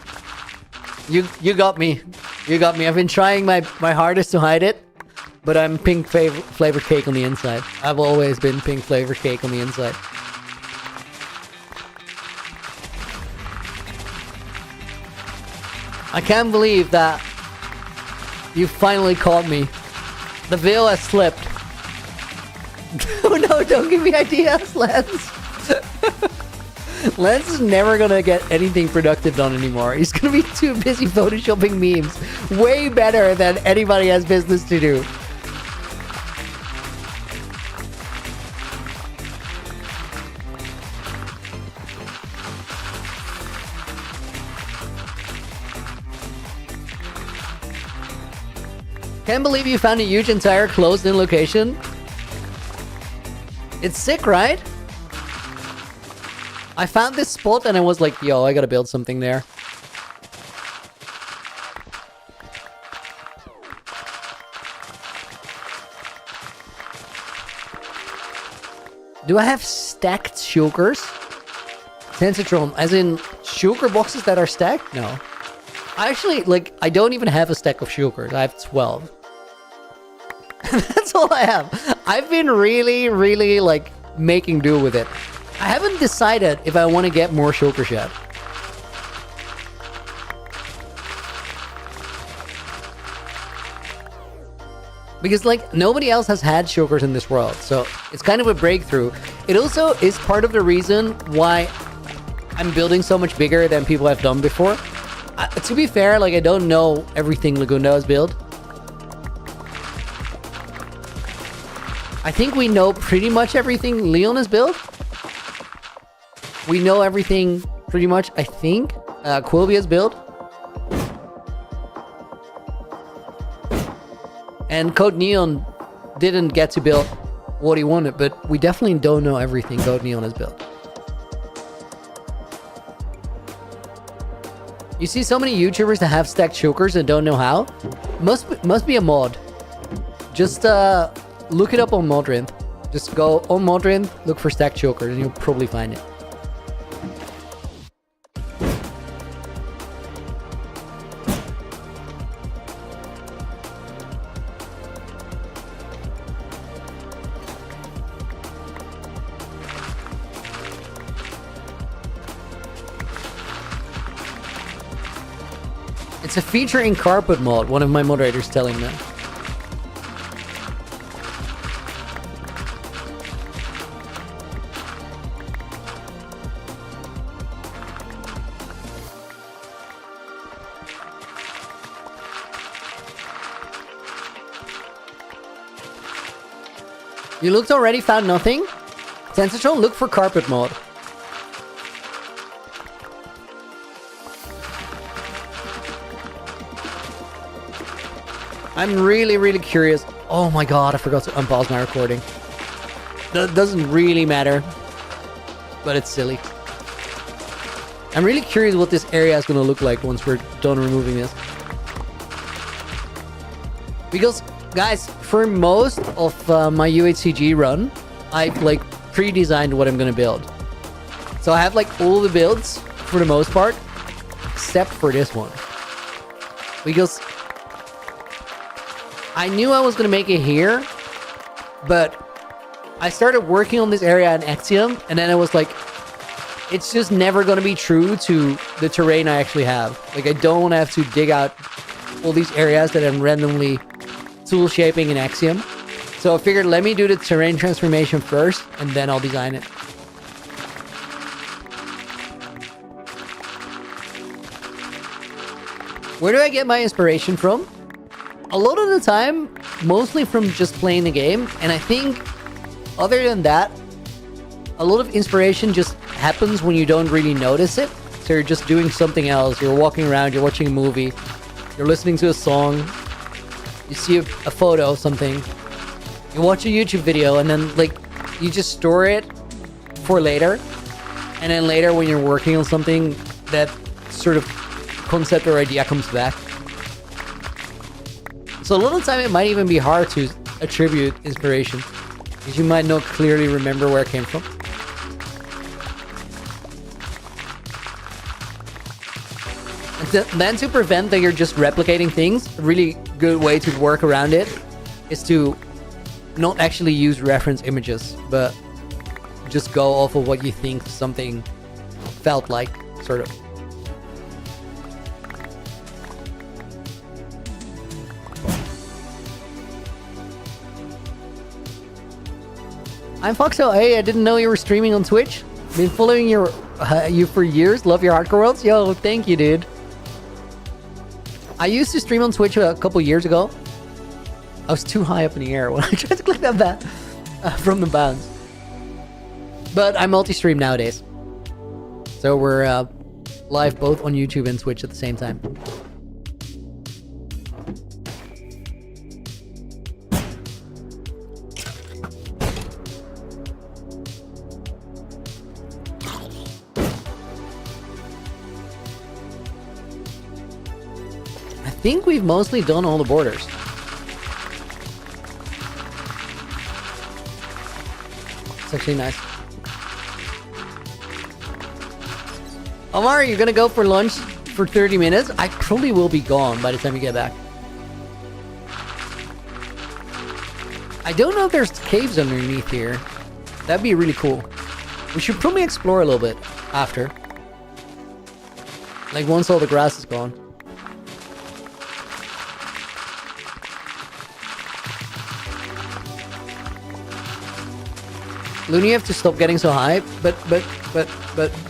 You got me. You got me. I've been trying my hardest to hide it, but I'm pink flavored cake on the inside. I've always been pink flavored cake on the inside. I can't believe that you finally caught me. The veil has slipped. Oh no, don't give me ideas, Lance. Lance is never gonna get anything productive done anymore. He's gonna be too busy photoshopping memes. Way better than anybody has business to do. Can't believe you found a huge entire closed-in location. It's sick, right? I found this spot and I was like, yo, I gotta build something there. Do I have stacked shulkers? Tensitron, as in shulker boxes that are stacked? No. I actually, like, I don't even have a stack of shulkers. I have 12. That's all I have. I've been really, like, making do with it. I haven't decided if I want to get more shulkers yet. Because, like, nobody else has had shulkers in this world. So, it's kind of a breakthrough. It also is part of the reason why I'm building so much bigger than people have done before. To be fair, like, I don't know everything Lagunda has built. I think we know pretty much everything Leon has built. We know everything pretty much, I think, Quilby has built. And Code Neon didn't get to build what he wanted, but we definitely don't know everything Code Neon has built. You see so many YouTubers that have stacked shulkers and don't know how? Must be a mod. Just look it up on Modrinth. Just go on Modrinth, look for stacked shulkers, and you'll probably find it. It's a feature in carpet mod, one of my moderators telling me. You looked already, found nothing? Sensitron, look for carpet mod. I'm really curious. Oh my god, I forgot to unpause my recording. That doesn't really matter, but it's silly. I'm really curious what this area is going to look like once we're done removing this. Because, guys, for most of my UHCG run, I've like pre-designed what I'm going to build. So I have like all the builds for the most part, except for this one. Because I knew I was going to make it here, but I started working on this area in Axiom, and then I was like, it's just never going to be true to the terrain I actually have. Like, I don't have to dig out all these areas that I'm randomly tool shaping in Axiom. So I figured, let me do the terrain transformation first, and then I'll design it. Where do I get my inspiration from? A lot of the time, mostly from just playing the game. And I think, other than that, a lot of inspiration just happens when you don't really notice it. So you're just doing something else. You're walking around, you're watching a movie, you're listening to a song, you see a photo of something, you watch a YouTube video, and then like you just store it for later. And then later when you're working on something, that sort of concept or idea comes back. So a lot of the time it might even be hard to attribute inspiration, because you might not clearly remember where it came from. And then to prevent that you're just replicating things, a really good way to work around it is to not actually use reference images, but just go off of what you think something felt like, sort of. I'm Foxo. Hey, I didn't know you were streaming on Twitch. Been following you for years. Love your hardcore worlds. Yo, thank you, dude. I used to stream on Twitch a couple years ago. I was too high up in the air when I tried to click that back from the bounds. But I multi-stream nowadays. So we're live both on YouTube and Twitch at the same time. I think we've mostly done all the borders. It's actually nice. Omar, you're gonna go for lunch for 30 minutes? I probably will be gone by the time you get back. I don't know if there's caves underneath here. That'd be really cool. We should probably explore a little bit after. Like once all the grass is gone. Looney, you have to stop getting so high, but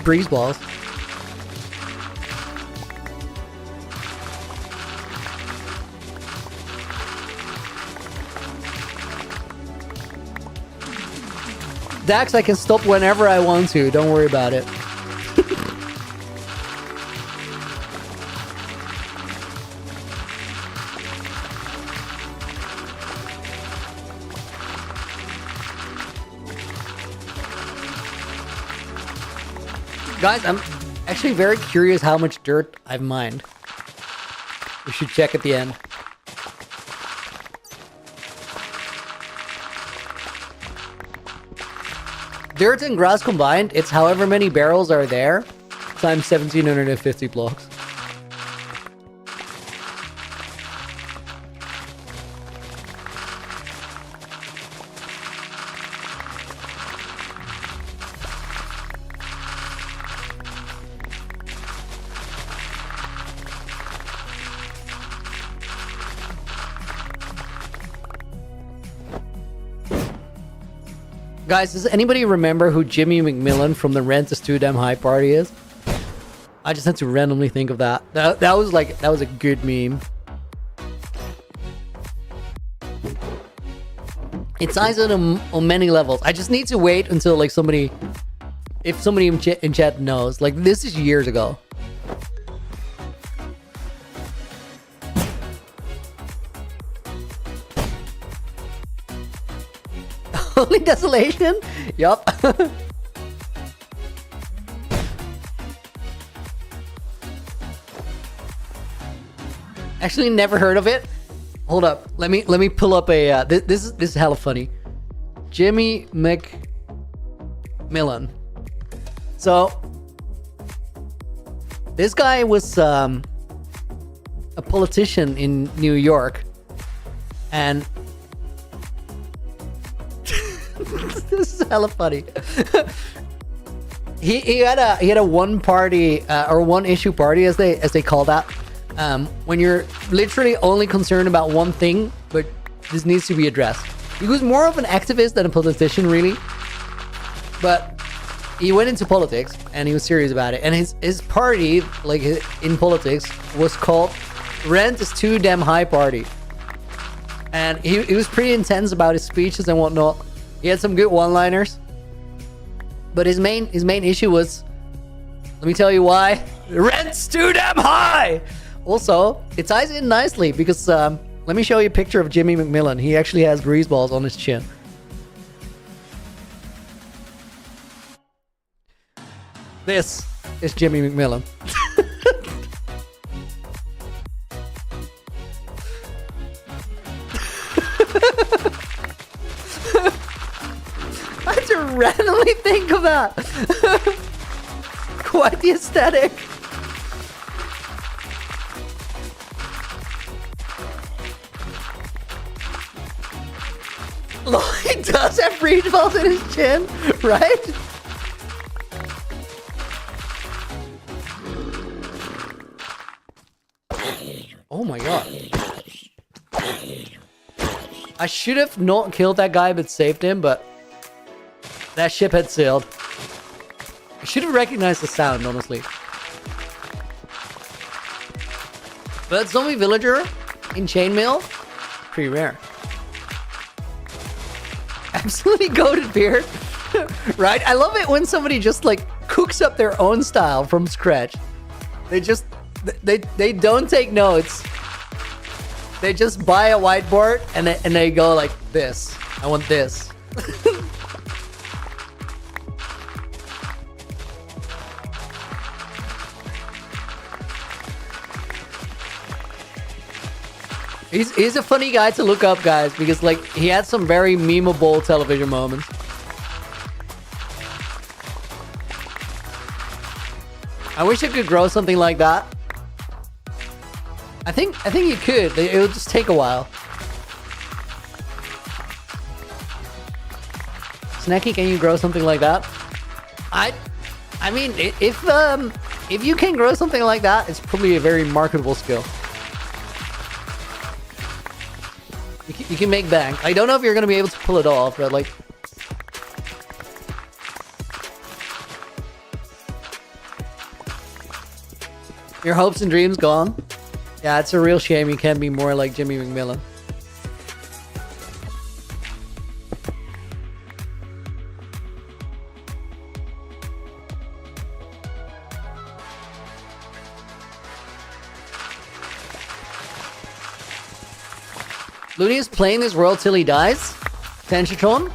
breeze balls. Dax, I can stop whenever I want to. Don't worry about it. Guys, I'm actually very curious how much dirt I've mined. We should check at the end. Dirt and grass combined, it's however many barrels are there times 1750 blocks. Guys, does anybody remember who Jimmy McMillan from the Rent is Too Damn High party is? I just had to randomly think of that. That was a good meme. It's nice on many levels. I just need to wait until like somebody, if somebody in chat knows. Like this is years ago. Lonely Desolation? Yup. Actually, never heard of it. Hold up. Let me pull up a. This is hella funny. Jimmy McMillan. So this guy was a politician in New York, and this is hella funny. he had a one party or one issue party as they call that. When you're literally only concerned about one thing, but this needs to be addressed. He was more of an activist than a politician, really. But he went into politics, and he was serious about it. And his party, like in politics, was called Rent is Too Damn High Party. And he was pretty intense about his speeches and whatnot. He had some good one-liners. But his main issue was, let me tell you why, rent's too damn high! Also, it ties in nicely because let me show you a picture of Jimmy McMillan. He actually has greaseballs on his chin. This is Jimmy McMillan. I had to randomly think of that. Quite the aesthetic. He does have greaseballs in his chin, right? Oh my god. I should have not killed that guy but saved him, but that ship had sailed. I should have recognized the sound, honestly. But zombie villager in chainmail, pretty rare. Absolutely goated beard. Right? I love it when somebody just like cooks up their own style from scratch. They just they don't take notes. They just buy a whiteboard and they go like this. I want this. He's a funny guy to look up, guys, because like he had some very memeable television moments. I wish I could grow something like that. I think you could. It would just take a while. Snacky, can you grow something like that? I mean, if you can grow something like that, it's probably a very marketable skill. You can make bank. I don't know if you're gonna be able to pull it off, but like. Your hopes and dreams gone? Yeah, it's a real shame you can't be more like Jimmy McMillan. Looney is playing this world till he dies? Tension,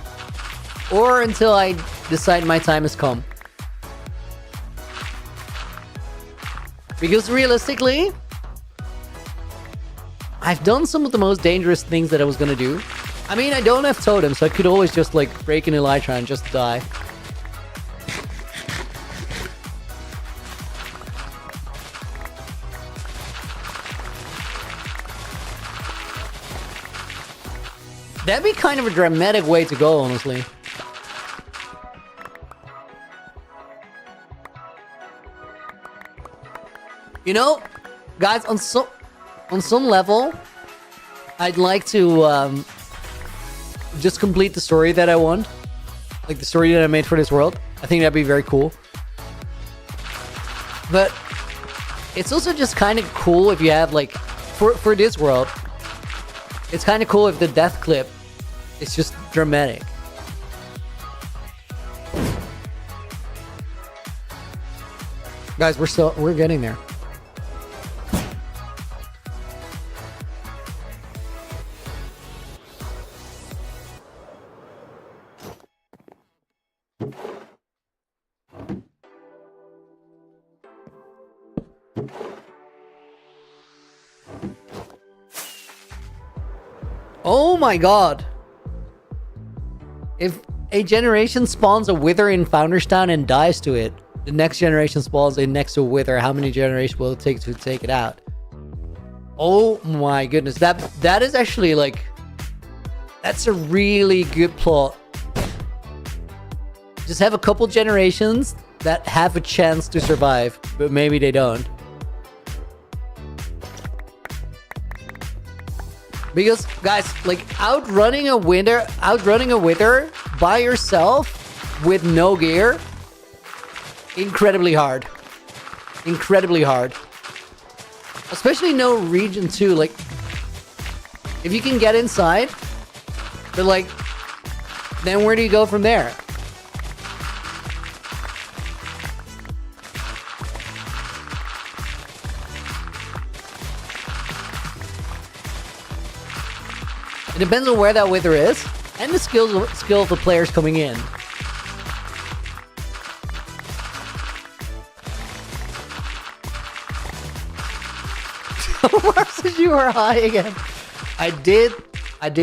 or until I decide my time has come? Because realistically, I've done some of the most dangerous things that I was gonna do. I mean, I don't have totems, so I could always just like break an elytra and just die. That'd be kind of a dramatic way to go, honestly. You know, guys, on some level, I'd like to just complete the story that I want. Like the story that I made for this world. I think that'd be very cool. But it's also just kind of cool if you have like, for this world, it's kind of cool if the death clip is just dramatic. Guys, we're getting there. Oh my god. If a generation spawns a Wither in Founder's Town and dies to it, the next generation spawns a next to a Wither. How many generations will it take to take it out? Oh my goodness. That is actually like... That's a really good plot. Just have a couple generations that have a chance to survive, but maybe they don't. Because, guys, like, outrunning a Wither by yourself with no gear, incredibly hard. Incredibly hard. Especially no region too. Like, if you can get inside, but like, then where do you go from there? It depends on where that Wither is and the skill of the players coming in. Mars, you are high again. I did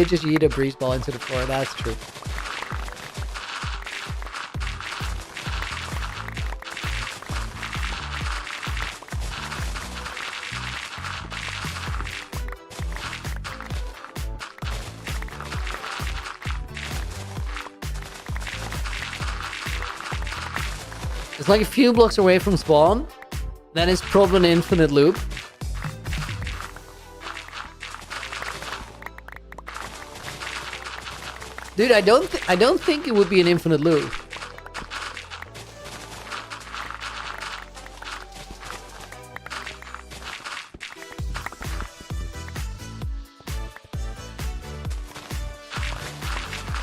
just eat a breeze ball into the floor. That's true. It's like a few blocks away from spawn. Then it's probably an infinite loop. Dude, I don't think it would be an infinite loop.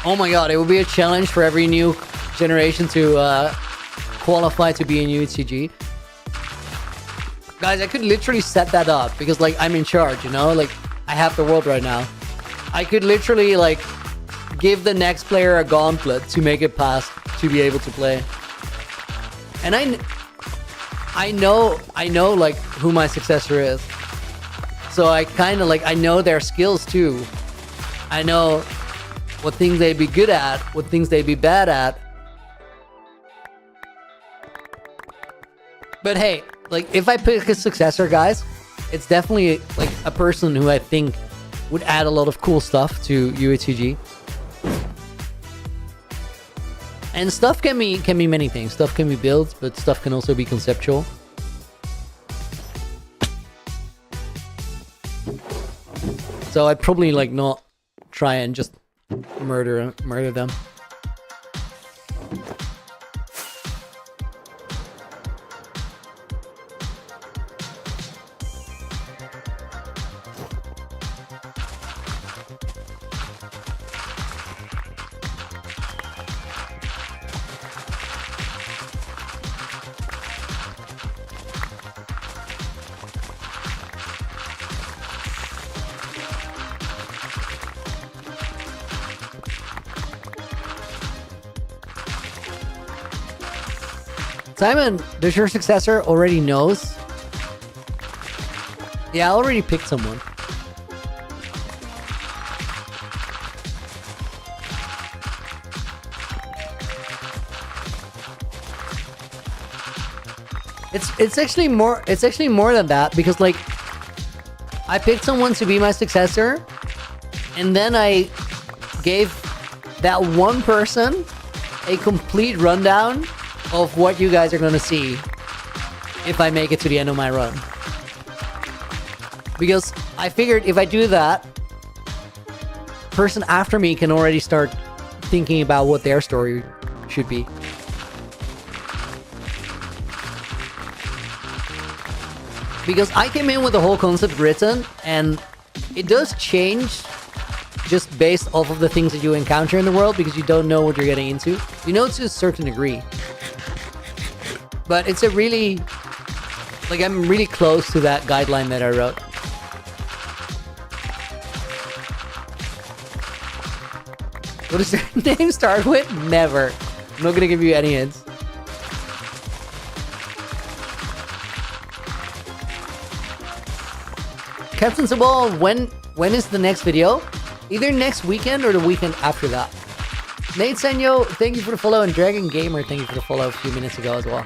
Oh my god, it would be a challenge for every new generation to qualify to be in UHCG. Guys, I could literally set that up because, like, I'm in charge, you know? Like, I have the world right now. I could literally, like, give the next player a gauntlet to make it past to be able to play. And I know, like, who my successor is. So I kind of, like, I know their skills too. I know what things they'd be good at, what things they'd be bad at. But hey, like, if I pick a successor, guys, it's definitely, like, a person who I think would add a lot of cool stuff to UHCG. And stuff can be many things. Stuff can be built, but stuff can also be conceptual. So I'd probably, like, not try and just murder them. Simon, does your successor already knows? Yeah, I already picked someone. It's actually more than that, because, like, I picked someone to be my successor, and then I gave that one person a complete rundown of what you guys are gonna see if I make it to the end of my run. Because I figured if I do that, person after me can already start thinking about what their story should be. Because I came in with the whole concept written, and it does change just based off of the things that you encounter in the world, because you don't know what you're getting into. You know, to a certain degree. But it's a really, like, I'm really close to that guideline that I wrote. What does your name start with? Never. I'm not gonna give you any hints. Captain Sabal, when is the next video? Either next weekend or the weekend after that. Nate Senyo, thank you for the follow, and Dragon Gamer, thank you for the follow a few minutes ago as well.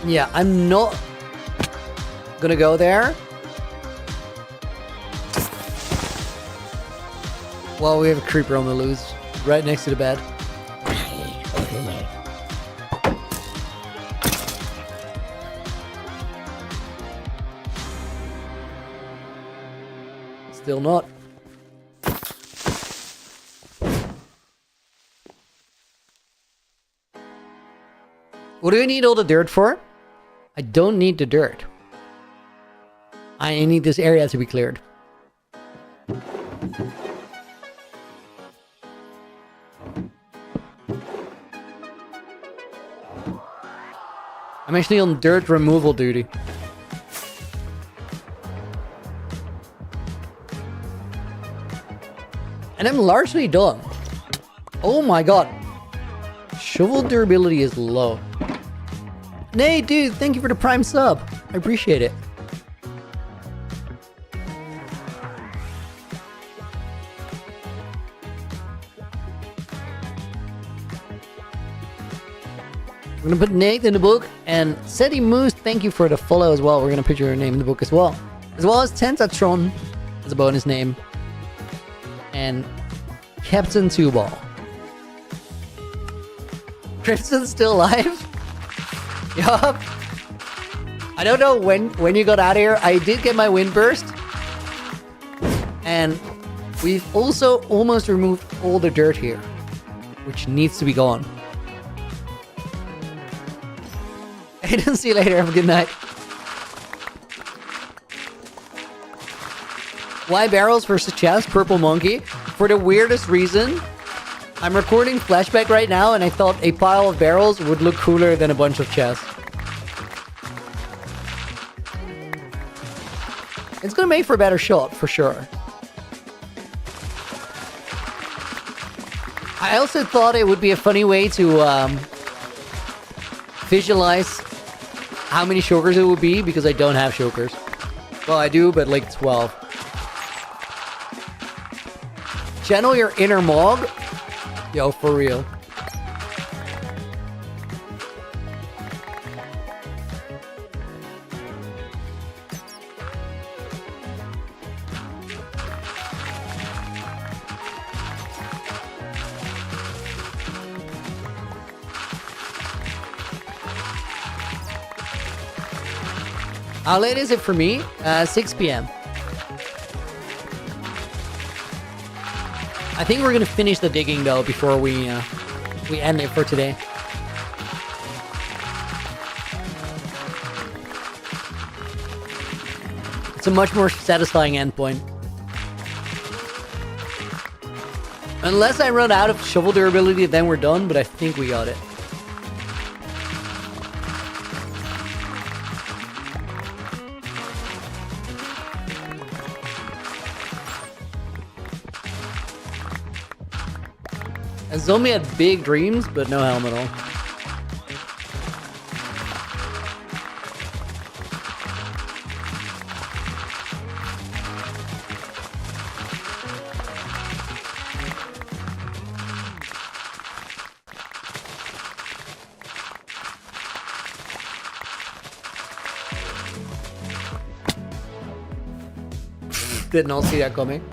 Yeah, I'm not gonna go there. Well, we have a creeper on the loose right next to the bed. Still not. What do I need all the dirt for? I don't need the dirt. I need this area to be cleared. I'm actually on dirt removal duty. And I'm largely done. Oh my god. Shovel durability is low. Nay, dude, thank you for the prime sub. I appreciate it. We're gonna put Nate in the book, and Seti Moose, thank you for the follow as well. We're gonna put your name in the book as well. As well as Tentatron as a bonus name. And Captain Two Ball. Crimson's still alive? Yup. I don't know when you got out of here. I did get my wind burst. And we've also almost removed all the dirt here, which needs to be gone. Aiden, see you later. Have a good night. Why barrels versus chest? Purple Monkey. For the weirdest reason, I'm recording flashback right now, and I thought a pile of barrels would look cooler than a bunch of chests. It's gonna make for a better shot, for sure. I also thought it would be a funny way to visualize how many chokers it would be, because I don't have chokers. Well, I do, but like 12. Channel your inner Mog. Yo, for real. How late is it for me? 6 p.m. I think we're gonna finish the digging though before we end it for today. It's a much more satisfying endpoint. Unless I run out of shovel durability, then we're done, but I think we got it. And Zombie had big dreams, but no helmet at all. Did not see that coming.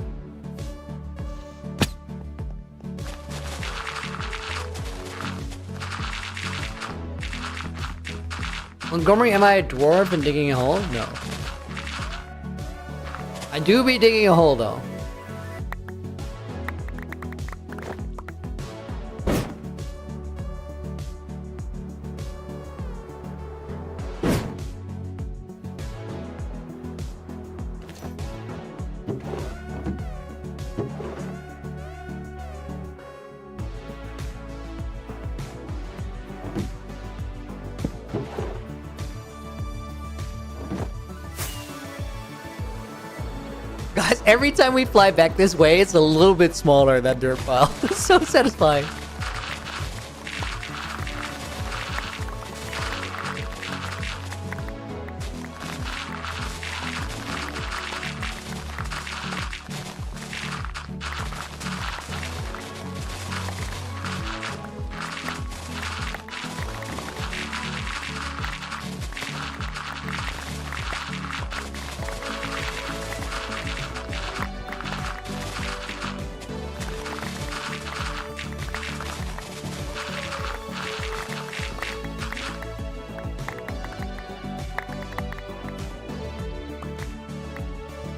Montgomery, am I a dwarf and digging a hole? No. I do be digging a hole though. every time we fly back this way, it's a little bit smaller, that dirt pile. It's so satisfying.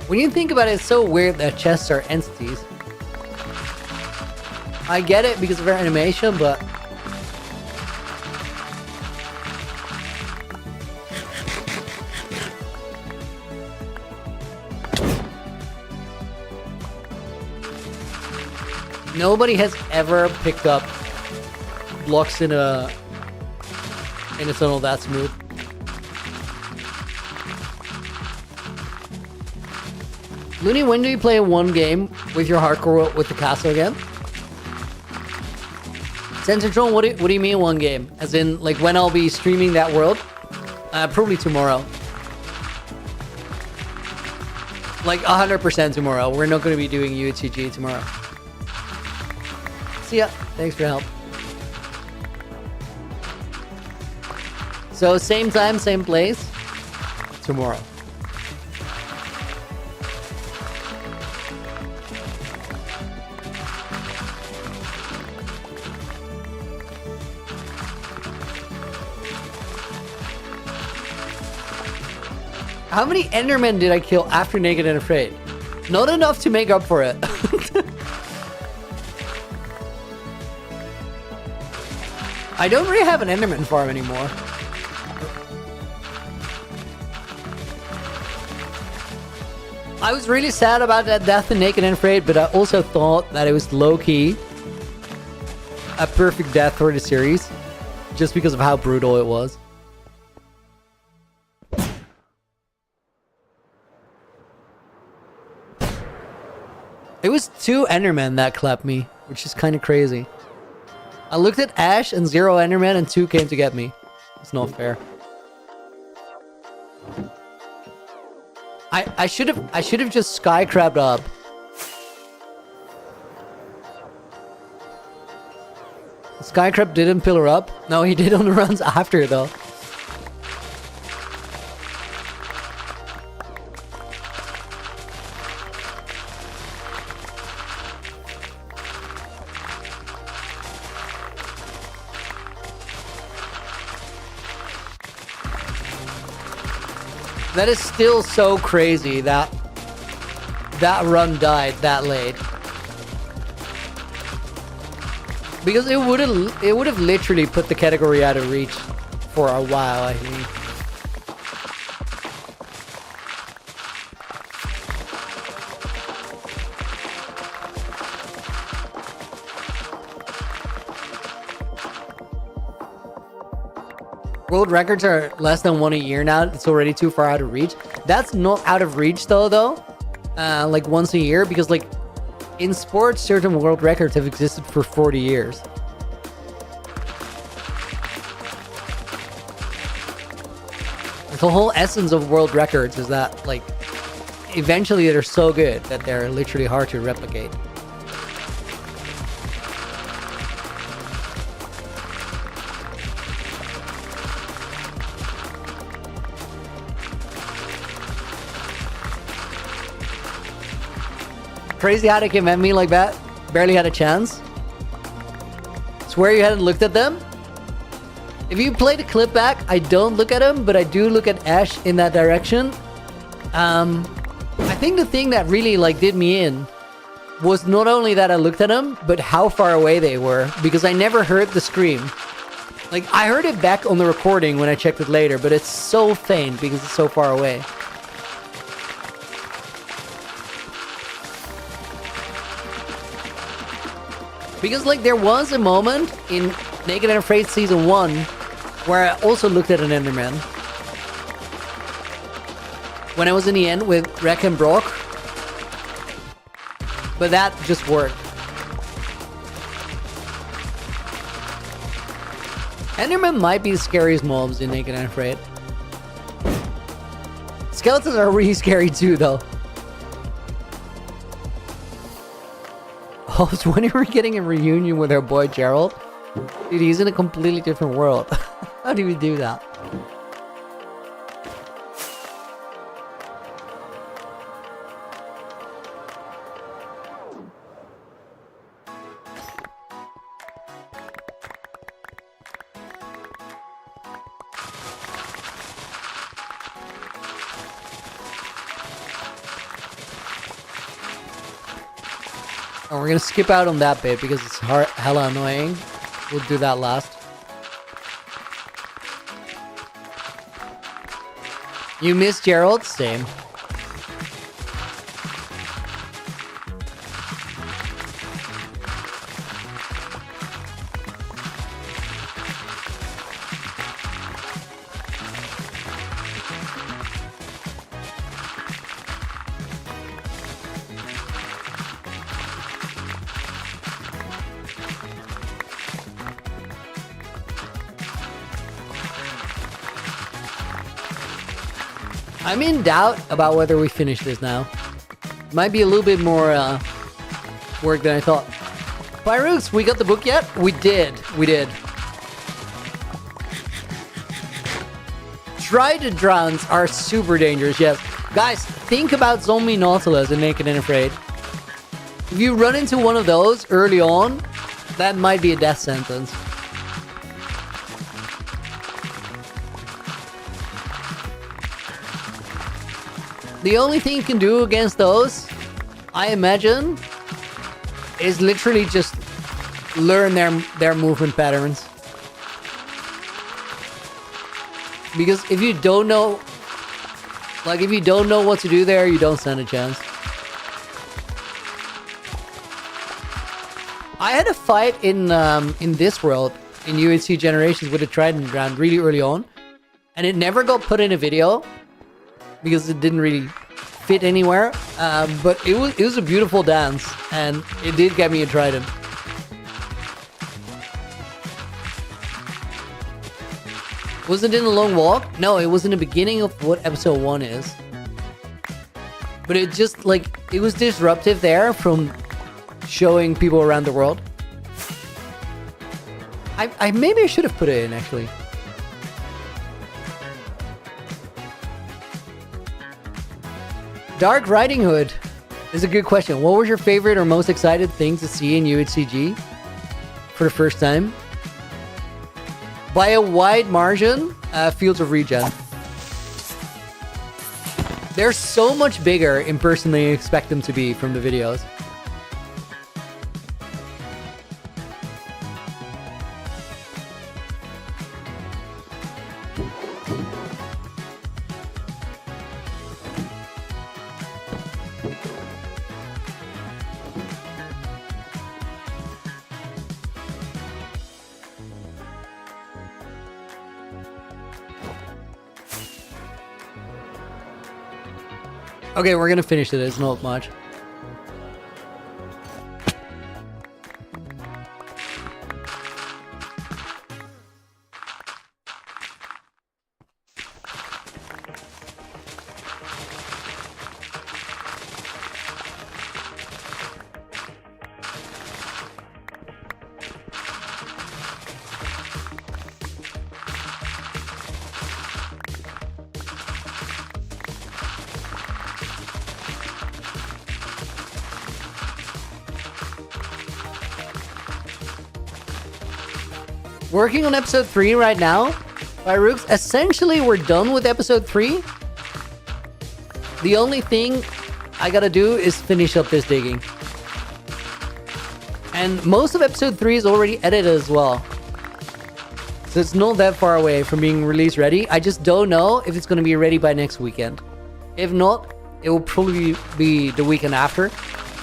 When you think about it, it's so weird that chests are entities. I get it because of their animation, but... nobody has ever picked up blocks in a tunnel that smooth. Looney, when do you play one game with your hardcore with the castle again? Sensatron, what do you mean one game? As in, like, when I'll be streaming that world? Probably tomorrow. Like, 100% tomorrow. We're not going to be doing UHCG tomorrow. See ya. Thanks for your help. So, same time, same place. Tomorrow. How many Endermen did I kill after Naked and Afraid? Not enough to make up for it. I don't really have an Enderman farm anymore. I was really sad about that death in Naked and Afraid, but I also thought that it was low-key a perfect death for the series, just because of how brutal it was. It was 2 Endermen that clapped me, which is kind of crazy. I looked at Ash and 0 Endermen and 2 came to get me. It's not fair. I should have just sky crabbed up. Skycrab didn't pillar up. No, he did on the runs after though. That is still so crazy that that run died that late. Because it would have literally put the category out of reach for a while, I think. World records are less than 1 a year now. It's already too far out of reach. That's not out of reach though. Like once a year, because like in sports, certain world records have existed for 40 years. The whole essence of world records is that like eventually they're so good that they're literally hard to replicate. Crazy how they came at me like that. Barely had a chance. Swear you hadn't looked at them? If you play the clip back, I don't look at him, but I do look at Ash in that direction. I think the thing that really like did me in was not only that I looked at him, but how far away they were, because I never heard the scream. Like I heard it back on the recording when I checked it later, but it's so faint because it's so far away. Because like there was a moment in Naked and Afraid Season 1 where I also looked at an Enderman. When I was in the end with Rek and Brock. But that just worked. Endermen might be the scariest mobs in Naked and Afraid. Skeletons are really scary too, though. Oh, so when we're getting a reunion with our boy Gerald? Dude, he's in a completely different world. How do we do that? And we're gonna skip out on that bit because it's hella annoying. We'll do that last. You miss Gerald? Same. I'm in doubt about whether we finish this now. Might be a little bit more work than I thought. Pyrox, we got the book yet? We did. We did. Trident drowns are super dangerous, yes. Guys, think about Zombie Nautilus in Naked and Afraid. If you run into one of those early on, that might be a death sentence. The only thing you can do against those, I imagine, is literally just learn their movement patterns. Because if you don't know, like if you don't know what to do there, you don't stand a chance. I had a fight in this world, in UHC Generations, with a Trident round really early on, and it never got put in a video because it didn't really fit anywhere. But it was a beautiful dance, and it did get me a Trident. Was it in a long walk? No, it was in the beginning of what episode 1 is. But it just, like, it was disruptive there from showing people around the world. I maybe I should have put it in, actually. Dark Riding Hood is a good question. What was your favorite or most excited thing to see in UHCG for the first time? By a wide margin, Fields of Regen. They're so much bigger in person than you expect them to be from the videos. Okay, we're gonna finish it. It's not much. Working on episode 3 right now. Pyrox, essentially we're done with episode 3. The only thing I gotta do is finish up this digging. And most of episode 3 is already edited as well. So it's not that far away from being release ready. I just don't know if it's gonna be ready by next weekend. If not, it will probably be the weekend after.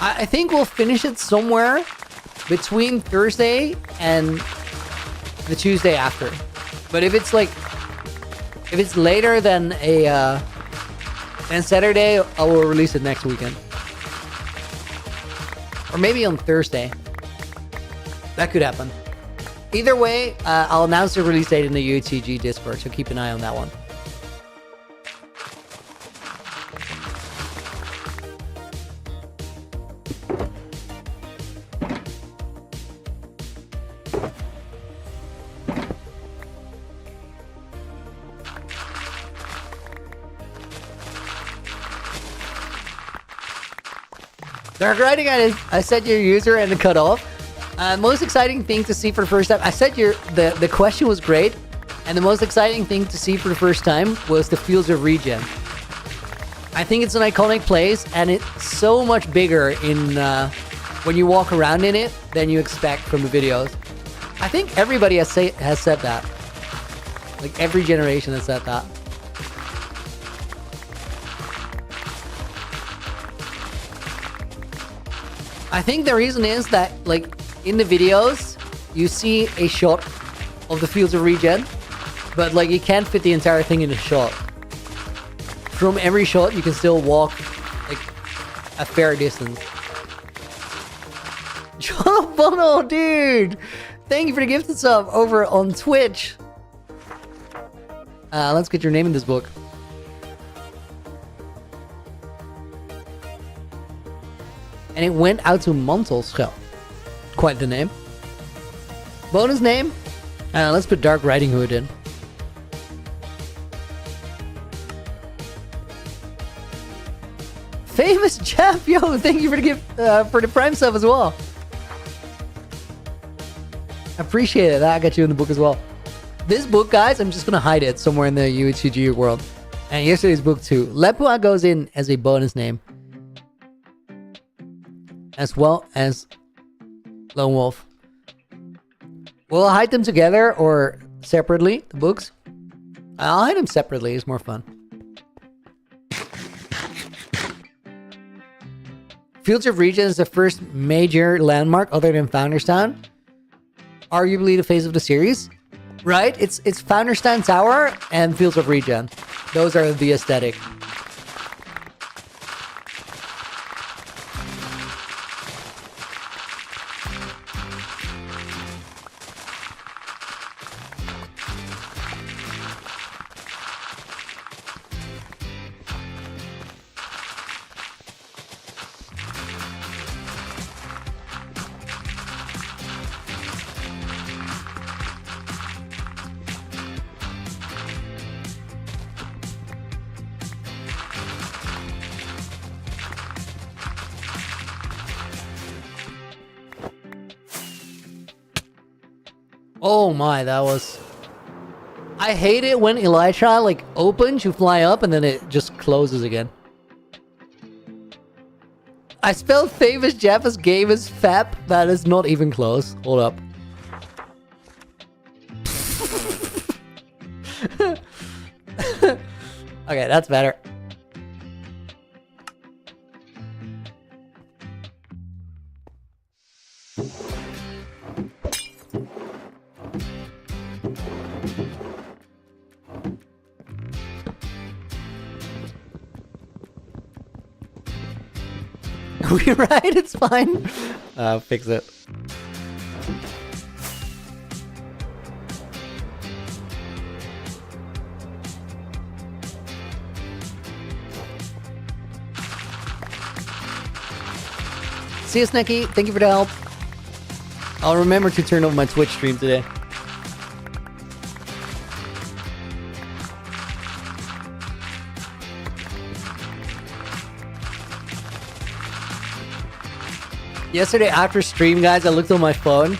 I think we'll finish it somewhere between Thursday and the Tuesday after. But if it's later than Saturday, I will release it next weekend. Or maybe on Thursday. That could happen. Either way, I'll announce the release date in the UHCG Discord, so keep an eye on that one. Dark Riding, I said your user and it cut off. Most exciting thing to see for the first time. I said the question was great, and the most exciting thing to see for the first time was the Fields of Regen. I think it's an iconic place, and it's so much bigger in when you walk around in it than you expect from the videos. I think everybody has said that. Like every generation has said that. I think the reason is that, like, in the videos, you see a shot of the Fields of Regen, but, like, you can't fit the entire thing in a shot. From every shot, you can still walk, like, a fair distance. John Bono, dude! Thank you for the gifted sub over on Twitch. Let's get your name in this book. And it went out to Montelschel. Quite the name. Bonus name? Let's put Dark Riding Hood in. Famous Jeff, yo, thank you for the gift, for the Prime sub as well. Appreciate it. I got you in the book as well. This book, guys, I'm just gonna hide it somewhere in the UHCG world. And yesterday's book too. Lepua goes in as a bonus name, as well as Lone Wolf. We'll hide them together or separately, the books. I'll hide them separately, it's more fun. Fields of Regen is the first major landmark other than Founders Town. Arguably the face of the series. Right? It's Founders Town Tower and Fields of Regen. Those are the aesthetic. Oh my, that was... I hate it when Elytra, like, opens, you fly up, and then it just closes again. I spelled famous Jeff as game as Fap. That is not even close. Hold up. Okay, that's better. We're right, it's fine. I'll fix it. See you, Snecky. Thank you for the help. I'll remember to turn on my Twitch stream today. Yesterday after stream, guys, I looked on my phone,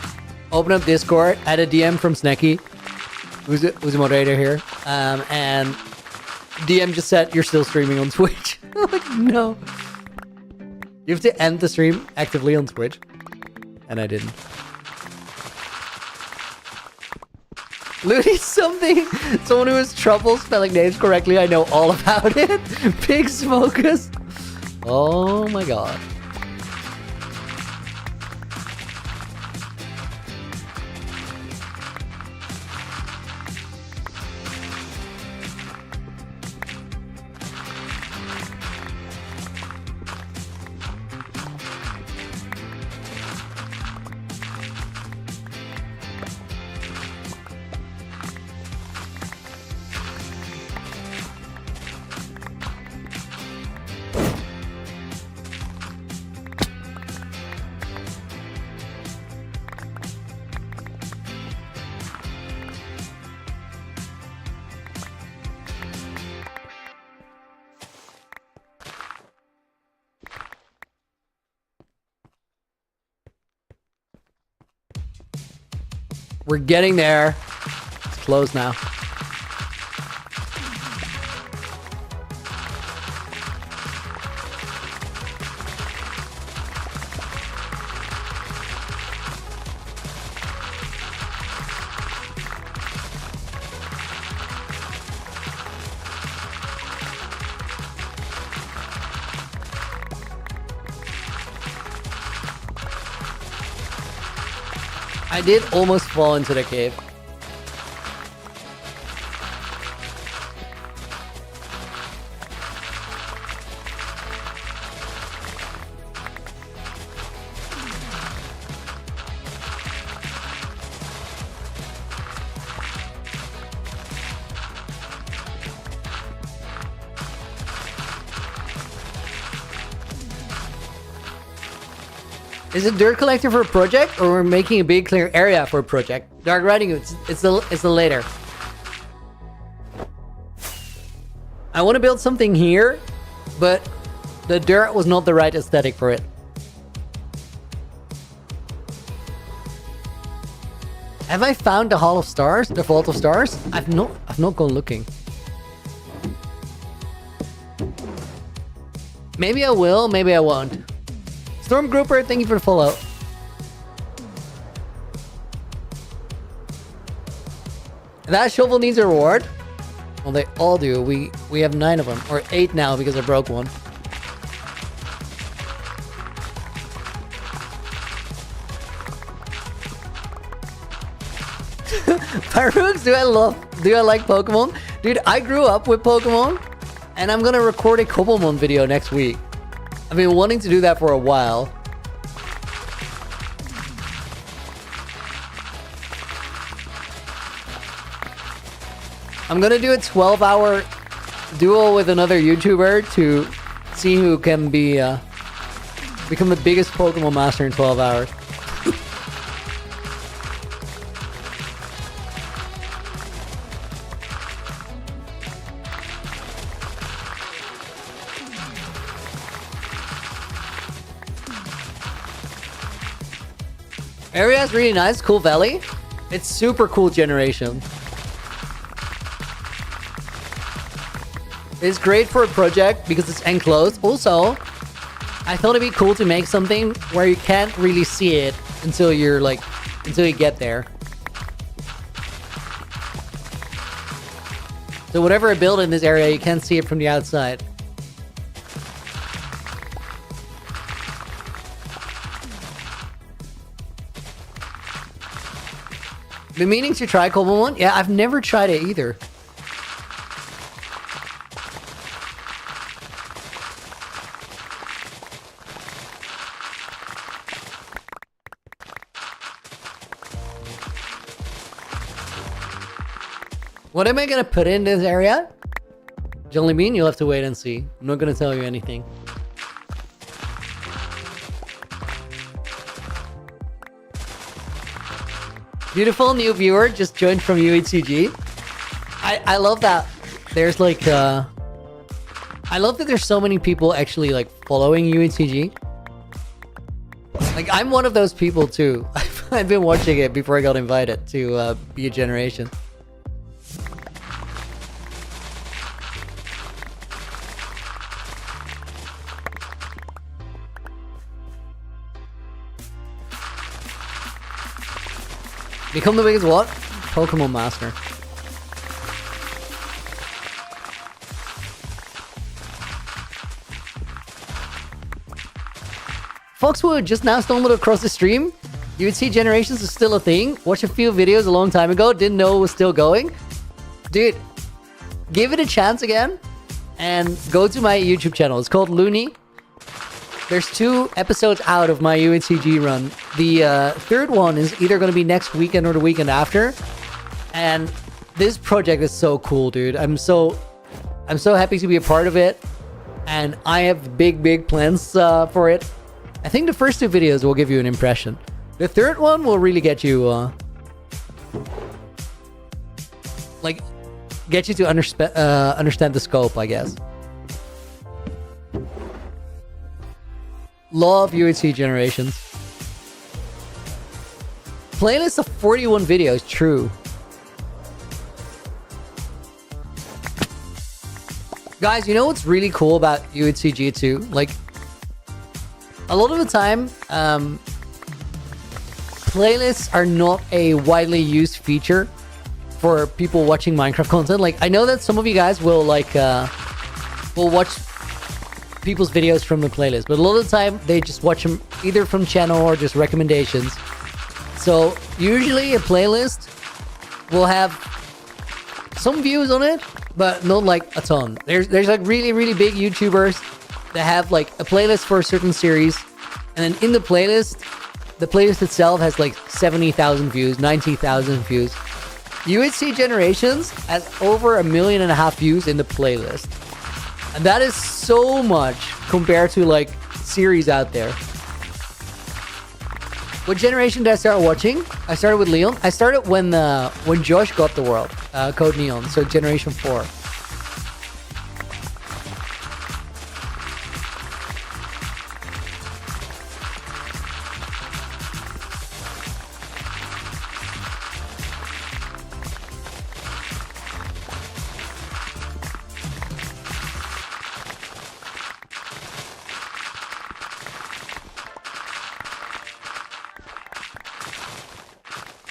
opened up Discord, had a DM from Snecky, who's a moderator here, and DM just said, "You're still streaming on Twitch." I'm like, no. You have to end the stream actively on Twitch. And I didn't. Looney something. Someone who has trouble spelling names correctly. I know all about it. Big Smokus. Oh my god. We're getting there. It's close now. I did almost fall into the cave. Is it dirt collector for a project, or we're making a big clear area for a project? Dark Riding Hood, it's the later. I want to build something here, but the dirt was not the right aesthetic for it. Have I found the Hall of Stars, the Vault of Stars? I've not gone looking. Maybe I will, maybe I won't. Storm Grouper, thank you for the follow. That shovel needs a reward. Well, they all do. We have 9 of them, or 8 now because I broke one. Pyrox, do I like Pokemon? Dude, I grew up with Pokemon, and I'm gonna record a Cobblemon video next week. I've been wanting to do that for a while. I'm gonna do a 12-hour duel with another YouTuber to see who can be become the biggest Pokemon master in 12 hours. Area is really nice, cool valley. It's super cool generation. It's great for a project because it's enclosed. Also, I thought it'd be cool to make something where you can't really see it until you get there. So whatever I build in this area, you can't see it from the outside. Been meaning to try Cobblemon? Yeah, I've never tried it either. What am I gonna put in this area? Jelly Bean, you'll have to wait and see. I'm not gonna tell you anything. Beautiful new viewer just joined from UHCG. I love that. There's like I love that there's so many people actually like following UHCG. Like I'm one of those people too. I've been watching it before I got invited to be a generation. Become the biggest what? Pokemon master. Foxwood just now stumbled across the stream. UHC Generations is still a thing. Watched a few videos a long time ago. Didn't know it was still going. Dude, give it a chance again. And go to my YouTube channel. It's called Looney. There's 2 episodes out of my UHCG run. The third one is either going to be next weekend or the weekend after. And this project is so cool, dude. I'm so happy to be a part of it. And I have big plans for it. I think the first 2 videos will give you an impression. The third one will really get you get you to understand the scope, I guess. Love UHC Generations. playlist of 41 videos. True. Guys, you know what's really cool about UHC too? Like, a lot of the time, playlists are not a widely used feature for people watching Minecraft content. Like, I know that some of you guys will will watch people's videos from the playlist, but a lot of the time they just watch them either from channel or just recommendations. So usually a playlist will have some views on it, but not like a ton. There's like really big YouTubers that have like a playlist for a certain series, and then in the playlist itself has like 70,000 views, 90,000 views. UHC Generations has over 1.5 million views in the playlist. And that is so much compared to like series out there. What generation did I start watching? I started with Leon. I started when Josh got the world, Code Neon, so Generation 4.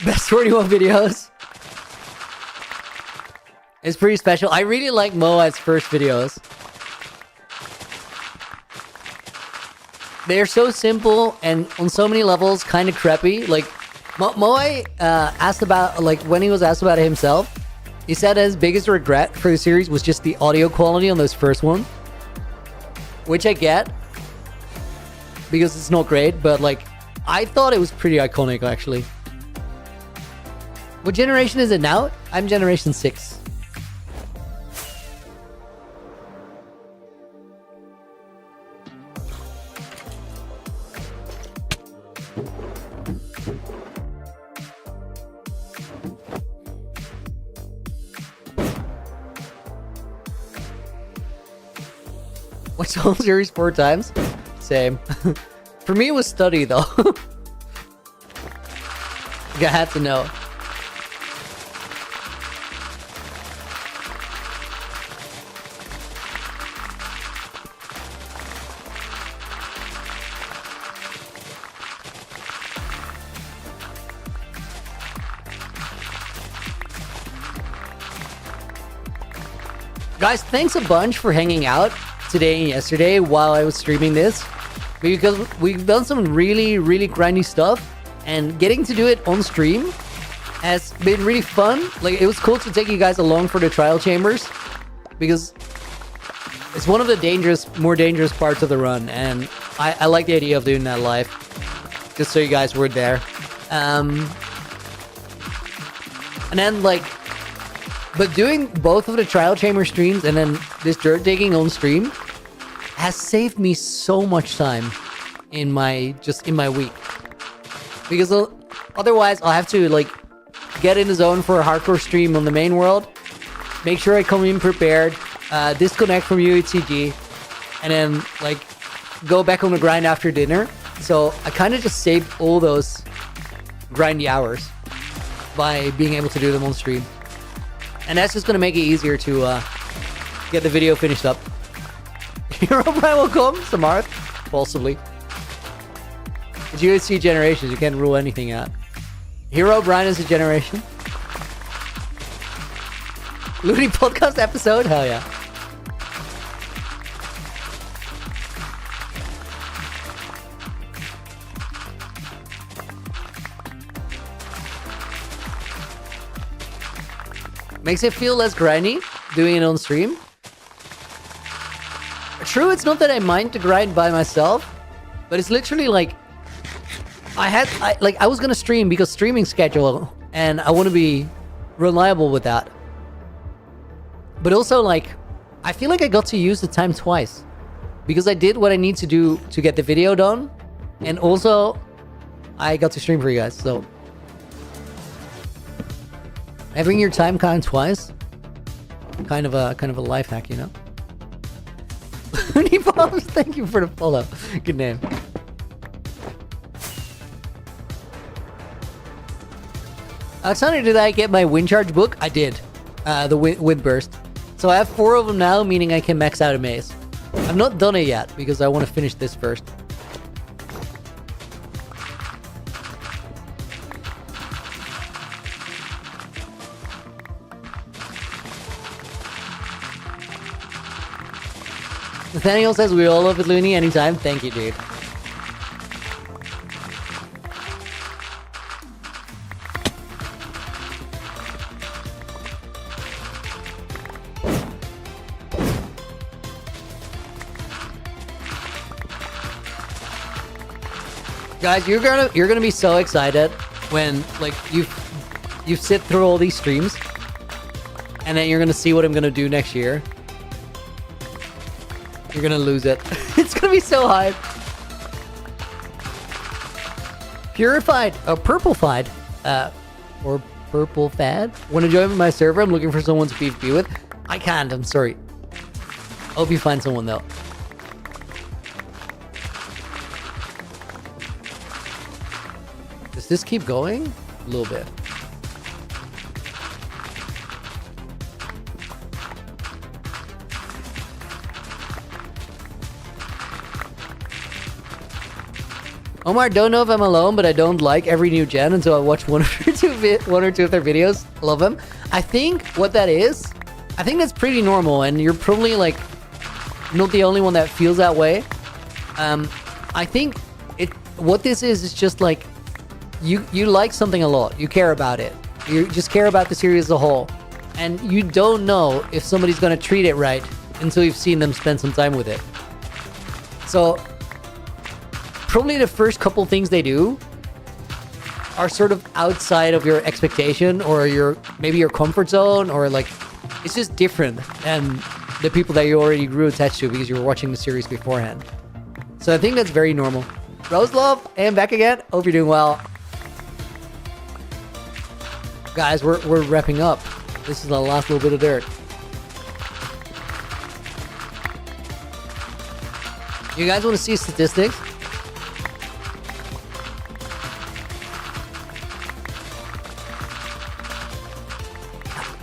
Best 41 videos. It's pretty special. I really like Moai's first videos. They're so simple and on so many levels kind of crappy. Like, Moai asked about, like, when he was asked about it himself, he said his biggest regret for the series was just the audio quality on those first ones. Which I get, because it's not great, but like, I thought it was pretty iconic actually. What generation is it now? I'm Generation 6. Watched the whole series 4 times? Same. For me, it was study though. I had to know. Guys, thanks a bunch for hanging out today and yesterday while I was streaming this, because we've done some really grindy stuff, and getting to do it on stream has been really fun. Like, it was cool to take you guys along for the trial chambers, because it's one of the more dangerous parts of the run, and I like the idea of doing that live, just so you guys were there. And then like, but doing both of the trial chamber streams and then this dirt digging on stream has saved me so much time in my week. Because otherwise I'll have to like get in the zone for a hardcore stream on the main world, make sure I come in prepared, disconnect from UHCG, and then like go back on the grind after dinner. So I kind of just saved all those grindy hours by being able to do them on stream. And that's just going to make it easier to get the video finished up. Hero Brian will come, Samarth. Possibly. It's UHC Generations. You can't rule anything out. Hero Brian is a generation. Looney podcast episode? Hell yeah. Makes it feel less grindy doing it on stream. True, it's not that I mind to grind by myself, but it's literally like I was gonna stream because streaming schedule, and I want to be reliable with that. But also, like, I feel like I got to use the time twice, because I did what I need to do to get the video done, and also I got to stream for you guys. So having your time count twice, kind of a life hack, you know. Looney Pops, thank you for the follow. Good name. Alexander, did I get my wind charge book? I did. The wind burst. So I have 4 of them now, meaning I can max out a maze. I've not done it yet because I want to finish this first. Nathaniel says we all love it, Looney. Anytime. Thank you, dude. Guys, you're gonna be so excited when like you sit through all these streams, and then you're gonna see what I'm gonna do next year. You're gonna lose it. It's gonna be so hype. Purified, purple-fied, or purple fad. Want to join my server? I'm looking for someone to PvP with. I can't. I'm sorry. Hope you find someone though. Does this keep going? A little bit. Omar, don't know if I'm alone, but I don't like every new gen, and so I watch one or two of their videos. Love them. I think what that is, I think that's pretty normal, and you're probably like not the only one that feels that way. I think what this is just like you like something a lot, you care about it, you just care about the series as a whole, and you don't know if somebody's going to treat it right until you've seen them spend some time with it. So probably the first couple things they do are sort of outside of your expectation or maybe your comfort zone, or like it's just different than the people that you already grew attached to because you were watching the series beforehand. So I think that's very normal. Rose Love, I am back again. Hope you're doing well. Guys, we're wrapping up. This is the last little bit of dirt. You guys want to see statistics?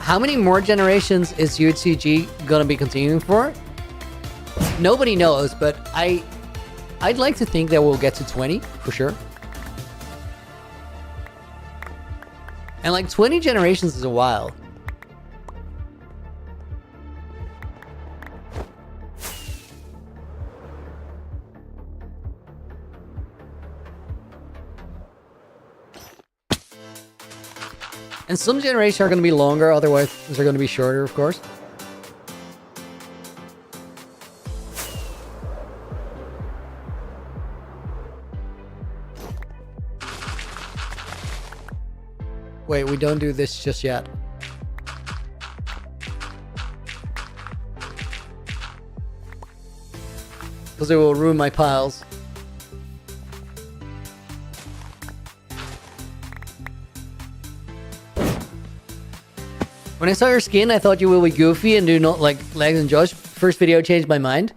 How many more generations is UHCG gonna be continuing for? Nobody knows, but I'd like to think that we'll get to 20 for sure. And like 20 generations is a while. And some generations are going to be longer, otherwise they're going to be shorter, of course. Wait, we don't do this just yet. Because it will ruin my piles. When I saw your skin, I thought you will be goofy and do not like Legs and Josh. First video changed my mind.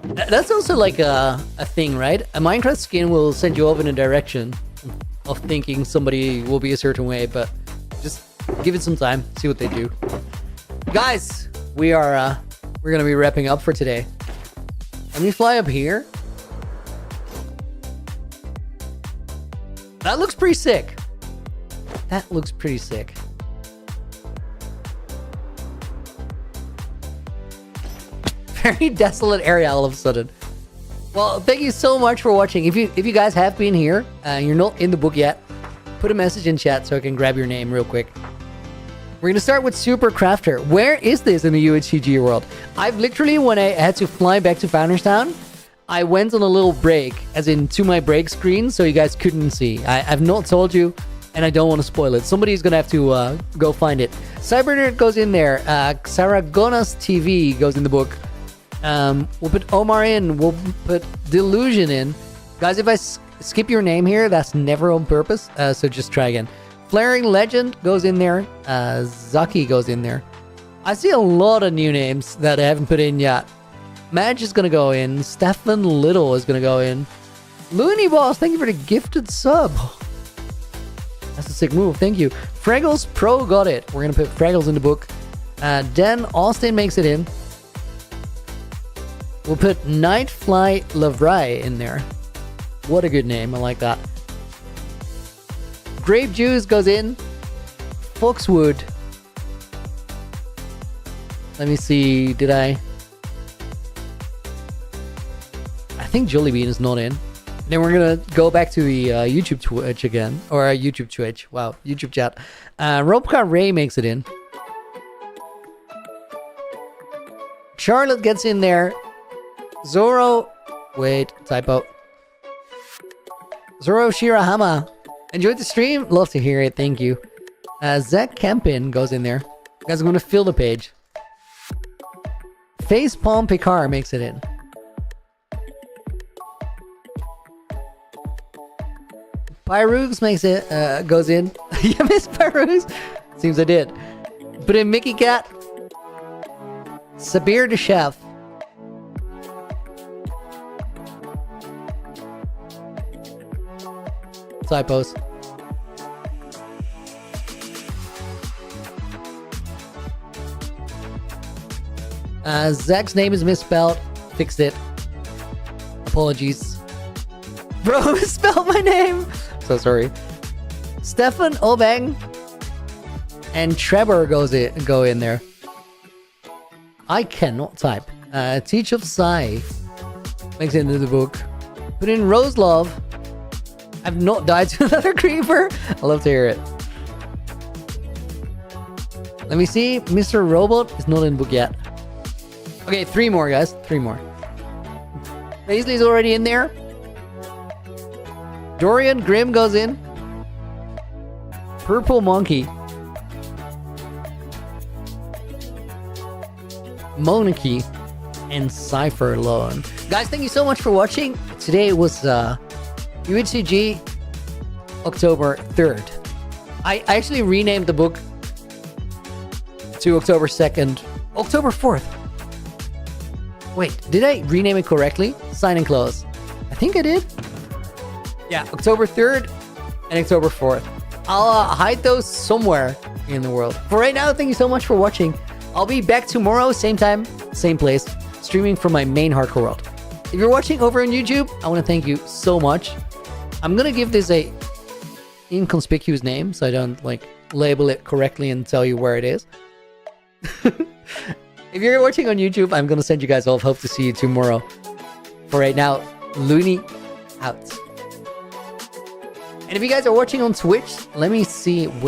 That's also like a thing, right? A Minecraft skin will send you off in a direction of thinking somebody will be a certain way, but just give it some time, see what they do. Guys, we're gonna be wrapping up for today. Let me fly up here. That looks pretty sick. That looks pretty sick. Very desolate area all of a sudden. Well, thank you so much for watching. If you guys have been here and you're not in the book yet, put a message in chat so I can grab your name real quick. We're gonna start with Super Crafter. Where is this in the UHCG world? I've literally, when I had to fly back to Founders Town, I went on a little break, as in to my break screen, so you guys couldn't see. I've not told you, and I don't want to spoil it. Somebody's gonna have to go find it. Cybernerd goes in there. Saragonas TV goes in the book. We'll put Omar in. We'll put Delusion in. Guys, if I skip your name here, that's never on purpose. So just try again. Flaring Legend goes in there. Zaki goes in there. I see a lot of new names that I haven't put in yet. Madge is going to go in. Stefan Little is going to go in. Looney Boss, thank you for the gifted sub. That's a sick move. Thank you. Fraggles Pro got it. We're going to put Fraggles in the book. Dan Austin makes it in. We'll put Nightfly Lavrai in there. What a good name. I like that. Grape Juice goes in. Foxwood. Let me see. Did I think Jollybean is not in. Then we're gonna go back to the YouTube Twitch again. Or YouTube Twitch. Wow. YouTube chat. Robcar Ray makes it in. Charlotte gets in there. Zoro. Wait. Typo. Zoro Shirahama. Enjoyed the stream? Love to hear it. Thank you. Zach Kempin goes in there. Guys, I'm gonna fill the page. Facepalm Picard makes it in. Pyrugs makes it, goes in. You missed Pyrugs? Seems I did. But in Mickey Cat. Sabir the Chef. Typos. Zach's name is misspelled. Fixed it. Apologies. Bro, misspelled my name. So sorry. Stefan Obeng and Trevor go in there. I cannot type. Teach of Psy makes it into the book. Put in Rose Love. I've not died to another creeper. I love to hear it. Let me see. Mr. Robot is not in the book yet. Okay, 3 more, guys. 3 more. Paisley's already in there. Dorian Grimm goes in. Purple Monkey. Monarchy. And Cypher Lone. Guys, thank you so much for watching. Today was UHCG October 3rd. I actually renamed the book to October 2nd. October 4th. Wait, did I rename it correctly? Sign and close. I think I did. Yeah, October 3rd and October 4th. I'll hide those somewhere in the world. For right now, thank you so much for watching. I'll be back tomorrow, same time, same place, streaming from my main hardcore world. If you're watching over on YouTube, I want to thank you so much. I'm going to give this a inconspicuous name so I don't like label it correctly and tell you where it is. If you're watching on YouTube, I'm going to send you guys off. Hope to see you tomorrow. For right now, Looney out. And if you guys are watching on Twitch, let me see where